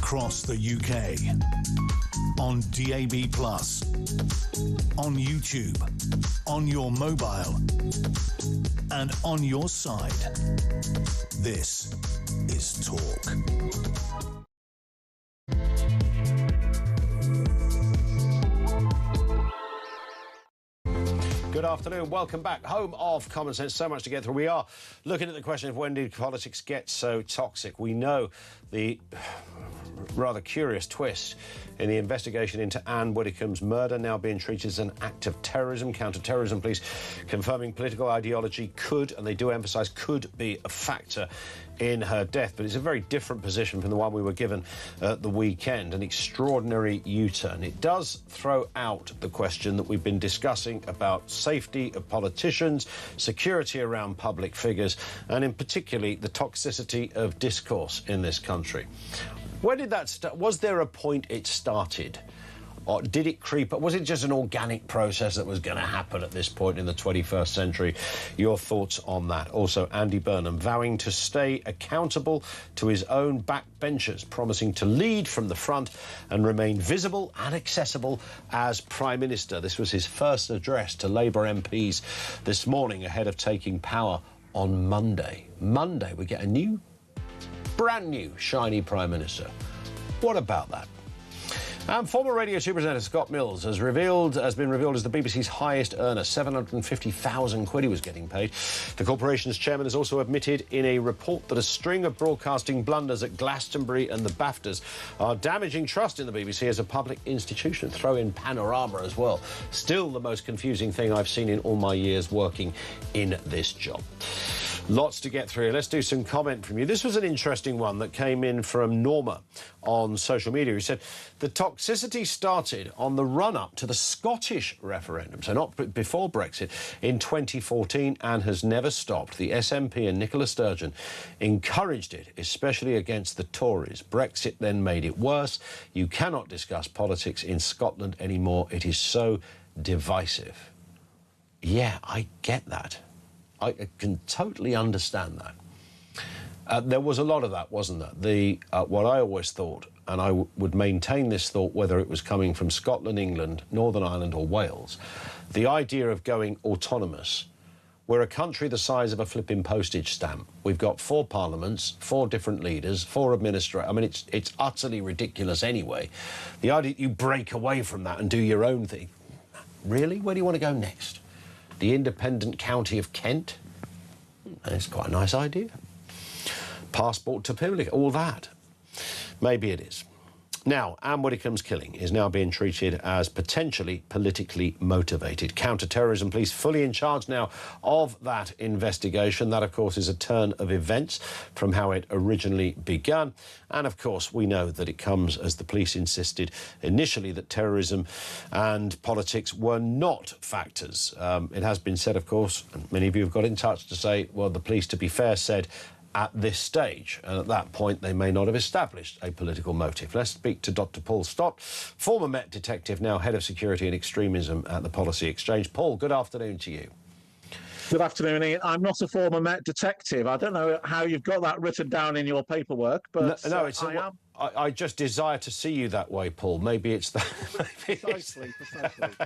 across the UK. On DAB+, on YouTube, on your mobile, and on your side. This is Talk. Good afternoon. Welcome back. Home of Common Sense. So much to get through. We are looking at the question of when did politics get so toxic. We know the rather curious twist in the investigation into Ann Widdecombe's murder now being treated as an act of terrorism. Counter-terrorism police confirming political ideology could, and they do emphasise, could be a factor in her death. But it's a very different position from the one we were given at the weekend, an extraordinary U-turn. It does throw out the question that we've been discussing about safety of politicians, security around public figures, and in particularly the toxicity of discourse in this country. When did that start? Was there a point it started? Or did it creep up? Was it just an organic process that was going to happen at this point in the 21st century? Your thoughts on that. Also, Andy Burnham vowing to stay accountable to his own backbenchers, promising to lead from the front and remain visible and accessible as Prime Minister. This was his first address to Labour MPs this morning ahead of taking power on Monday. Monday, we get a brand new, shiny Prime Minister. What about that? And former Radio 2 presenter Scott Mills has been revealed as the BBC's highest earner. 750,000 quid he was getting paid. The corporation's chairman has also admitted in a report that a string of broadcasting blunders at Glastonbury and the BAFTAs are damaging trust in the BBC as a public institution. Throw in Panorama as well. Still the most confusing thing I've seen in all my years working in this job. Lots to get through. Let's do some comment from you. This was an interesting one that came in from Norma on social media, who said the toxicity started on the run-up to the Scottish referendum, so not before Brexit, in 2014 and has never stopped. The SNP and Nicola Sturgeon encouraged it, especially against the Tories. Brexit then made it worse. You cannot discuss politics in Scotland anymore. It is so divisive. Yeah, I get that. I can totally understand that. There was a lot of that, wasn't there? What I always thought, and I would maintain this thought whether it was coming from Scotland, England, Northern Ireland or Wales, the idea of going autonomous. We're a country the size of a flipping postage stamp. We've got 4 parliaments, 4 different leaders, 4 administrators. I mean, it's utterly ridiculous anyway. The idea that you break away from that and do your own thing. Really? Where do you want to go next? The independent county of Kent? It's quite a nice idea. Passport to Pimlico, all that. Maybe it is. Now, Ann Widdecombe's killing is now being treated as potentially politically motivated. Counter-terrorism police fully in charge now of that investigation. That, of course, is a turn of events from how it originally began. And, of course, we know that it comes as the police insisted initially that terrorism and politics were not factors. It has been said, of course, and many of you have got in touch to say, well, the police, to be fair, said at this stage, and at that point they may not have established a political motive. Let's speak to Dr. Paul Stott, former Met detective, now head of security and extremism at the Policy Exchange. Paul, good afternoon to you. Good afternoon, Ian. I'm not a former Met detective. I don't know how you've got that written down in your paperwork, but I just desire to see you that way, Paul. Maybe it's that. Precisely.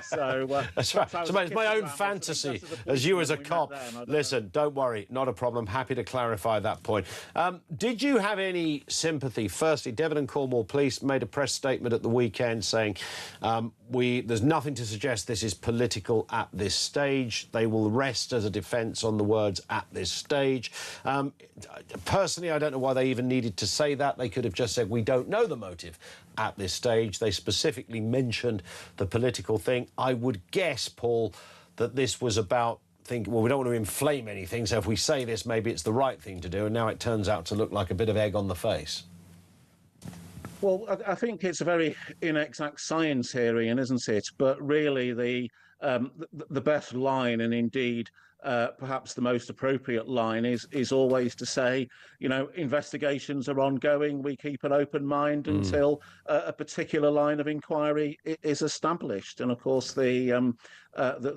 So that's right. So it's my own fantasy as you as a cop. Listen, don't worry, not a problem. Happy to clarify that point. Did you have any sympathy? Firstly, Devon and Cornwall Police made a press statement at the weekend saying there's nothing to suggest this is political at this stage. They will rest as a defence on the words "at this stage." Personally, I don't know why they even needed to say that. They could have just said, we don't know the motive at this stage. They specifically mentioned the political thing. I would guess, Paul, that this was about thinking, well, we don't want to inflame anything, so if we say this, maybe it's the right thing to do, and now it turns out to look like a bit of egg on the face. Well, I think it's a very inexact science here, Ian, isn't it? But really the best line, and indeed perhaps the most appropriate line, is always to say, you know, investigations are ongoing. We keep an open mind until a particular line of inquiry is established. And of course, the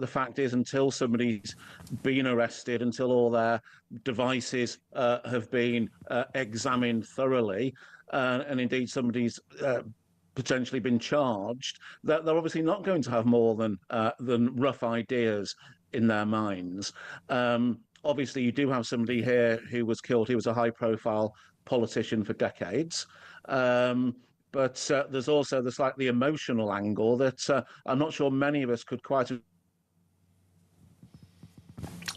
fact is, until somebody's been arrested, until all their devices have been examined thoroughly, and indeed somebody's potentially been charged, that they're obviously not going to have more than rough ideas in their minds. Obviously, you do have somebody here who was killed. He was a high-profile politician for decades. But there's also the slightly emotional angle that I'm not sure many of us could quite.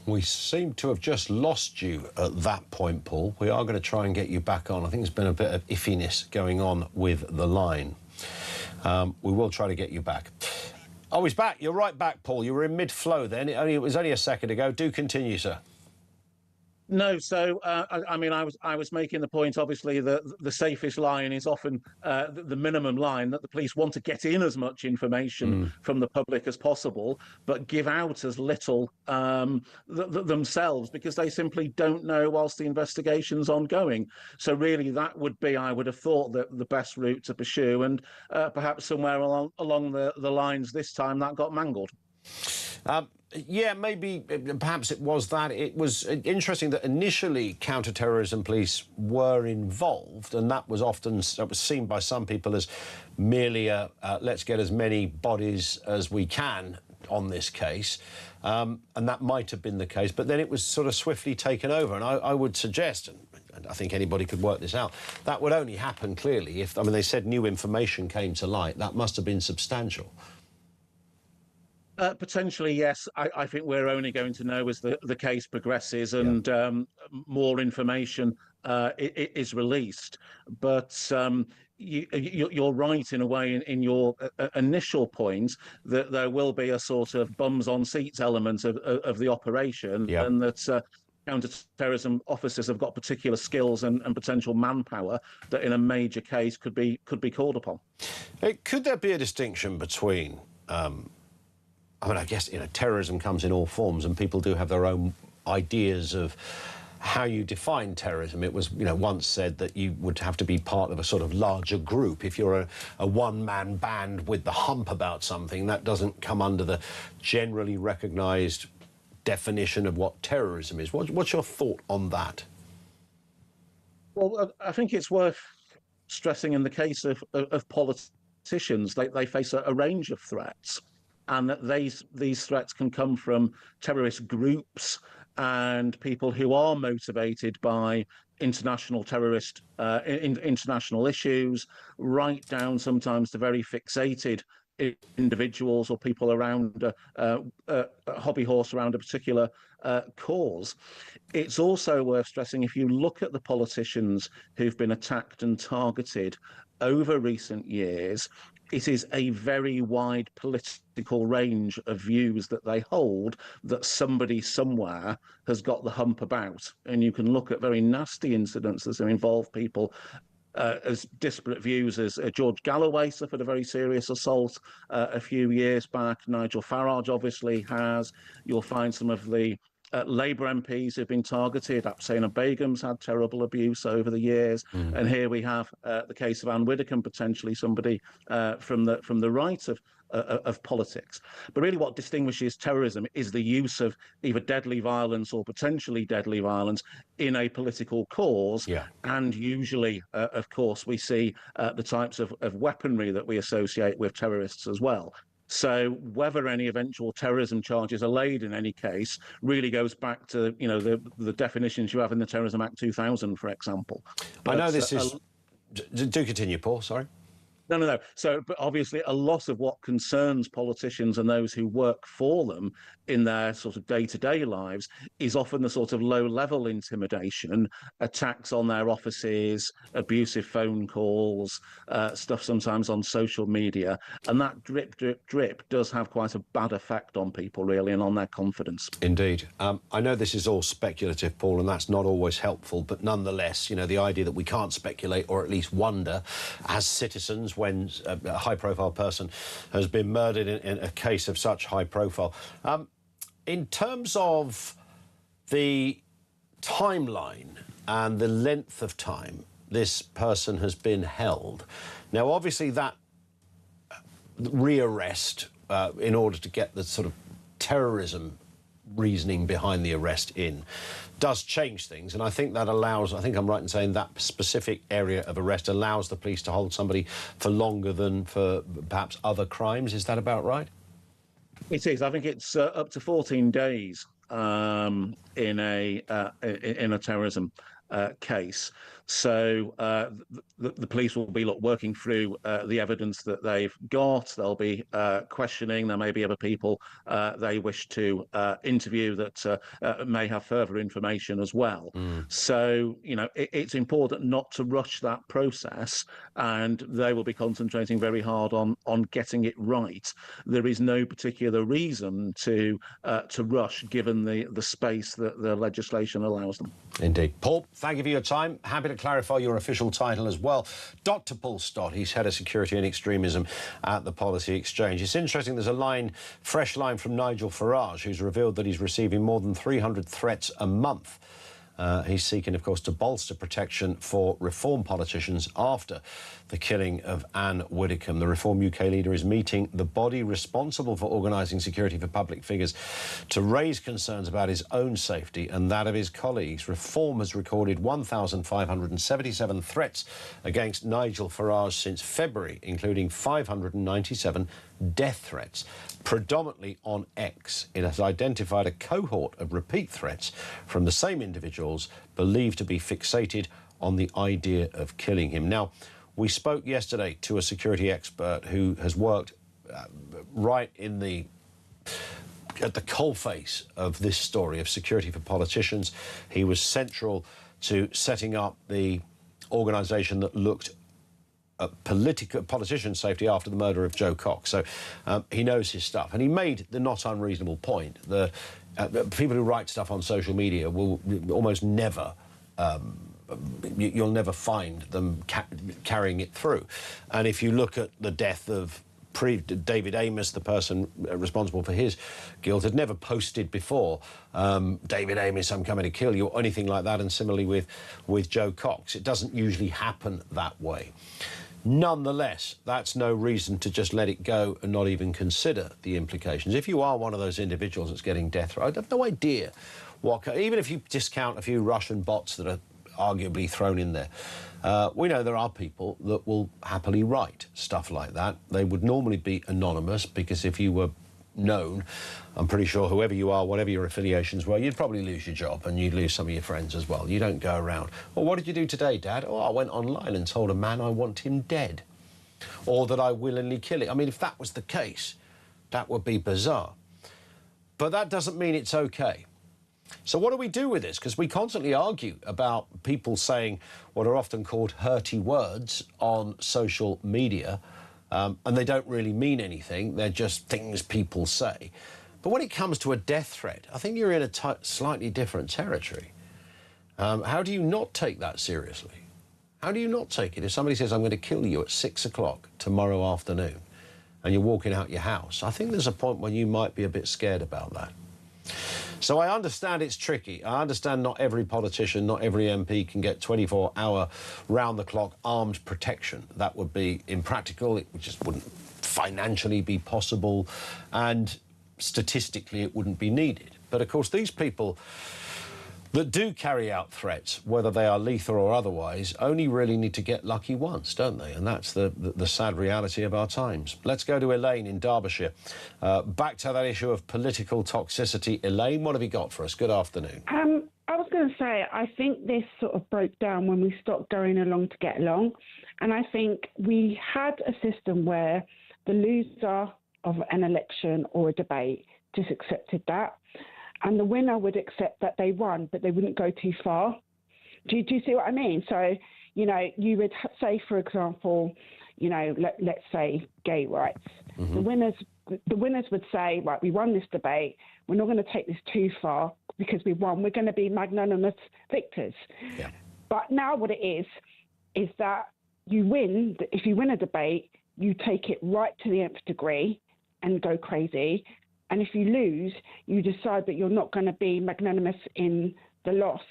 We seem to have just lost you at that point, Paul. We are going to try and get you back on. I think there's been a bit of iffiness going on with the line. We will try to get you back. Oh, he's back. You're right back, Paul. You were in mid-flow then. It was only a second ago. Do continue, sir. No, so I mean, I was making the point. Obviously, the safest line is often the minimum line, that the police want to get in as much information from the public as possible, but give out as little themselves, because they simply don't know whilst the investigation's ongoing. So really, that would be, I would have thought, the best route to pursue, and perhaps somewhere along the lines this time that got mangled. Yeah, maybe, perhaps it was that. It was interesting that initially counter-terrorism police were involved, and that was often seen by some people as merely a let's get as many bodies as we can on this case, and that might have been the case, but then it was sort of swiftly taken over, and I would suggest, and I think anybody could work this out, that would only happen clearly if, I mean, they said new information came to light. That must have been substantial. Potentially, yes. I think we're only going to know as the case progresses and more information is released. But you're right in a way in your initial point that there will be a sort of bums on seats element of the operation, and that counter-terrorism officers have got particular skills and potential manpower that in a major case could be called upon. Could there be a distinction between I mean, I guess, you know, terrorism comes in all forms, and people do have their own ideas of how you define terrorism. It was, you know, once said that you would have to be part of a sort of larger group. If you're a one-man band with the hump about something, that doesn't come under the generally recognised definition of what terrorism is. What's your thought on that? Well, I think it's worth stressing in the case of politicians, they face a range of threats, and that these threats can come from terrorist groups and people who are motivated by international terrorist international issues, right down sometimes to very fixated individuals or people around a hobby horse around a particular cause. It's also worth stressing, if you look at the politicians who've been attacked and targeted over recent years, it is a very wide political range of views that they hold that somebody somewhere has got the hump about. And you can look at very nasty incidences that involve people as disparate views as George Galloway suffered a very serious assault a few years back. Nigel Farage obviously has. You'll find some of the Labour MPs who've been targeted. Absena Begum's had terrible abuse over the years, and here we have the case of Ann Widdecombe, potentially somebody from the right of politics. But really what distinguishes terrorism is the use of either deadly violence or potentially deadly violence in a political cause. And usually, of course, we see the types of weaponry that we associate with terrorists as well. So whether any eventual terrorism charges are laid in any case really goes back to, you know, the definitions you have in the Terrorism Act 2000, for example. But, I know this is... Do continue, Paul, sorry. No. So, but obviously, a lot of what concerns politicians and those who work for them in their sort of day-to-day lives is often the sort of low-level intimidation, attacks on their offices, abusive phone calls, stuff sometimes on social media, and that drip, drip, drip does have quite a bad effect on people, really, and on their confidence. Indeed. I know this is all speculative, Paul, and that's not always helpful, but nonetheless, you know, the idea that we can't speculate or at least wonder as citizens when a high-profile person has been murdered in a case of such high profile. In terms of the timeline and the length of time this person has been held, now, obviously, that rearrest in order to get the sort of terrorism reasoning behind the arrest in does change things, and I think that allows, I think I'm right in saying that specific area of arrest allows the police to hold somebody for longer than for perhaps other crimes. Is that about right? It is. I think it's up to 14 days in a terrorism case. So the police will be working through the evidence that they've got. They'll be questioning. There may be other people they wish to interview that may have further information as well. So, you know, it's important not to rush that process, and they will be concentrating very hard on getting it right. There is no particular reason to rush, given the space that the legislation allows them. Indeed. Paul, thank you for your time. Happy to clarify your official title as well. Dr. Paul Stott, he's head of security and extremism at the Policy Exchange. It's interesting, there's a fresh line from Nigel Farage, who's revealed that he's receiving more than 300 threats a month. He's seeking, of course, to bolster protection for Reform politicians after the killing of Ann Widdecombe. The Reform UK leader is meeting the body responsible for organising security for public figures to raise concerns about his own safety and that of his colleagues. Reform has recorded 1,577 threats against Nigel Farage since February, including 597 death threats. Predominantly on X, it has identified a cohort of repeat threats from the same individuals believed to be fixated on the idea of killing him. Now, we spoke yesterday to a security expert who has worked right in at the coalface of this story of security for politicians. He was central to setting up the organisation that looked politician safety after the murder of Joe Cox. So he knows his stuff. And he made the not unreasonable point that people who write stuff on social media will almost never, you'll never find them carrying it through. And if you look at the death of David Amos, the person responsible for his guilt, had never posted before, David Amos, I'm coming to kill you, or anything like that. And similarly with Joe Cox, it doesn't usually happen that way. Nonetheless, that's no reason to just let it go and not even consider the implications. If you are one of those individuals that's getting death threats, I have no idea even if you discount a few Russian bots that are arguably thrown in there. We know there are people that will happily write stuff like that. They would normally be anonymous, because if you were known, I'm pretty sure whoever you are, whatever your affiliations were, you'd probably lose your job and you'd lose some of your friends as well. You don't go around, well, what did you do today, Dad? Oh, I went online and told a man I want him dead, or that I willingly kill him. I mean, if that was the case, that would be bizarre. But that doesn't mean it's okay. So what do we do with this? Because we constantly argue about people saying what are often called hurty words on social media, and they don't really mean anything. They're just things people say. But when it comes to a death threat, I think you're in a slightly different territory. How do you not take that seriously? How do you not take it? If somebody says, I'm going to kill you at 6 o'clock tomorrow afternoon, and you're walking out your house, I think there's a point when you might be a bit scared about that. So I understand it's tricky. I understand not every politician, not every MP can get 24-hour, round-the-clock armed protection. That would be impractical. It just wouldn't financially be possible, and statistically it wouldn't be needed. But, of course, these people that do carry out threats, whether they are lethal or otherwise, only really need to get lucky once, don't they? And that's the sad reality of our times. Let's go to Elaine in Derbyshire. Back to that issue of political toxicity. Elaine, what have you got for us? Good afternoon. I was going to say, I think this sort of broke down when we stopped going along to get along. And I think we had a system where the loser of an election or a debate just accepted that. And the winner would accept that they won, but they wouldn't go too far. Do you see what I mean? So, you know, you would say, for example, you know, let's say gay rights. Mm-hmm. The winners would say, right, we won this debate. We're not going to take this too far because we won. We're going to be magnanimous victors. Yeah. But now what it is that you win. If you win a debate, you take it right to the nth degree and go crazy. And if you lose, you decide that you're not going to be magnanimous in the loss.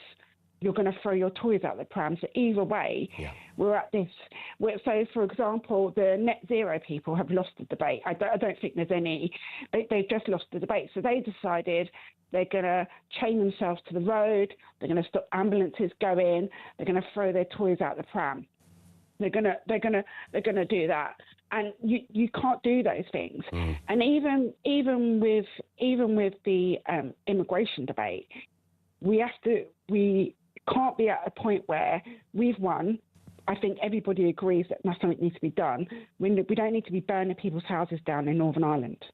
You're going to throw your toys out the pram. So either way, we're at this. So, for example, the net zero people have lost the debate. I don't think there's any. They've just lost the debate. So they decided They're going to chain themselves to the road. They're going to stop ambulances going. They're going to throw their toys out the pram. They're going to do that. And you can't do those things. And even with the immigration debate, we can't be at a point where we've won. I think everybody agrees that something needs to be done. We don't need to be burning people's houses down in Northern Ireland.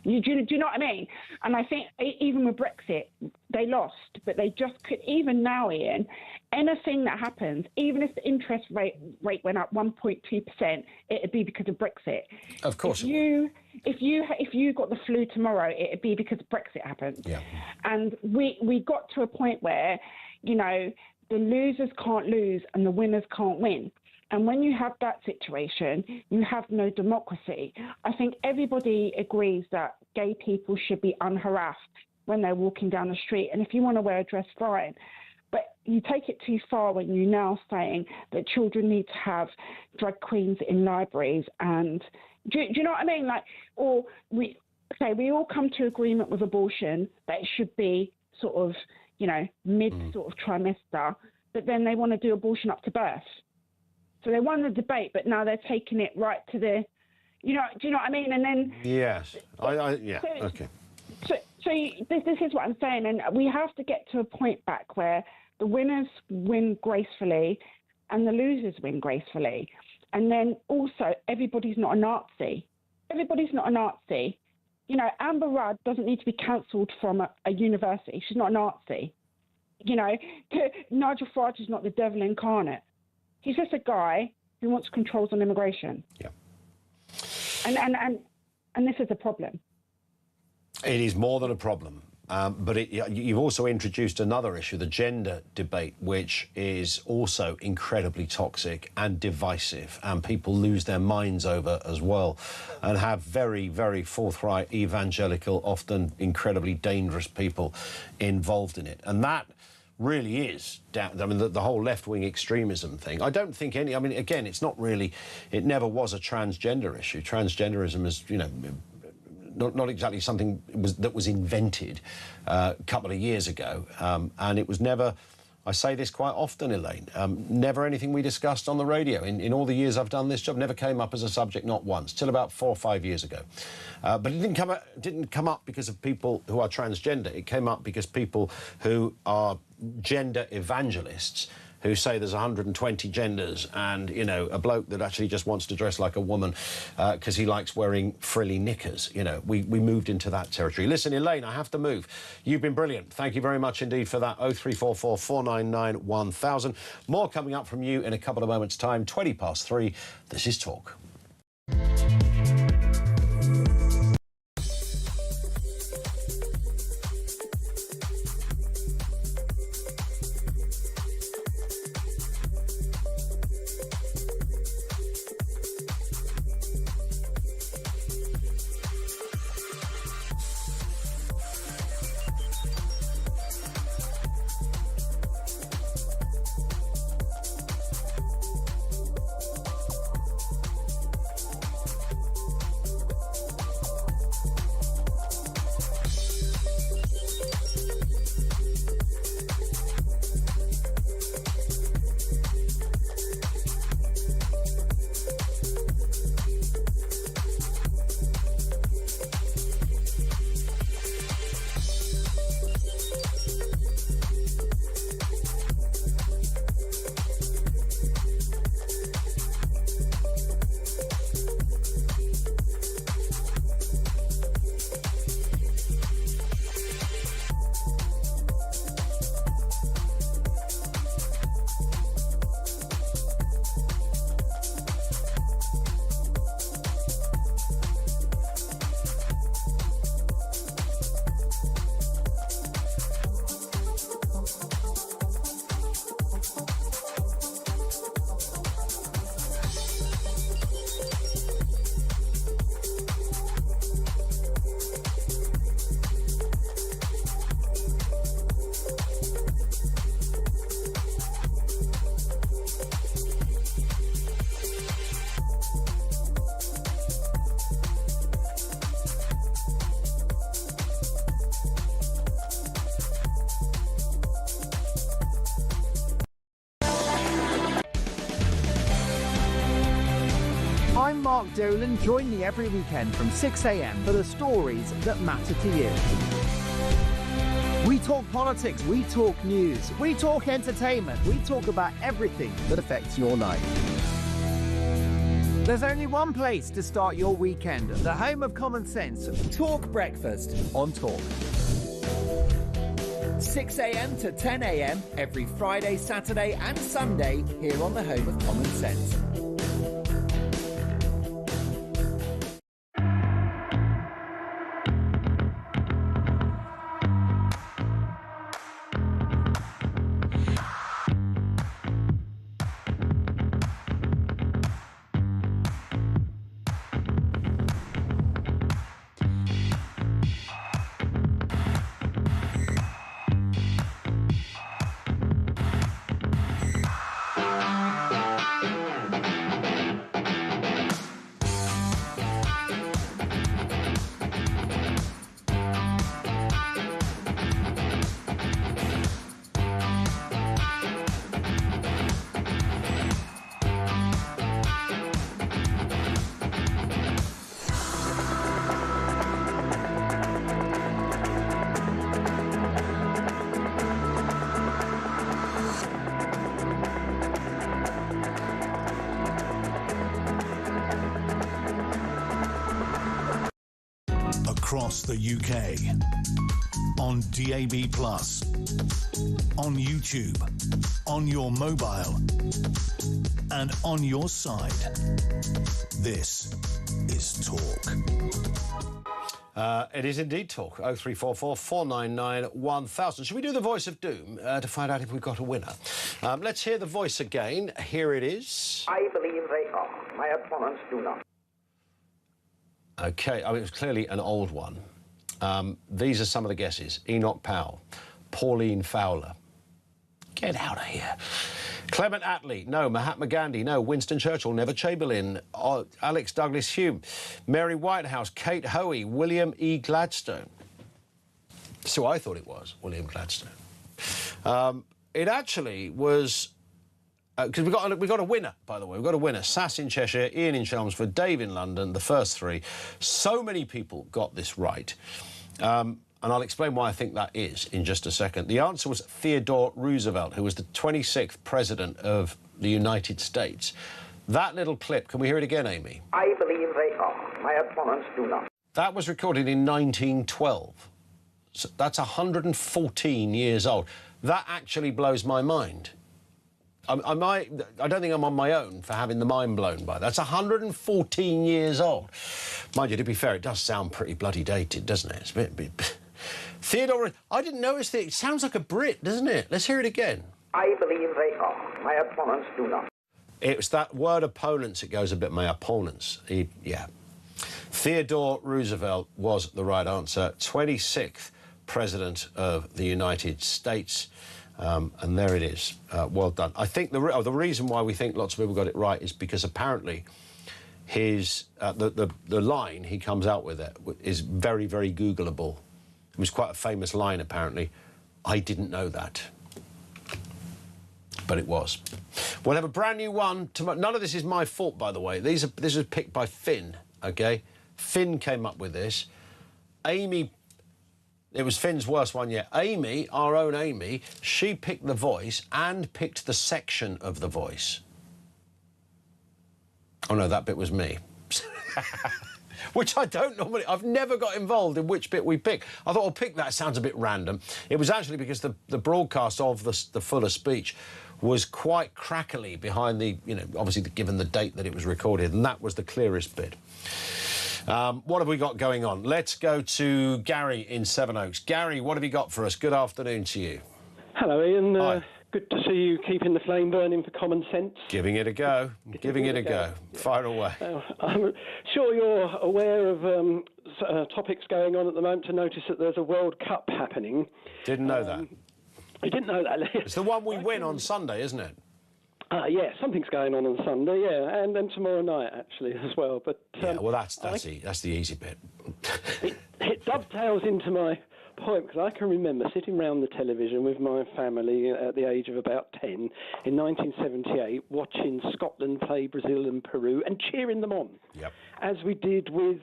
Do you know what I mean? And I think even with Brexit, they lost, but they just could. Even now, Ian, anything that happens, even if the interest rate went up 1.2%, it'd be because of Brexit. Of course. If you got the flu tomorrow, it'd be because Brexit happened. Yeah. And we got to a point where, you know, the losers can't lose and the winners can't win. And when you have that situation, you have no democracy. I think everybody agrees that gay people should be unharassed when they're walking down the street. And if you want to wear a dress, fine. But you take it too far when you're now saying that children need to have drag queens in libraries. And do you know what I mean? Like, or we all come to agreement with abortion that it should be sort of, you know, mid sort of trimester, but then they want to do abortion up to birth. So they won the debate, but now they're taking it right to the, you know, do you know what I mean? And then yes, okay. So this is what I'm saying, and we have to get to a point back where the winners win gracefully, and the losers win gracefully, and then also everybody's not a Nazi. Everybody's not a Nazi. You know, Amber Rudd doesn't need to be cancelled from a university. She's not a Nazi. You know, Nigel Farage is not the devil incarnate. He's just a guy who wants controls on immigration. Yeah. And this is a problem. It is more than a problem. But you've also introduced another issue, the gender debate, which is also incredibly toxic and divisive, and people lose their minds over as well, and have very, very forthright, evangelical, often incredibly dangerous people involved in it. And that really is down. I mean, the whole left-wing extremism thing. I don't think any. I mean, again, it's not really. It never was a transgender issue. Transgenderism is, you know, not exactly something that was invented a couple of years ago, and it was never. I say this quite often, Elaine. Never anything we discussed on the radio in all the years I've done this job never came up as a subject, not once, till about 4 or 5 years ago. But it didn't come up because of people who are transgender. It came up because people who are gender evangelists, who say there's 120 genders, and, you know, a bloke that actually just wants to dress like a woman because he likes wearing frilly knickers. You know, we moved into that territory. Listen, Elaine, I have to move. You've been brilliant. Thank you very much indeed for that. 0344 499 1000. More coming up from you in a couple of moments' time. 3:20. This is Talk. I'm Mark Dolan. Join me every weekend from 6 a.m. for the stories that matter to you. We talk politics, we talk news, we talk entertainment, we talk about everything that affects your life. There's only one place to start your weekend, the home of common sense. Talk Breakfast on Talk. 6 a.m. to 10 a.m. every Friday, Saturday and Sunday here on the home of common sense. Across the UK, on DAB+, on YouTube, on your mobile, and on your side. This is Talk. It is indeed Talk. 0344 499 1000. Should we do the voice of doom to find out if we've got a winner? Let's hear the voice again. Here it is. I believe they are. My opponents do not. OK, I mean, it was clearly an old one. These are some of the guesses. Enoch Powell, Pauline Fowler. Get out of here. Clement Attlee, no. Mahatma Gandhi, no. Winston Churchill, Neville Chamberlain, Alex Douglas Hume, Mary Whitehouse, Kate Hoey, William E. Gladstone. So I thought it was William Gladstone. It actually was... Because we got a winner, by the way. We've got a winner. Sass in Cheshire, Ian in Chelmsford, Dave in London, the first three. So many people got this right. And I'll explain why I think that is in just a second. The answer was Theodore Roosevelt, who was the 26th President of the United States. That little clip, can we hear it again, Amy? I believe they are. My opponents do not. That was recorded in 1912. So that's 114 years old. That actually blows my mind. I don't think I'm on my own for having the mind blown by that. That's 114 years old. Mind you, to be fair, it does sound pretty bloody dated, doesn't it? It's a bit... Theodore... I didn't notice that. It sounds like a Brit, doesn't it? Let's hear it again. I believe they are. My opponents do not. It's that word opponents, it goes a bit my opponents. Yeah. Theodore Roosevelt was the right answer. 26th President of the United States. And there it is. Well done. I think the reason why we think lots of people got it right is because apparently his the line he comes out with it is very, very Googleable. It was quite a famous line, apparently. I didn't know that. But it was. We'll have a brand new one tomorrow. None of this is my fault, by the way. This was picked by Finn, OK? Finn came up with this. Amy... It was Finn's worst one yet. Amy, our own Amy, she picked the voice and picked the section of the voice. Oh, no, that bit was me. Which I don't normally... I've never got involved in which bit we pick. I thought, I'll pick that. Sounds a bit random. It was actually because the broadcast of the fuller speech was quite crackly behind the... You know, obviously, given the date that it was recorded, and that was the clearest bit. What have we got going on? Let's go to Gary in Sevenoaks. Gary, what have you got for us? Good afternoon to you. Hello, Ian. Hi. Good to see you keeping the flame burning for common sense. Giving it a go. Giving it a go. Fire away. I'm sure you're aware of topics going on at the moment to notice that there's a World Cup happening. Didn't know that. You didn't know that? It's the one we win on Sunday, isn't it? Yeah, something's going on Sunday, yeah, and then tomorrow night, actually, as well. But yeah, well, that's the easy bit. it dovetails into my point because I can remember sitting around the television with my family at the age of about 10 in 1978, watching Scotland play Brazil and Peru and cheering them on. Yep. As we did with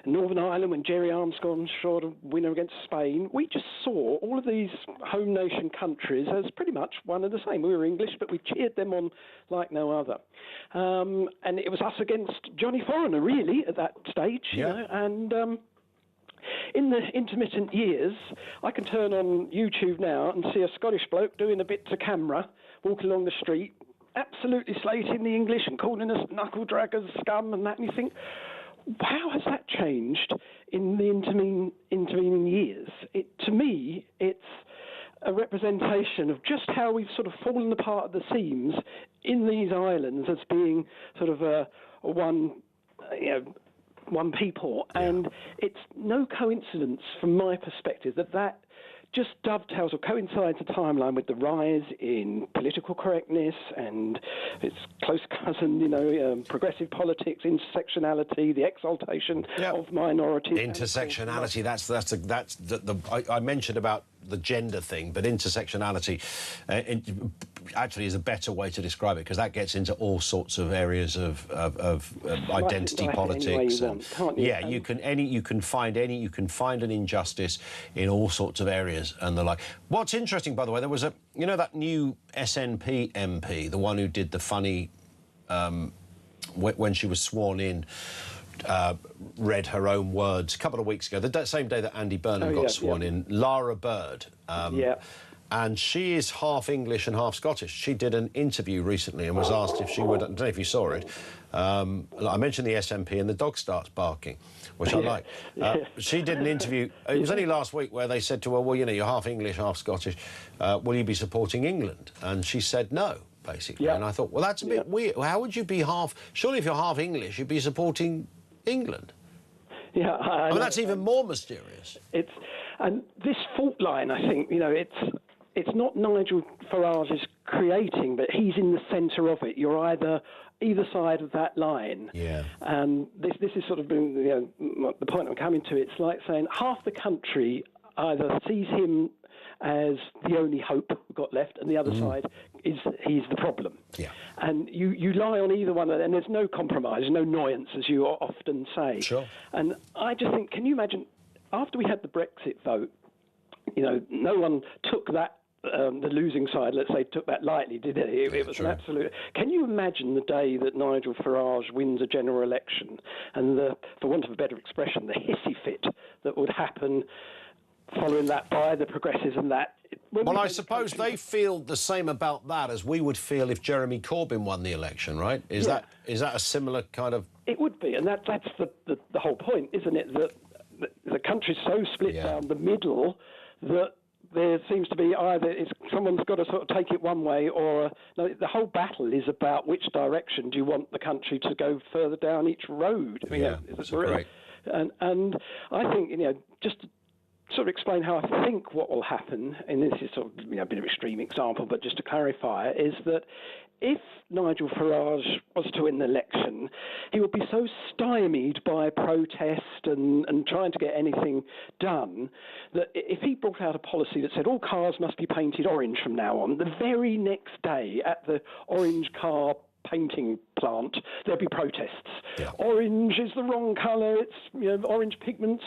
Northern Ireland when Jerry Armstrong scored a winner against Spain. We just saw all of these home nation countries as pretty much one and the same. We were English, but we cheered them on like no other. And it was us against Johnny Foreigner, really, at that stage. You know, and in the intermittent years, I can turn on YouTube now and see a Scottish bloke doing a bit to camera, walking along the street, absolutely slating the English and calling us knuckle draggers, scum and that, and you think, how has that changed in the intervening years? To me, it's a representation of just how we've sort of fallen apart at the seams in these islands as being sort of one people. And it's no coincidence from my perspective that just dovetails or coincides a timeline with the rise in political correctness and its close cousin, progressive politics, intersectionality, the exaltation of minorities. Intersectionality, I mentioned about the gender thing, but intersectionality actually is a better way to describe it, because that gets into all sorts of areas of identity politics. You can find an injustice in all sorts of areas and the like. What's interesting, by the way, there was that new SNP MP, the one who did the funny when she was sworn in. Read her own words a couple of weeks ago, the same day that Andy Burnham got sworn in, Lara Bird. And she is half English and half Scottish. She did an interview recently and was asked if she would, I don't know if you saw it, I mentioned the SNP and the dog starts barking, which I like. She did an interview, it was only last week, where they said to her, well, you're half English, half Scottish, will you be supporting England? And she said no, basically. And I thought, well, that's a bit weird. How would you be half... Surely if you're half English, you'd be supporting England. I mean, that's even more mysterious. And this fault line, I think, it's not Nigel Farage's creating, but he's in the centre of it. You're either side of that line. And this is sort of the point I'm coming to. It's like saying half the country either sees him as the only hope we've got left, and the other side is he's the problem. And you lie on either one, and there's no compromise, no annoyance, as you often say. And I just think, can you imagine, after we had the Brexit vote, no one took that, the losing side, let's say, took that lightly, did it? It was an absolute... Can you imagine the day that Nigel Farage wins a general election and, for want of a better expression, the hissy fit that would happen following that by the progressives and that... Well, I suppose they feel the same about that as we would feel if Jeremy Corbyn won the election, right? Is that a similar kind of... It would be, and that's the whole point, isn't it? That the country's so split down the middle that there seems to be either someone's got to sort of take it one way, or the whole battle is about which direction do you want the country to go further down each road. That's great. And I think, just to sort of explain how I think what will happen, and this is sort of a bit of an extreme example, but just to clarify, is that if Nigel Farage was to win the election, he would be so stymied by protest and trying to get anything done that if he brought out a policy that said all cars must be painted orange from now on, the very next day at the orange car painting plant, there'd be protests. Orange is the wrong colour, it's, orange pigments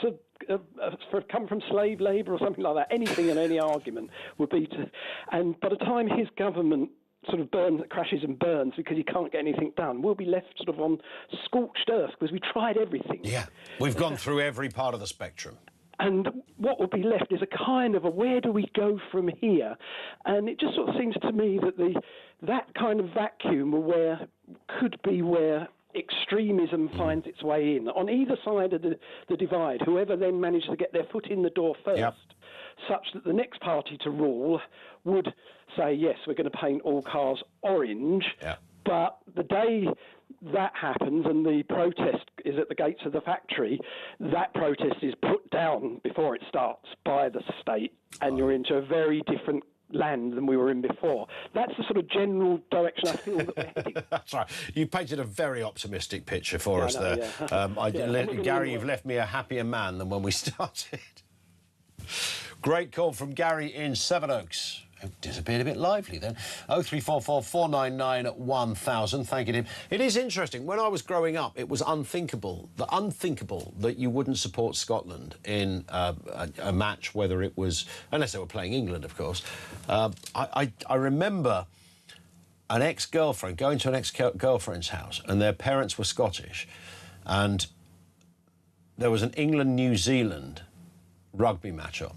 come from slave labour or something like that. Anything and any argument would be to... And by the time his government sort of crashes and burns because he can't get anything done, we'll be left sort of on scorched earth because we tried everything. We've gone through every part of the spectrum. And what will be left is a kind of where do we go from here? And it just sort of seems to me that that kind of vacuum could be where extremism finds its way in. On either side of the divide, whoever then manages to get their foot in the door first, such that the next party to rule would say, yes, we're going to paint all cars orange, but the day that happens and the protest is at the gates of the factory, that protest is put down before it starts by the state, and you're into a very different land than we were in before. That's the sort of general direction I feel that we're heading. That's right. You painted a very optimistic picture for us there. Gary, you've left me a happier man than when we started. Great call from Gary in Sevenoaks. It disappeared a bit lively then. 0344 499 1000. Thank you, Tim. It is interesting. When I was growing up, it was unthinkable that you wouldn't support Scotland in a match, whether it was, unless they were playing England, of course. I remember an ex-girlfriend, going to an ex-girlfriend's house, and their parents were Scottish, and there was an England-New Zealand rugby match on.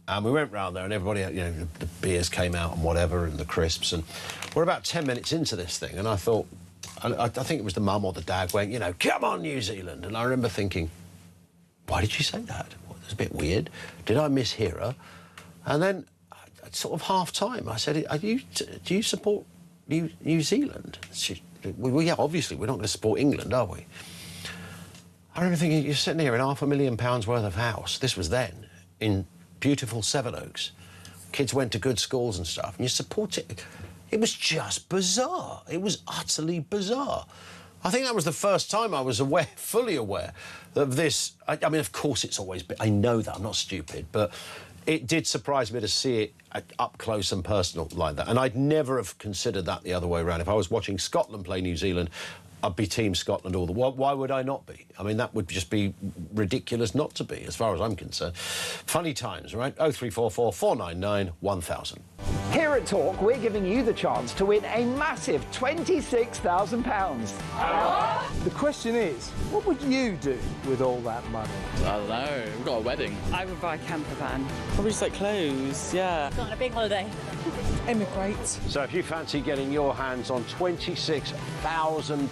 And we went round there and everybody, you know, the beers came out and whatever and the crisps. And we're about 10 minutes into this thing. And I thought, I think it was the mum or the dad going, you know, come on, New Zealand. And I remember thinking, why did she say that? Well, it was a bit weird. Did I mishear her? And then, at sort of half-time, I said, do you support New Zealand? Well, yeah, obviously, we're not going to support England, are we? I remember thinking, you're sitting here in £500,000 worth of house. This was then, in beautiful Sevenoaks. Kids went to good schools and stuff, and you support it. It was just bizarre. It was utterly bizarre. I think that was the first time I was fully aware of this. I mean, of course, it's always been. I know that, I'm not stupid, but it did surprise me to see it up close and personal like that. And I'd never have considered that the other way around. If I was watching Scotland play New Zealand, I'd be Team Scotland all the way. Why would I not be? I mean, that would just be ridiculous not to be, as far as I'm concerned. Funny times, right? 0344 499 1000. Here at Talk, we're giving you the chance to win a massive £26,000. The question is, what would you do with all that money? I don't know. We've got a wedding. I would buy a camper van. Probably just like clothes, yeah. Go on a big holiday. Emigrate. So if you fancy getting your hands on £26,000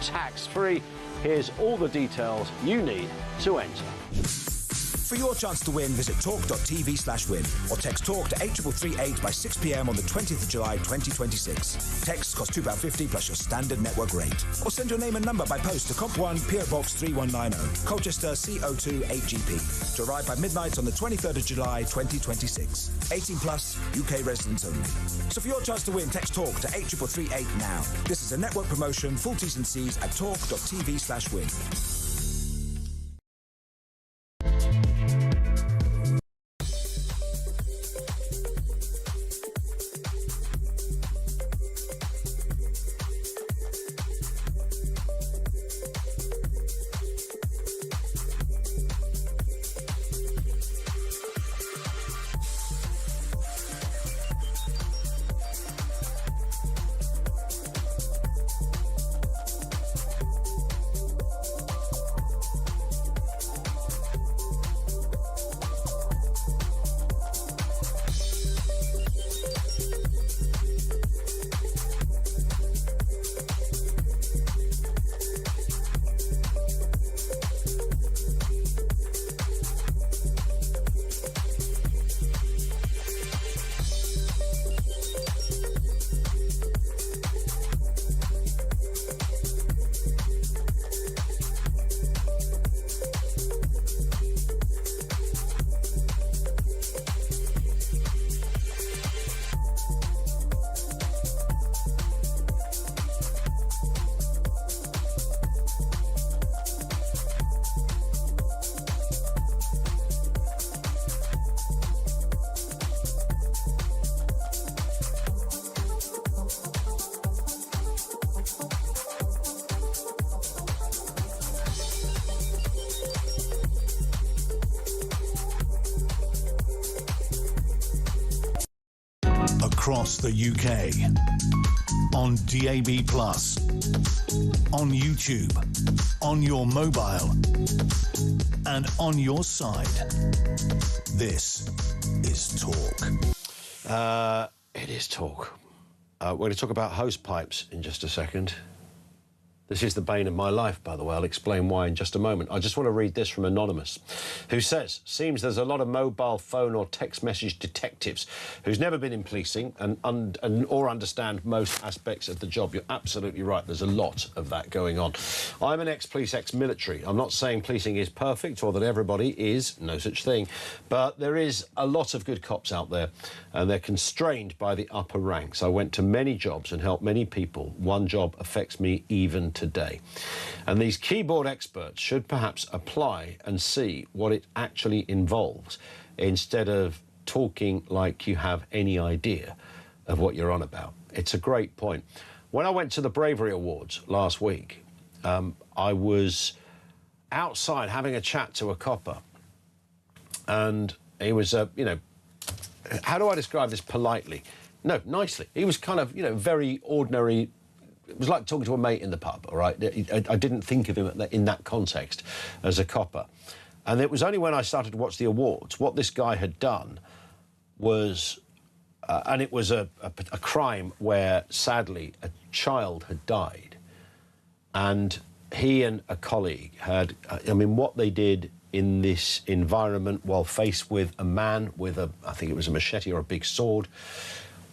tax-free, here's all the details you need to enter. For your chance to win, visit talk.tv/win or text TALK to 83338 by 6 p.m. on the 20th of July 2026. Texts cost £2.50 plus your standard network rate. Or send your name and number by post to Comp 1, PO Box 3190, Colchester CO2 8GP, to arrive by midnight on the 23rd of July 2026. 18 plus, UK residents only. So for your chance to win, text TALK to 83338 now. This is a network promotion, full T's and C's at talk.tv/win. Across the UK, on DAB+, on YouTube, on your mobile, and on your side. This is Talk. It is Talk. We're going to talk about hose pipes in just a second. This is the bane of my life, by the way. I'll explain why in just a moment. I just want to read this from Anonymous, who says, seems there's a lot of mobile phone or text message detectives who's never been in policing or understand most aspects of the job. You're absolutely right. There's a lot of that going on. I'm an ex-police, ex-military. I'm not saying policing is perfect or that everybody is, no such thing, but there is a lot of good cops out there, and they're constrained by the upper ranks. I went to many jobs and helped many people. One job affects me even today. And these keyboard experts should perhaps apply and see what it actually involves instead of talking like you have any idea of what you're on about. It's a great point. When I went to the Bravery Awards last week, I was outside having a chat to a copper, and he was, you know, how do I describe this politely? No, nicely. He was kind of, you know, very ordinary. It was like talking to a mate in the pub, all right? I didn't think of him in that context as a copper. And it was only when I started to watch the awards, what this guy had done was, and it was a crime where, sadly, a child had died. And he and a colleague had, I mean, what they did in this environment while faced with a man with a, I think it was a machete or a big sword,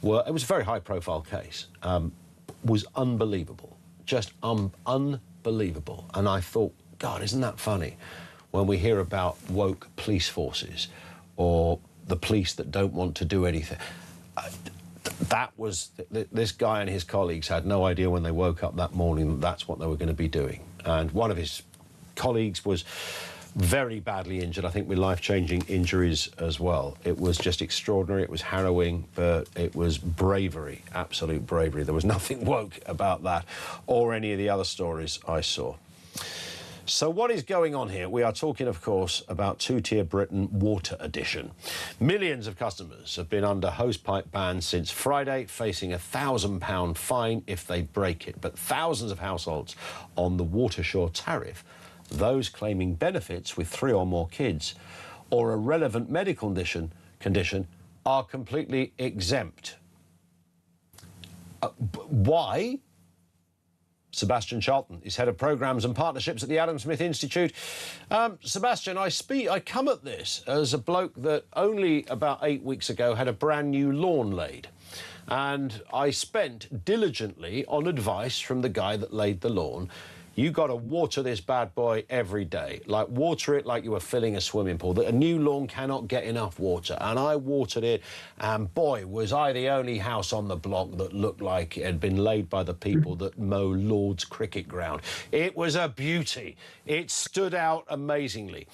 it was a very high-profile case, was unbelievable, just unbelievable. And I thought, God, isn't that funny when we hear about woke police forces or the police that don't want to do anything. This guy and his colleagues had no idea when they woke up that morning that that's what they were going to be doing. And one of his colleagues was very badly injured, I think with life-changing injuries as well. It was just extraordinary. It was harrowing, but it was bravery, absolute bravery. There was nothing woke about that or any of the other stories I saw. So what is going on here? We are talking, of course, about two-tier Britain water addition. Millions of customers have been under hosepipe bans since Friday, facing a £1,000 fine if they break it. But thousands of households on the Watershore tariff, those claiming benefits with 3 or more kids or a relevant medical condition are completely exempt. Why? Sebastian Charlton is head of programmes and partnerships at the Adam Smith Institute. Sebastian, I come at this as a bloke that only about 8 weeks ago had a brand new lawn laid. And I spent diligently on advice from the guy that laid the lawn. You got to water this bad boy every day. Like, water it like you were filling a swimming pool. A new lawn cannot get enough water. And I watered it, and boy, was I the only house on the block that looked like it had been laid by the people that mow Lord's cricket ground. It was a beauty. It stood out amazingly.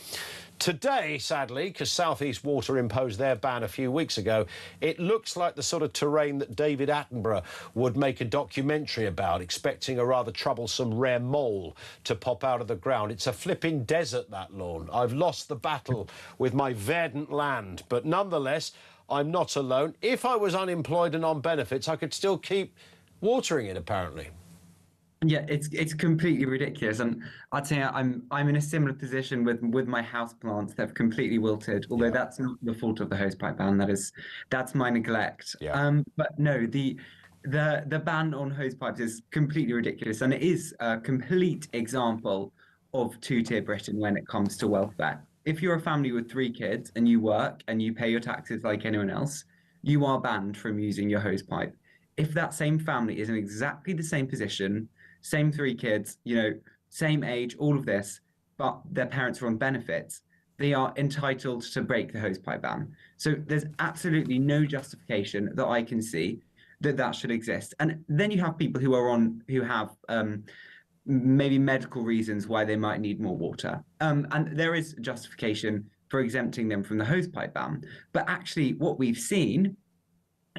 Today, sadly, because South East Water imposed their ban a few weeks ago, it looks like the sort of terrain that David Attenborough would make a documentary about, expecting a rather troublesome rare mole to pop out of the ground. It's a flipping desert, that lawn. I've lost the battle with my verdant land, but nonetheless, I'm not alone. If I was unemployed and on benefits, I could still keep watering it, apparently. Yeah, it's completely ridiculous, and I'd say I'm in a similar position with my house plants that have completely wilted. Although that's not the fault of the hosepipe ban, that's my neglect. Yeah. But no, the ban on hosepipes is completely ridiculous, and it is a complete example of two-tier Britain when it comes to welfare. If you're a family with 3 kids and you work and you pay your taxes like anyone else, you are banned from using your hosepipe. If that same family is in exactly the same position, same 3 kids, you know, same age, all of this, but their parents are on benefits, they are entitled to break the hosepipe ban. So there's absolutely no justification that I can see that should exist. And then you have people who have maybe medical reasons why they might need more water. And there is justification for exempting them from the hosepipe ban. But actually what we've seen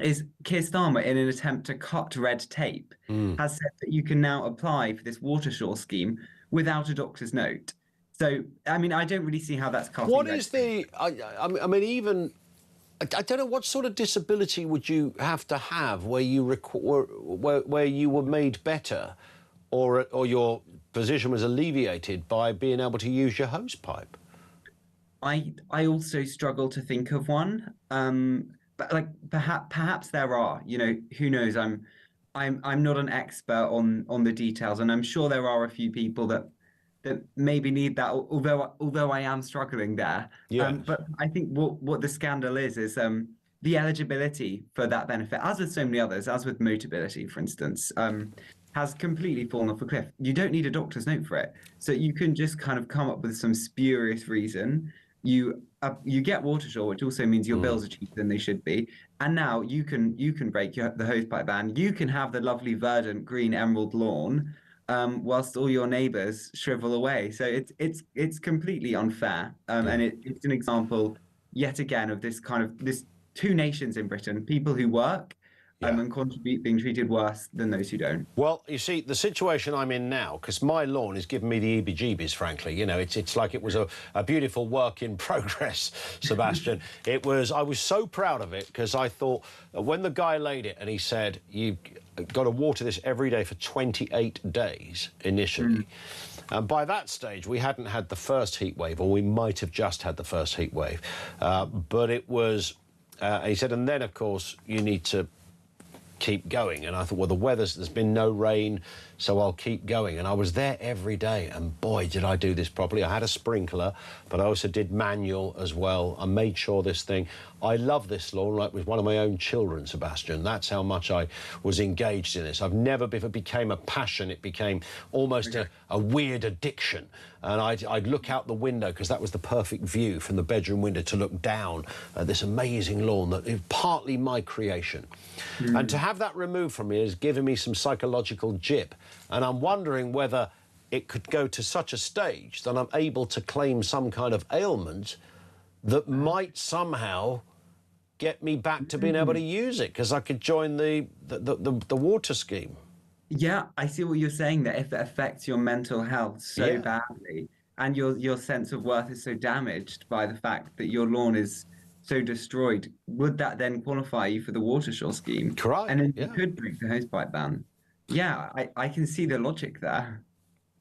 is Keir Starmer, in an attempt to cut red tape, has said that you can now apply for this Watershore scheme without a doctor's note. So, I mean, I don't really see how that's cutting. What is the... I mean, even... I don't know, what sort of disability would you have to have where you where you were made better or your position was alleviated by being able to use your hosepipe? I also struggle to think of one. But like perhaps there are, you know, who knows? I'm not an expert on the details, and I'm sure there are a few people that maybe need that. Although I am struggling there. Yeah. But I think what the scandal is the eligibility for that benefit, as with so many others, as with Motability, for instance, has completely fallen off a cliff. You don't need a doctor's note for it, so you can just kind of come up with some spurious reason. You get Watershore, which also means your bills are cheaper than they should be, and now you can break the hosepipe ban. You can have the lovely verdant green emerald lawn, whilst all your neighbours shrivel away. So it's completely unfair, and it's an example yet again of this two nations in Britain: people who work and contribute being treated worse than those who don't. Well, you see, the situation I'm in now, because my lawn is giving me the heebie-jeebies, frankly. You know, it's like it was a beautiful work in progress, Sebastian. I was so proud of it, because I thought, when the guy laid it and he said, you've got to water this every day for 28 days initially. And by that stage, we hadn't had the first heat wave, or we might have just had the first heat wave. But it was, he said, and then, of course, you need to keep going. And I thought, well, there's been no rain, so I'll keep going. And I was there every day, and boy, did I do this properly. I had a sprinkler, but I also did manual as well. I made sure this thing, I love this lawn like it was one of my own children, Sebastian. That's how much I was engaged in this. I've never, if it became a passion, it became almost a weird addiction. And I'd look out the window, because that was the perfect view from the bedroom window, to look down at this amazing lawn that is partly my creation. And to have that removed from me has given me some psychological jip. And I'm wondering whether it could go to such a stage that I'm able to claim some kind of ailment that might somehow get me back to being able to use it, because I could join the water scheme. Yeah, I see what you're saying there. If it affects your mental health so badly, and your sense of worth is so damaged by the fact that your lawn is so destroyed, would that then qualify you for the Watershaw scheme? Correct. And then you could break the hosepipe ban. Yeah, I can see the logic there.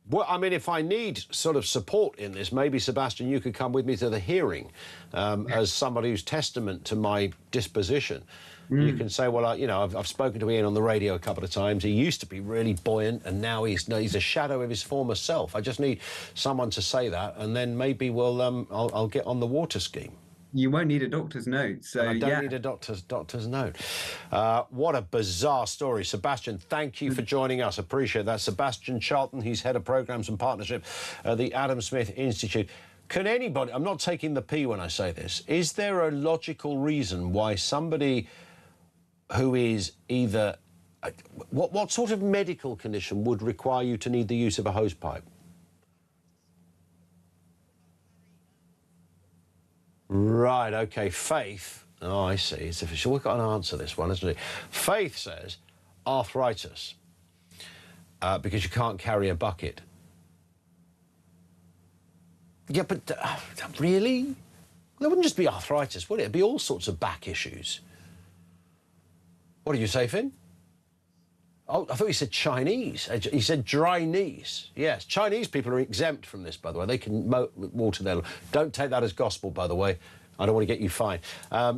Well, I mean, if I need sort of support in this, maybe, Sebastian, you could come with me to the hearing as somebody who's testament to my disposition. You can say, well, you know, I've spoken to Ian on the radio a couple of times. He used to be really buoyant, and now he's a shadow of his former self. I just need someone to say that, and then maybe I'll get on the water scheme. You won't need a doctor's note, so I don't need a doctor's note. What a bizarre story. Sebastian, thank you for joining us. Appreciate that. Sebastian Charlton, he's Head of Programmes and Partnership at the Adam Smith Institute. Can anybody, I'm not taking the P when I say this, is there a logical reason why somebody who is either... What sort of medical condition would require you to need the use of a hosepipe? Right, OK, Faith. Oh, I see. It's official. We've got an answer to this one, isn't it? Faith says arthritis, because you can't carry a bucket. Yeah, but really? There wouldn't just be arthritis, would it? It'd be all sorts of back issues. What did you say, Finn? Oh, I thought he said Chinese. He said dry knees. Yes, Chinese people are exempt from this, by the way. They can water their... Don't take that as gospel, by the way. I don't want to get you fined.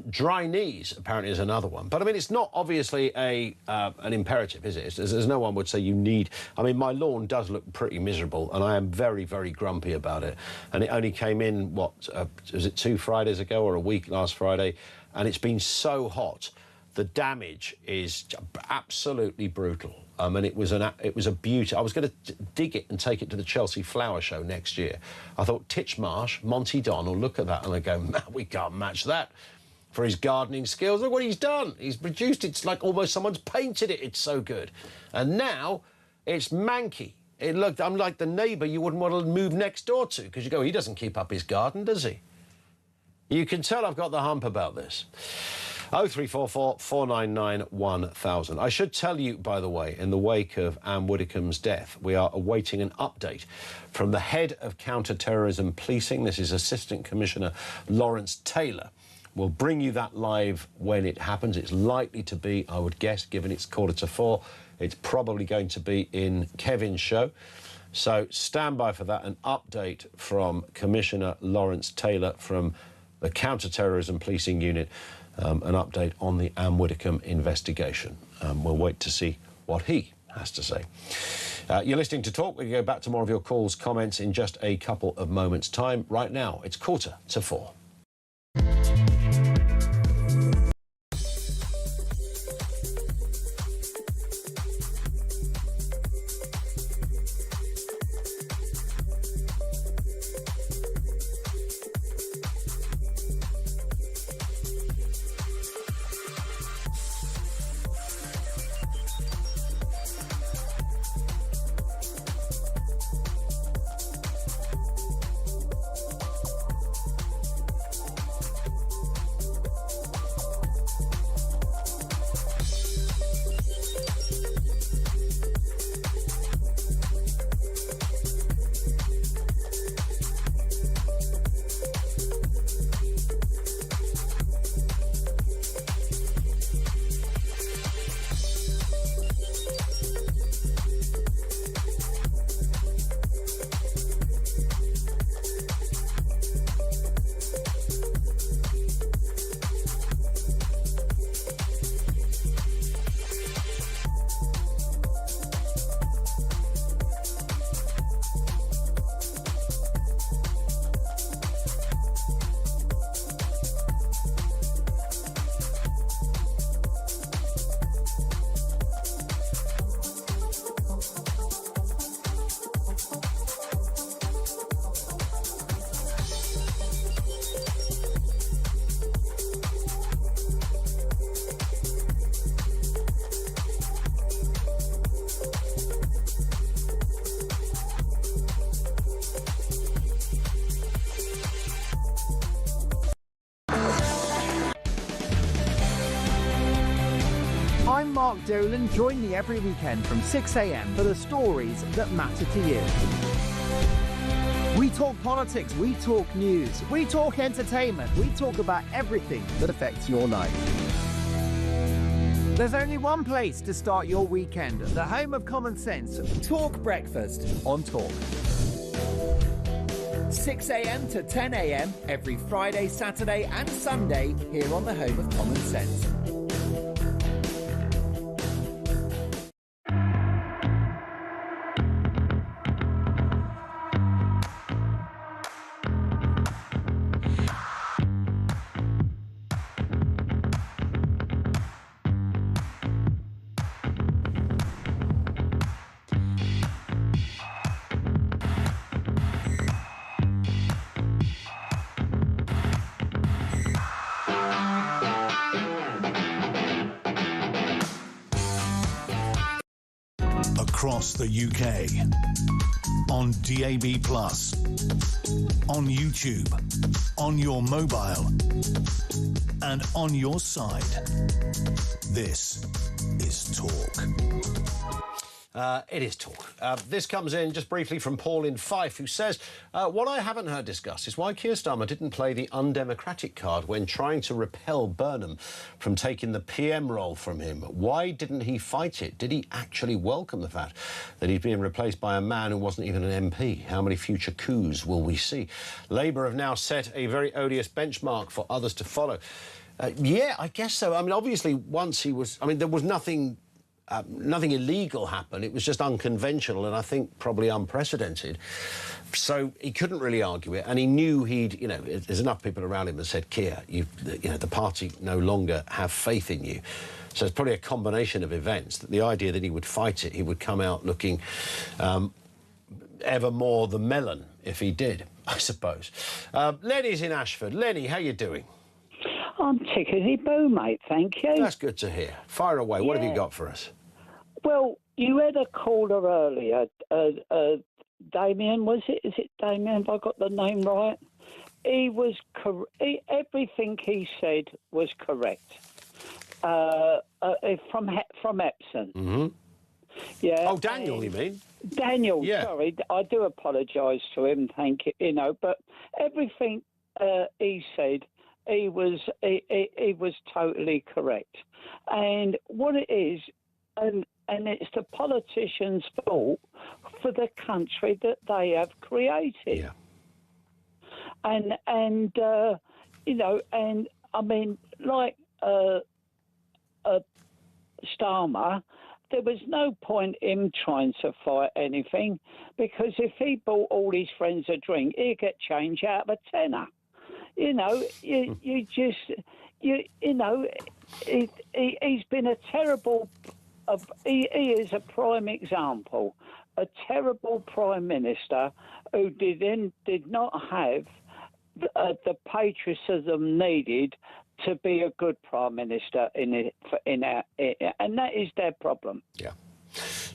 Dry knees, apparently, is another one. But, I mean, it's not obviously an imperative, is it? There's no one would say you need... I mean, my lawn does look pretty miserable, and I am very, very grumpy about it. And it only came in, what, was it 2 Fridays ago or a week last Friday? And it's been so hot. The damage is absolutely brutal. And it was a beauty. I was going to dig it and take it to the Chelsea Flower Show next year. I thought Titchmarsh, Monty Don will look at that and they go, man, we can't match that for his gardening skills. Look what he's done. He's produced, it's like almost someone's painted it. It's so good. And now it's manky. I'm like the neighbour you wouldn't want to move next door to, because you go, he doesn't keep up his garden, does he? You can tell I've got the hump about this. 0344 499 1000. I should tell you, by the way, in the wake of Ann Widdecombe's death, we are awaiting an update from the head of counter-terrorism policing. This is Assistant Commissioner Lawrence Taylor. We'll bring you that live when it happens. It's likely to be, I would guess, given it's 4:45, it's probably going to be in Kevin's show. So stand by for that, an update from Commissioner Lawrence Taylor from the Counter-Terrorism Policing Unit. An update on the Ann Widdecombe investigation. We'll wait to see what he has to say. You're listening to Talk. We'll go back to more of your calls, comments in just a couple of moments' time. Right now, it's 4:45. I'm Mark Dolan. Join me every weekend from 6 a.m. for the stories that matter to you. We talk politics, we talk news, we talk entertainment, we talk about everything that affects your life. There's only one place to start your weekend, the home of common sense. Talk Breakfast on Talk. 6 a.m. to 10 a.m. every Friday, Saturday and Sunday here on the home of common sense. Across the UK, on DAB+, on YouTube, on your mobile, and on your side. This is Talk. It is Talk. This comes in just briefly from Paul in Fife, who says, what I haven't heard discussed is why Keir Starmer didn't play the undemocratic card when trying to repel Burnham from taking the PM role from him. Why didn't he fight it? Did he actually welcome the fact that he's being replaced by a man who wasn't even an MP? How many future coups will we see? Labour have now set a very odious benchmark for others to follow. Yeah, I guess so. I mean, obviously, once he was... I mean, there was nothing illegal happened. It was just unconventional and I think probably unprecedented. So he couldn't really argue it, and he knew he'd, you know, there's enough people around him that said, Keir, the party no longer have faith in you. So it's probably a combination of events, that the idea that he would fight it, he would come out looking ever more the melon if he did, I suppose. Lenny's in Ashford. Lenny, how you doing? I'm tickety-boo, mate, thank you. That's good to hear. Fire away. What have you got for us? Well, you had a caller earlier, Damien, was it? Is it Damien? Have I got the name right? He was everything he said was correct. From Epsom. Mm-hmm. Yeah. Oh, Daniel, you mean? Daniel, yeah. Sorry. I do apologise to him, thank you. You know, but everything he said, he was totally correct. And what it is, and it's the politicians' fault for the country that they have created. Yeah. And you know, and I mean, like Starmer, there was no point him trying to fight anything, because if he bought all his friends a drink, he'd get change out of a tenner. You know, you know, he's been a terrible. He is a prime example, a terrible prime minister who did not have the patriotism needed to be a good prime minister and that is their problem. Yeah.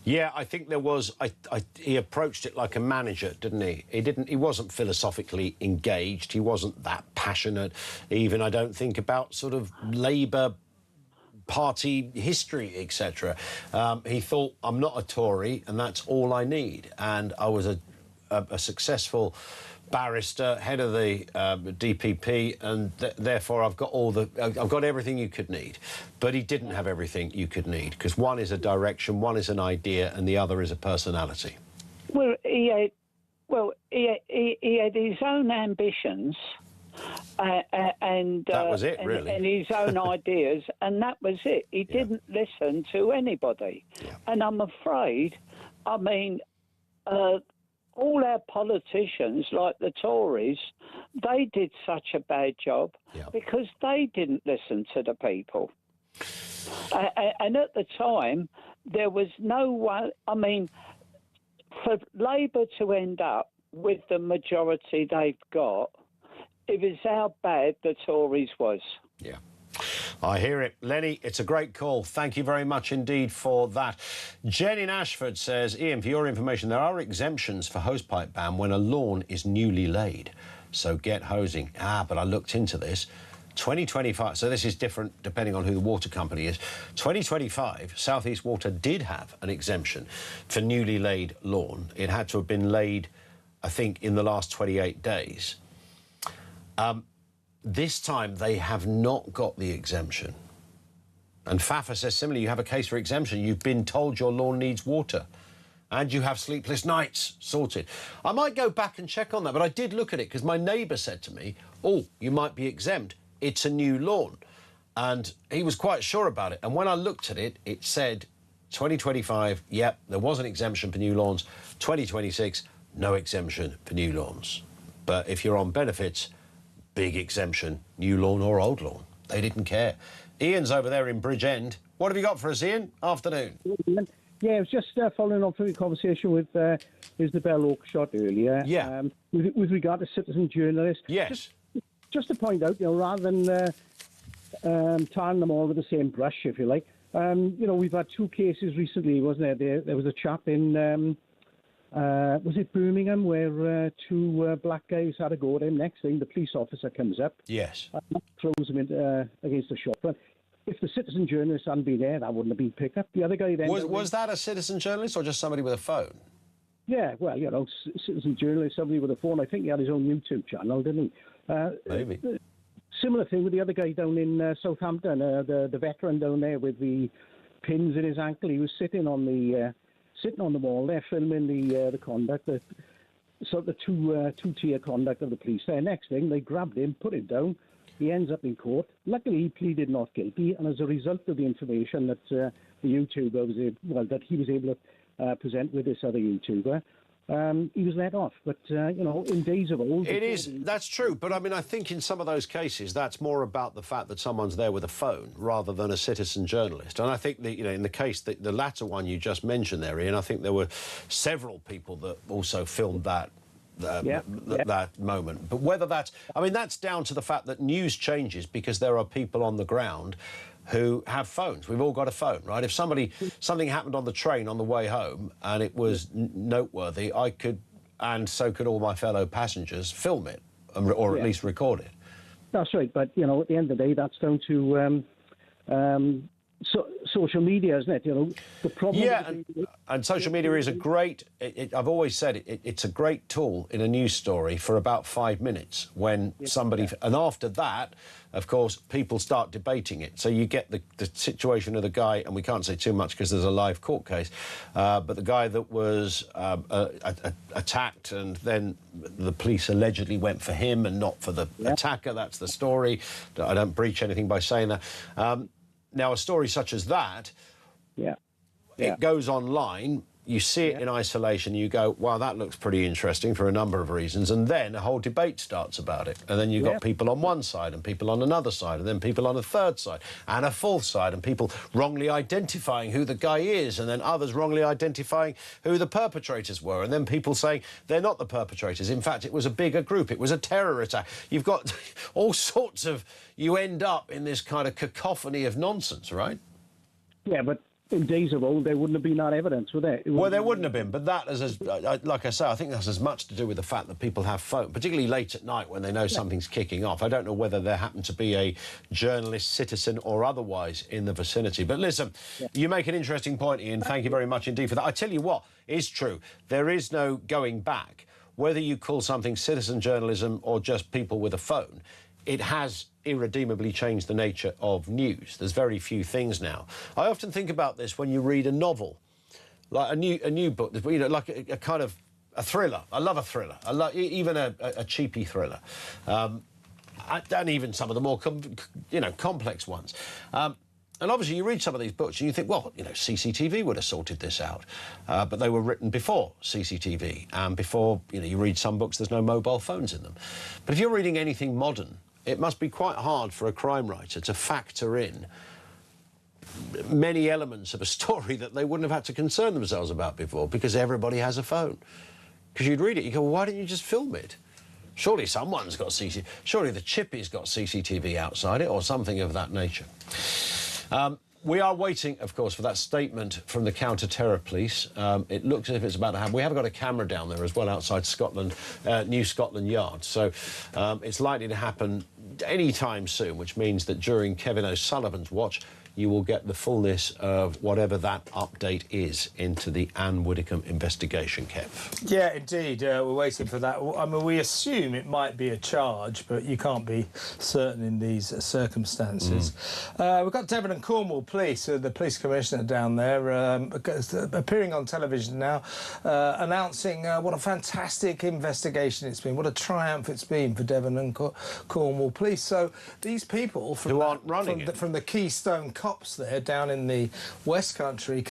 Yeah, I think there was. He approached it like a manager, didn't he? He wasn't philosophically engaged. He wasn't that passionate. Even, I don't think, about sort of Labour Party history, etc. He thought, I'm not a Tory, and that's all I need. And I was a successful barrister, head of the DPP, and therefore I've got everything you could need. But he didn't have everything you could need, because one is a direction, one is an idea, and the other is a personality. Well, he had his own ambitions. And that was it, really. And his own ideas, and that was it. He didn't listen to anybody. Yeah. And I'm afraid, I mean, all our politicians, like the Tories, they did such a bad job because they didn't listen to the people. And at the time, there was no one. I mean, for Labour to end up with the majority they've got, it was how bad the Tories was. Yeah. I hear it. Lenny, it's a great call. Thank you very much indeed for that. Jen in Ashford says, Ian, for your information, there are exemptions for hosepipe ban when a lawn is newly laid. So get hosing. But I looked into this. 2025, so this is different depending on who the water company is. 2025, South East Water did have an exemption for newly laid lawn. It had to have been laid, I think, in the last 28 days. This time, they have not got the exemption. And FAFA says similarly, you have a case for exemption. You've been told your lawn needs water. And you have sleepless nights. Sorted. I might go back and check on that, but I did look at it because my neighbour said to me, oh, you might be exempt. It's a new lawn. And he was quite sure about it. And when I looked at it, it said 2025, yep, there was an exemption for new lawns. 2026, no exemption for new lawns. But if you're on benefits, big exemption, new lawn or old lawn. They didn't care. Ian's over there in Bridgend. What have you got for us, Ian? Afternoon. Yeah, it was just following on from the conversation with Isabel Oakeshott earlier. Yeah. With regard to citizen journalists. Yes. Just to point out, rather than tarring them all with the same brush, if you like, we've had two cases recently, wasn't there? There was a chap in, was it Birmingham, where two black guys had a go at him. Next thing, the police officer comes up. Yes. Throws him against the shop. If the citizen journalist hadn't been there, that wouldn't have been picked up. The other guy then... Was that a citizen journalist or just somebody with a phone? Yeah, well, citizen journalist, somebody with a phone. I think he had his own YouTube channel, didn't he? Maybe. Similar thing with the other guy down in Southampton, the veteran down there with the pins in his ankle. He was sitting on the wall there, filming the conduct, the two-tier conduct of the police. There, next thing, they grabbed him, put him down. He ends up in court. Luckily, he pleaded not guilty, and as a result of the information that the YouTuber that he was able to present with this other YouTuber, he was let off. But in days of old, That's true. But I mean, I think in some of those cases, that's more about the fact that someone's there with a phone rather than a citizen journalist. And I think that in the case that the latter one you just mentioned there, Ian, I think there were several people that also filmed that. That moment. But whether that's down to the fact that news changes because there are people on the ground who have phones. We've all got a phone, right? If something happened on the train on the way home and it was noteworthy, I could, and so could all my fellow passengers, film it or at least record it. That's right. But, at the end of the day, that's down to social media, isn't it? The problem... Yeah, and social media is a great... I've always said it's a great tool in a news story for about 5 minutes when somebody... And after that, of course, people start debating it. So you get the situation of the guy, and we can't say too much because there's a live court case, but the guy that was attacked and then the police allegedly went for him and not for the attacker. That's the story. I don't breach anything by saying that. Now, a story such as that, it goes online, you see it in isolation, you go, wow, that looks pretty interesting for a number of reasons, and then a whole debate starts about it. And then you've got people on one side and people on another side, and then people on a third side and a fourth side, and people wrongly identifying who the guy is, and then others wrongly identifying who the perpetrators were, and then people saying they're not the perpetrators. In fact, it was a bigger group. It was a terror attack. You've got all sorts of... You end up in this kind of cacophony of nonsense, right? Yeah, but in days of old, there wouldn't have been that evidence, would there? Well, there wouldn't have been, but that, like I say, I think that's as much to do with the fact that people have phones, particularly late at night when they know something's kicking off. I don't know whether there happened to be a journalist, citizen or otherwise in the vicinity. But listen, you make an interesting point, Ian. Thank you very much indeed for that. I tell you what is true. There is no going back. Whether you call something citizen journalism or just people with a phone, it has irredeemably changed the nature of news. There's very few things now. I often think about this when you read a novel, like a new book, like a kind of a thriller. I love a thriller. I love even a cheapy thriller, and even some of the more complex ones. And obviously, you read some of these books and you think, well, CCTV would have sorted this out. But they were written before CCTV and before, you read some books, there's no mobile phones in them. But if you're reading anything modern, it must be quite hard for a crime writer to factor in many elements of a story that they wouldn't have had to concern themselves about before because everybody has a phone. Because you'd read it, you go, well, why didn't you just film it? Surely someone's got Surely the chippy's got CCTV outside it or something of that nature. We are waiting, of course, for that statement from the counter-terror police. It looks as if it's about to happen. We have got a camera down there as well outside Scotland, New Scotland Yard. So it's likely to happen any time soon, which means that during Kevin O'Sullivan's watch, you will get the fullness of whatever that update is into the Ann Widdecombe investigation, Kev. Yeah, indeed. We're waiting for that. I mean, we assume it might be a charge, but you can't be certain in these circumstances. We've got Devon and Cornwall Police, the police commissioner down there, appearing on television now, announcing what a fantastic investigation it's been, what a triumph it's been for Devon and Cornwall Police. So these people from, who aren't running from the Keystone Cops there down in the West Country